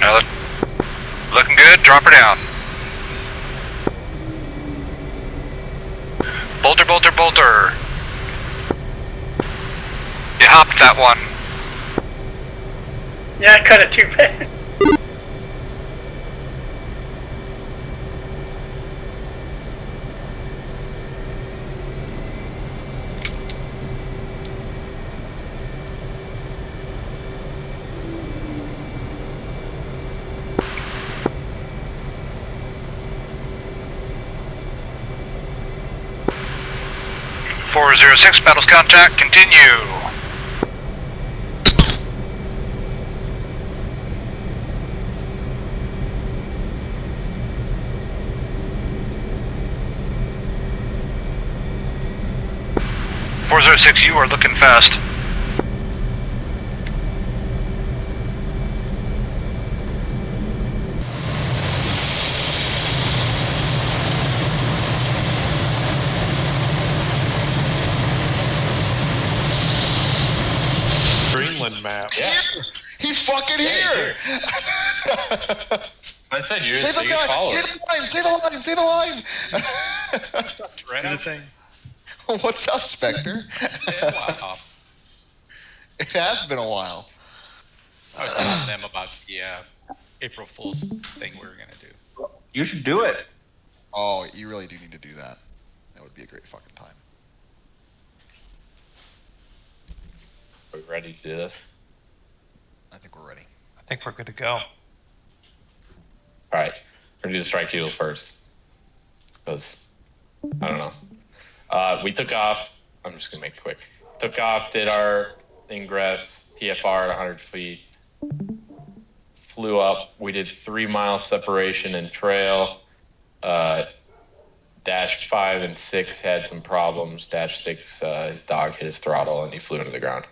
Speaker 12: Now looking good, drop her down. Bolter, bolter, bolter. You hopped that one.
Speaker 7: Yeah, I cut it too bad.
Speaker 12: .406, battles contact, continue. .406, you are looking fast.
Speaker 10: Greenland map.
Speaker 5: Yeah. He's fucking here!
Speaker 10: I said you're
Speaker 5: Say
Speaker 10: his
Speaker 5: the
Speaker 10: biggest
Speaker 5: line!
Speaker 10: follower.
Speaker 5: Say the line! Say the line! Say the line!
Speaker 21: What's up, Toretto?
Speaker 5: What's up, Spectre?
Speaker 21: Wow.
Speaker 5: It has been a while.
Speaker 21: I was telling them about the April Fool's thing we were gonna do.
Speaker 11: You should do it.
Speaker 5: Oh, you really do need to do that. That would be a great fucking time.
Speaker 10: Are we ready to do this?
Speaker 5: I think we're ready.
Speaker 3: I think we're good to go.
Speaker 10: All right, we're gonna do the strike eagles first, because I don't know. We took off. I'm just gonna make it quick. Took off, did our ingress TFR at 100 feet. Flew up. We did 3 mile separation and trail. Dash 5 and 6 had some problems. Dash 6, his dog hit his throttle and he flew into the ground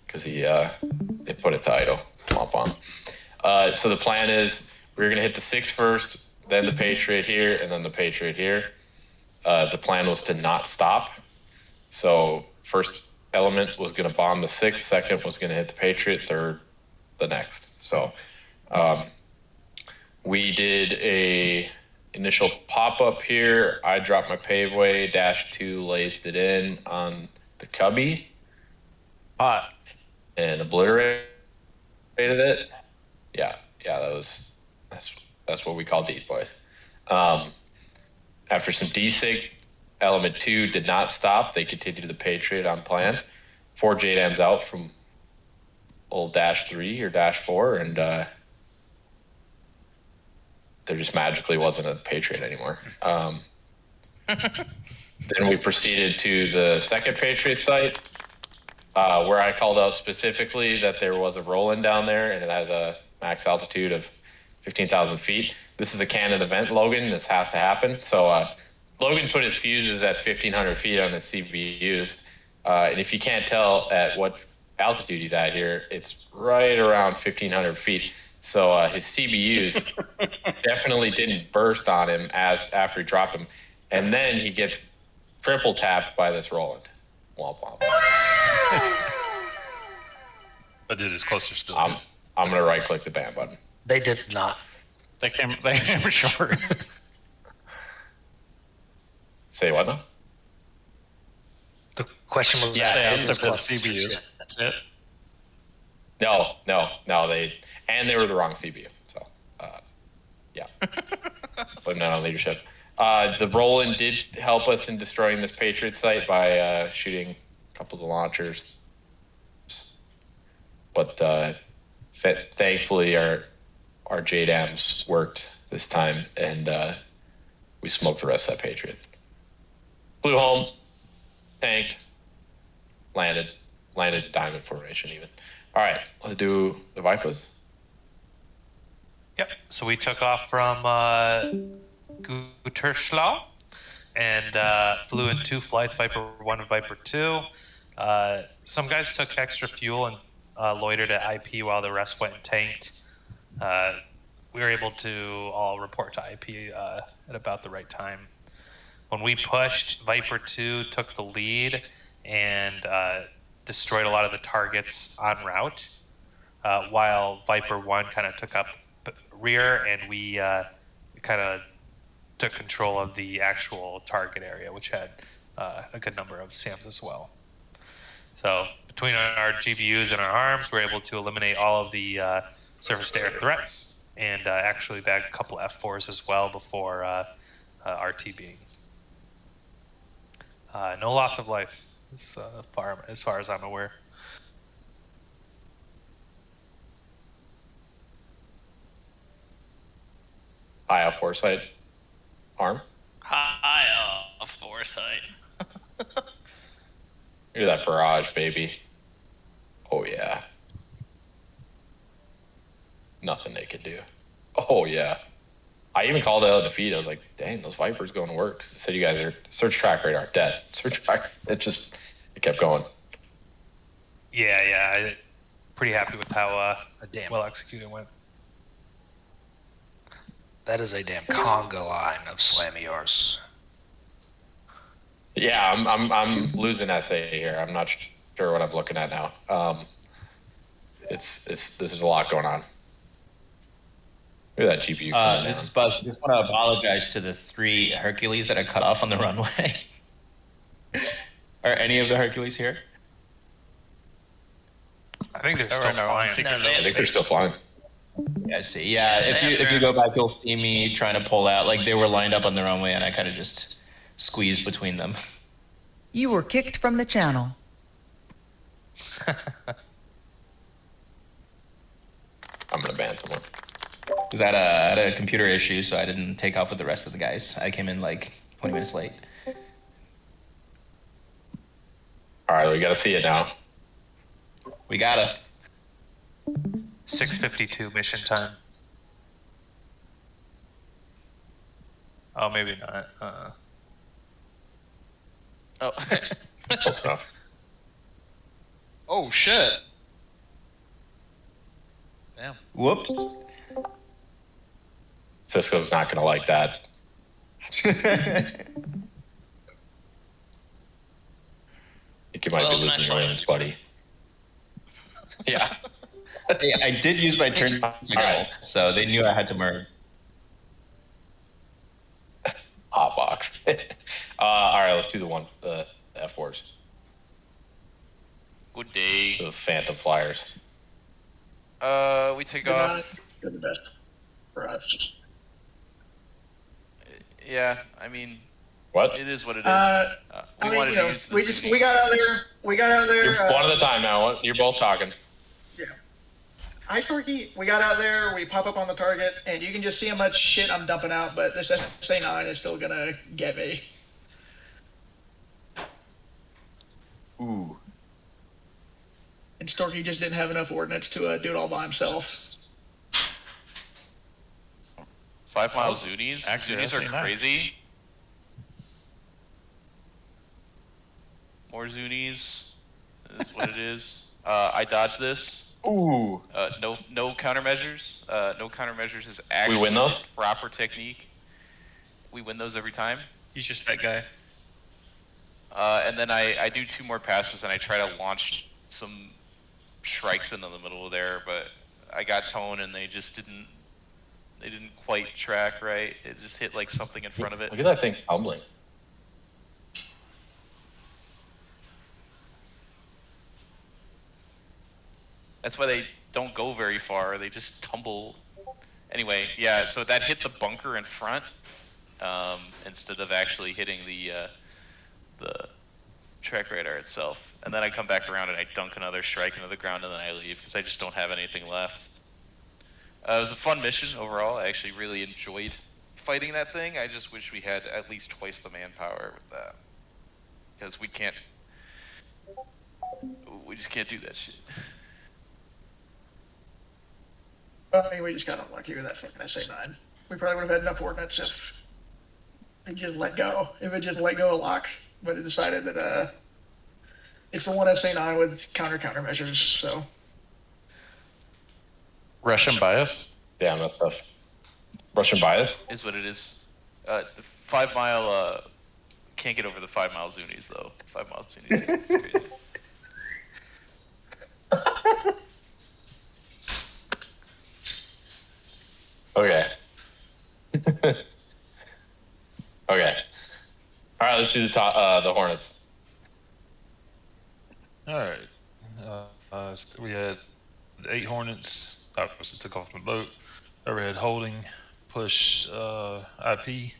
Speaker 10: because they put it to idle. Womp womp. So the plan is we're gonna hit the 6 first, then the Patriot here, and then the Patriot here. The plan was to not stop. So first element was gonna bomb the 6, second was gonna hit the Patriot, third the next. So we did a initial pop-up here. I dropped my paveway, Dash 2 laced it in on the cubby.
Speaker 3: Hot.
Speaker 10: And obliterated it. Yeah, that's what we call deep, boys. After some desig, element 2 did not stop. They continued the Patriot on plan. 4 JDAMs out from old Dash 3 or Dash 4, and there just magically wasn't a Patriot anymore. Then we proceeded to the second Patriot site, where I called out specifically that there was a roll-in down there, and it has a max altitude of 15,000 feet. This is a canon event, Logan. This has to happen. So Logan put his fuses at 1,500 feet on his CBUs. And if you can't tell at what
Speaker 1: altitude he's at here, it's right around 1,500 feet. So his CBUs definitely didn't burst on him after he dropped them. And then he gets triple tapped by this Roland. Womp womp.
Speaker 10: But did his cluster still?
Speaker 1: I'm gonna right click the ban button.
Speaker 22: They did not.
Speaker 23: They came short.
Speaker 1: Say what now?
Speaker 22: The question was
Speaker 1: yeah,
Speaker 23: it's the CBU.
Speaker 22: That's it.
Speaker 1: No, they were the wrong CBU. So, yeah, but not on leadership. The Roland did help us in destroying this Patriot site by shooting a couple of the launchers. But thankfully, our JDAMs worked this time, and we smoked the rest of that Patriot. Flew home, tanked, landed diamond formation even. All right, let's do the Vipers.
Speaker 3: Yep. So we took off from Gütersloh and flew in 2 flights, Viper 1 and Viper 2. Some guys took extra fuel and loitered at IP while the rest went and tanked. We were able to all report to IP at about the right time. When we pushed, Viper 2 took the lead and destroyed a lot of the targets en route, while Viper 1 kind of took up rear, and we kind of took control of the actual target area, which had a good number of SAMs as well. So between our GBUs and our arms, we're able to eliminate all of the surface-to-air threats and actually bag a couple F4s as well before RTBing. No loss of life, as far as I'm aware.
Speaker 1: High off foresight. Arm.
Speaker 2: High off foresight.
Speaker 1: Look at that barrage, baby. Oh yeah. Nothing they could do. Oh yeah. I even called out a defeat. I was like, dang, those Vipers going to work. It said you guys are search track radar dead. Search track. It kept going.
Speaker 3: Yeah. Pretty happy with how well executed it went.
Speaker 22: That is a damn conga line of slammy-ors.
Speaker 1: Yeah, I'm losing SA here. I'm not sure what I'm looking at now. This is a lot going on. Look at that GPU.
Speaker 24: This is Buzz. I just want to apologize to the 3 Hercules that are cut off on the runway. Are any of the Hercules here?
Speaker 3: I think they're still flying.
Speaker 1: I think they're still flying.
Speaker 24: Yeah, I see. Yeah, if you go back, you'll see me trying to pull out. Like, they were lined up on the runway, and I kind of just squeezed between them.
Speaker 25: You were kicked from the channel.
Speaker 1: I'm gonna ban someone.
Speaker 24: Because I had a computer issue, so I didn't take off with the rest of the guys. I came in like 20 minutes late.
Speaker 1: All right, we gotta see it now.
Speaker 24: We gotta.
Speaker 3: 6:52 mission time. Oh, maybe not.
Speaker 2: Oh.
Speaker 1: Close enough.
Speaker 5: Oh shit. Damn.
Speaker 24: Whoops.
Speaker 1: Cisco's not gonna like that. I think you might be losing your wins, buddy.
Speaker 24: Yeah. Hey, I did use my turn signal, so they knew I had to merge.
Speaker 1: Hot box. All right, let's do the F4s.
Speaker 2: Good day.
Speaker 1: The Phantom Flyers.
Speaker 2: We take off.
Speaker 8: They're the best for us.
Speaker 2: Yeah, I mean,
Speaker 1: what?
Speaker 2: It is what it is. We wanted to use this.
Speaker 7: We got out there.
Speaker 1: You're one at a time now. You're both talking.
Speaker 7: Yeah. Ice Torquey, we got out there, we pop up on the target, and you can just see how much shit I'm dumping out, but this SA9 is still gonna get me.
Speaker 1: Ooh.
Speaker 7: And Storky just didn't have enough ordnance to do it all by himself.
Speaker 2: 5 mile Zunies?
Speaker 23: Actually,
Speaker 2: Zunies are crazy. More Zunies is what it is. I dodged this.
Speaker 1: Ooh.
Speaker 2: No countermeasures. No countermeasures is actually
Speaker 1: win those?
Speaker 2: the proper technique. We win those every time.
Speaker 3: He's just that guy.
Speaker 2: And then I do 2 more passes and I try to launch some shrikes into the middle of there, but I got tone and they just didn't quite track right. It just hit like something in front of it.
Speaker 1: Look at that thing tumbling.
Speaker 2: That's why they don't go very far. They just tumble. Anyway, yeah, so that hit the bunker in front instead of actually hitting the track radar itself. And then I come back around and I dunk another strike into the ground and then I leave because I just don't have anything left. It was a fun mission overall. I actually really enjoyed fighting that thing. I just wish we had at least twice the manpower with that. Because we just can't do that shit.
Speaker 7: Well, I mean, we just got unlucky with that fucking SA-9. We probably would have had enough ordnance if it just let go. If it just let go of lock, but it decided that it's the one SA-9 with countermeasures. So
Speaker 23: Russian bias.
Speaker 1: Damn, that stuff. Russian bias
Speaker 2: is what it is. The 5 mile can't get over the 5 mile Zunies though. 5 mile Zunies are crazy.
Speaker 1: Okay. Okay. All right, let's do the Hornets.
Speaker 10: All right. We had 8 Hornets. Obviously took off from the boat. Overhead holding, pushed IP,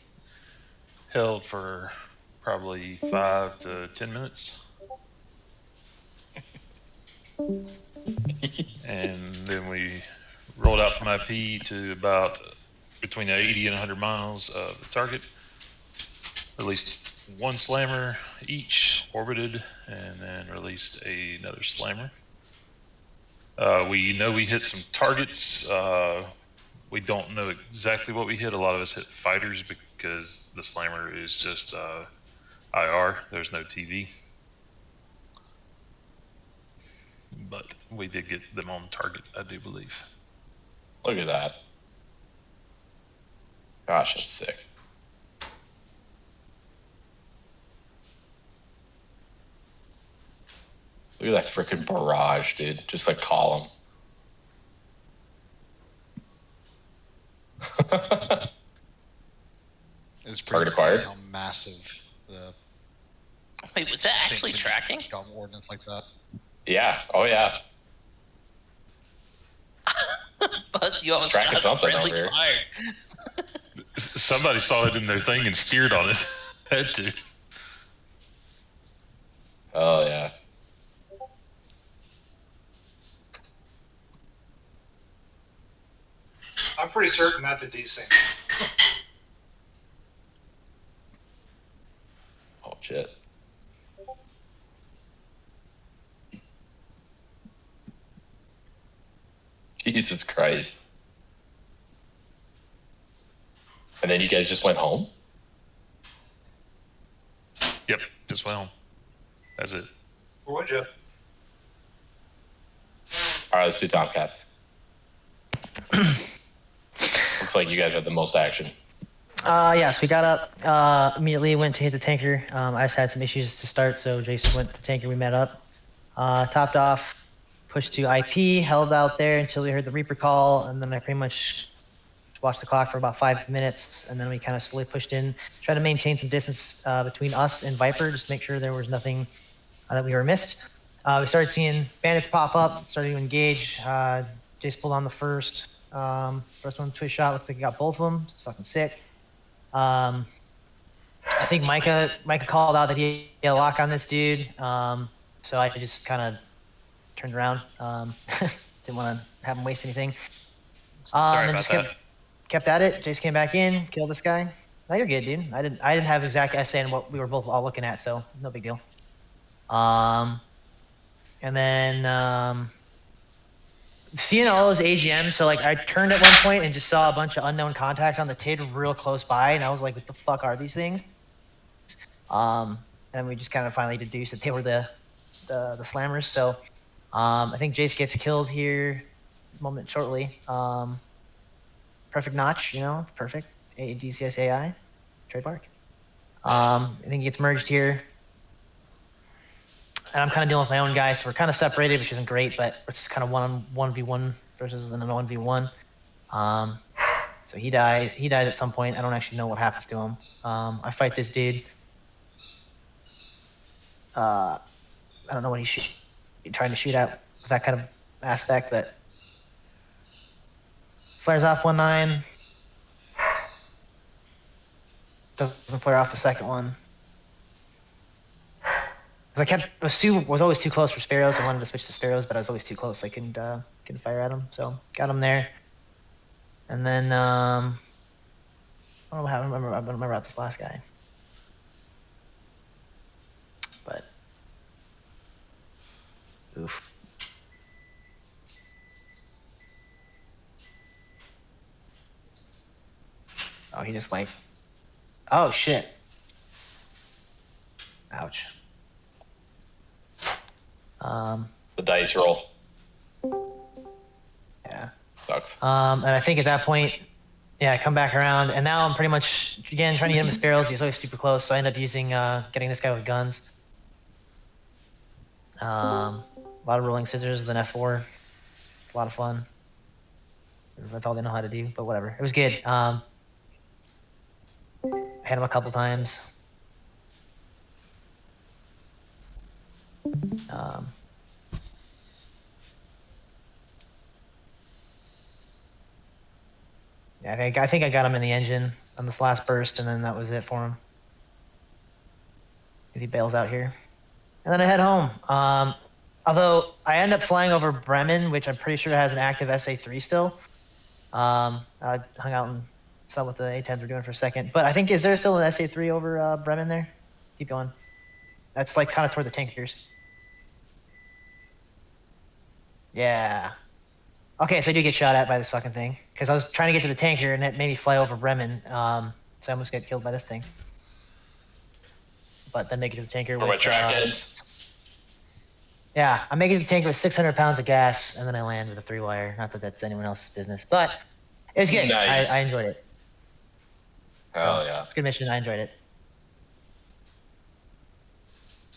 Speaker 10: held for probably 5 to 10 minutes. And then we rolled out from IP to about between 80 and 100 miles of the target. Released 1 slammer each, orbited, and then released another slammer. We know we hit some targets. We don't know exactly what we hit. A lot of us hit fighters because the slammer is just IR. There's no TV. But we did get them on target, I do believe.
Speaker 1: Look at that. Gosh, that's sick. Look at that freaking barrage, dude. Just like column.
Speaker 5: It was
Speaker 1: Target
Speaker 5: pretty
Speaker 1: acquired.
Speaker 5: how massive the.
Speaker 4: Wait, was that actually tracking?
Speaker 5: Dumb ordnance like that.
Speaker 1: Yeah. Oh yeah.
Speaker 4: Buzz, you almost
Speaker 1: Tracking
Speaker 4: got
Speaker 1: something
Speaker 4: friendly
Speaker 1: over here.
Speaker 4: fire.
Speaker 10: Somebody saw it in their thing and steered on it. Had to.
Speaker 1: Oh yeah.
Speaker 11: I'm pretty certain that's a desync.
Speaker 1: Oh shit. Jesus Christ. And then you guys just went home?
Speaker 10: Yep, just went home. That's it.
Speaker 11: Where would you?
Speaker 1: All right, let's do Tomcats. Looks like you guys had the most action.
Speaker 13: Yes, we got up, immediately went to hit the tanker. I just had some issues to start, so Jason went to the tanker, we met up. Topped off, pushed to IP, held out there until we heard the Reaper call, and then I pretty much watched the clock for about 5 minutes, and then we kind of slowly pushed in, tried to maintain some distance between us and Viper, just to make sure there was nothing that we were missed. We started seeing bandits pop up, started to engage. Jace pulled on the first one, twist shot, looks like he got both of them. It's fucking sick. I think Micah called out that he had a lock on this dude, so I just kind of turned around. Didn't want to have him waste anything.
Speaker 3: Sorry
Speaker 13: and
Speaker 3: about
Speaker 13: just
Speaker 3: that.
Speaker 13: kept at it. Jace came back in, killed this guy. No, you're good, dude. I didn't have exact SA and what we were both all looking at, so no big deal. And then seeing all those AGMs, so like I turned at one point and just saw a bunch of unknown contacts on the TID real close by, and I was like, what the fuck are these things? And we just kind of finally deduced that they were the slammers. So I think Jace gets killed here moment shortly. Perfect notch, perfect. DCS AI, trademark. I think he gets merged here. And I'm kind of dealing with my own guy, so we're kind of separated, which isn't great, but it's kind of 1v1 versus another 1v1. So he dies. He dies at some point. I don't actually know what happens to him. I fight this dude. I don't know what he's trying to shoot at with that kind of aspect, but flares off 1-9. Doesn't flare off the second one. Because was always too close for Sparrows. I wanted to switch to Sparrows, but I was always too close. I couldn't fire at him. So got him there. And then I don't remember about this last guy. But oof. Oh, he just oh shit. Ouch.
Speaker 1: The dice roll.
Speaker 13: Yeah.
Speaker 1: Sucks.
Speaker 13: And I think at that point, yeah, I come back around, and now I'm pretty much again trying to hit him with Sparrows, but he's always super close. So I end up using getting this guy with guns. A lot of rolling scissors, then F4. A lot of fun. That's all they know how to do, but whatever. It was good. I hit him a couple times. Yeah, I think I got him in the engine on this last burst, and then that was it for him. Because he bails out here. And then I head home. Although I end up flying over Bremen, which I'm pretty sure has an active SA3 still. I hung out and saw what the A10s were doing for a second. But I think, is there still an SA3 over Bremen there? Keep going. That's like kind of toward the tankers. Yeah. Okay, so I do get shot at by this fucking thing. Because I was trying to get to the tanker, and it made me fly over Bremen. So I almost got killed by this thing. But then make it to the tanker
Speaker 1: Where my track ends.
Speaker 13: Yeah, I'm making the tanker with 600 pounds of gas, and then I land with a 3-wire. Not that that's anyone else's business, but it was good.
Speaker 1: Nice.
Speaker 13: I enjoyed it.
Speaker 1: Hell yeah.
Speaker 13: Good mission. I enjoyed it.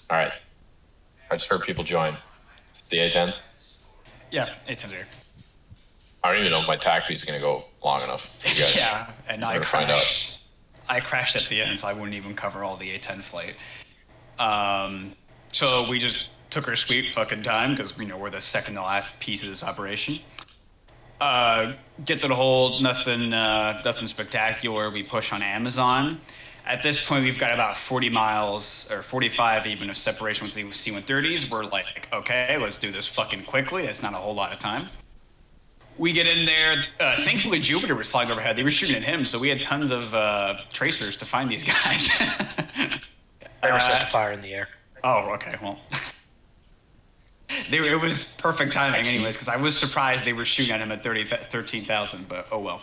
Speaker 1: All right. I just heard people join. The A10?
Speaker 15: Yeah, A10's here.
Speaker 1: I don't even know if my tac feed is going to go long enough. You guys
Speaker 15: Yeah, and I
Speaker 1: better find out.
Speaker 15: crashed at the end, so I wouldn't even cover all the A10 flight. So we just took our sweet fucking time because we're the second to last piece of this operation. Get to the hold, nothing spectacular. We push on Amazon. At this point, we've got about 40 miles or 45 even of separation with the C-130s. We're like, okay, let's do this fucking quickly. That's not a whole lot of time. We get in there. Thankfully, Jupiter was flying overhead. They were shooting at him, so we had tons of tracers to find these guys.
Speaker 22: They were set to fire in the air.
Speaker 15: Oh, okay. Well, it was perfect timing, anyways, because I was surprised they were shooting at him at 13,000. But oh well.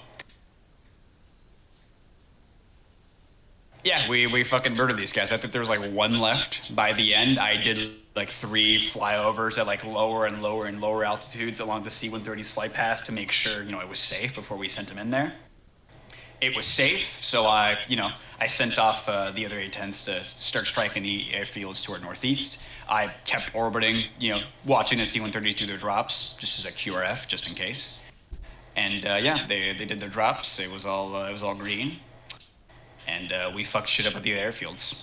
Speaker 15: Yeah, we fucking murdered these guys. I think there was like one left by the end. I did like 3 flyovers at like lower and lower and lower altitudes along the C-130's flight path to make sure it was safe before we sent them in there. It was safe, so I sent off the other A-10s to start striking the airfields to our northeast. I kept orbiting, watching the C-130s do their drops, just as a QRF, just in case. And yeah, they did their drops. It was all green, and we fucked shit up at the airfields.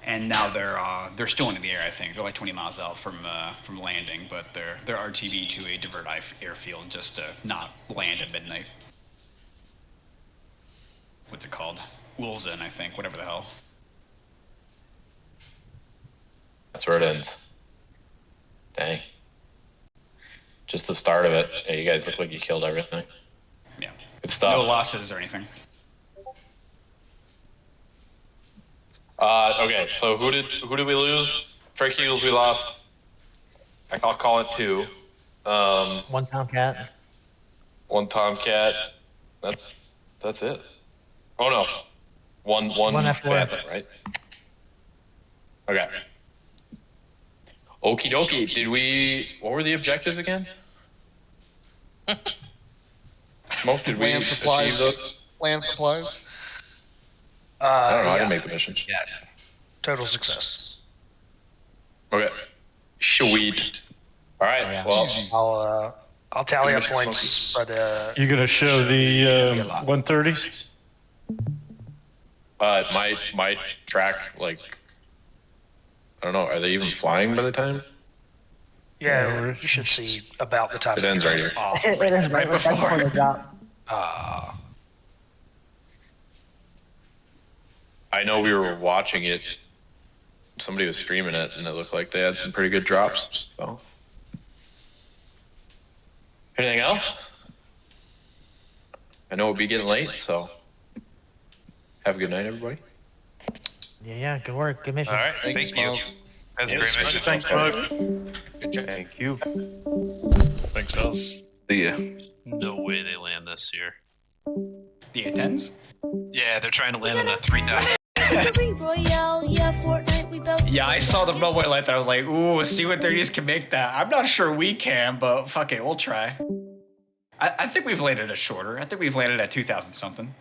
Speaker 15: And now they're still into the air. I think they're like 20 miles out from landing, but they're RTB to a divert airfield just to not land at midnight. What's it called? Wilson, I think. Whatever the hell.
Speaker 1: That's where it ends. Dang. Just the start of it. Yeah, you guys look like you killed everything.
Speaker 15: Yeah.
Speaker 1: Good stuff.
Speaker 15: No losses or anything.
Speaker 1: Okay, so who did we lose? Strike Eagles we lost. I'll call it 2.
Speaker 13: One Tomcat.
Speaker 1: One Tomcat. That's it. Oh no. One
Speaker 13: F4.
Speaker 1: Phantom, right? Okay. Okie dokie. What were the objectives again? Smoke, did we
Speaker 5: Land supplies.
Speaker 1: achieve those?
Speaker 5: Land supplies.
Speaker 1: I don't know. I
Speaker 22: Yeah.
Speaker 1: didn't make the mission.
Speaker 22: Yeah. Total success.
Speaker 1: Okay. Sweet. All right. Well,
Speaker 22: I'll tally up
Speaker 1: Mission
Speaker 22: points,
Speaker 1: Smokies.
Speaker 22: but
Speaker 10: You gonna show the 130s?
Speaker 1: Might track like I don't know. Are they even flying by the time?
Speaker 22: yeah, you should see about the time.
Speaker 1: It ends right here.
Speaker 22: Oh,
Speaker 13: It is right before the drop.
Speaker 1: I know we were watching it. Somebody was streaming it, and it looked like they had some pretty good drops. So, anything else? I know it'll be getting late, so have a good night, everybody.
Speaker 13: Yeah, good work. Good mission.
Speaker 3: All right, thank you. That's a great mission.
Speaker 10: Thanks, Smoke.
Speaker 3: Good job.
Speaker 10: Thank you. Thanks, fellas.
Speaker 9: See ya.
Speaker 21: No way they land this year.
Speaker 15: The A10s?
Speaker 21: Yeah, they're trying to land on a 3000.
Speaker 16: Royale, yeah, Fortnite, we both.
Speaker 15: Yeah, I saw the moment like that. I was like, ooh, C-130s can make that. I'm not sure we can, but fuck it, we'll try. I think we've landed a shorter. I think we've landed at 2,000 something.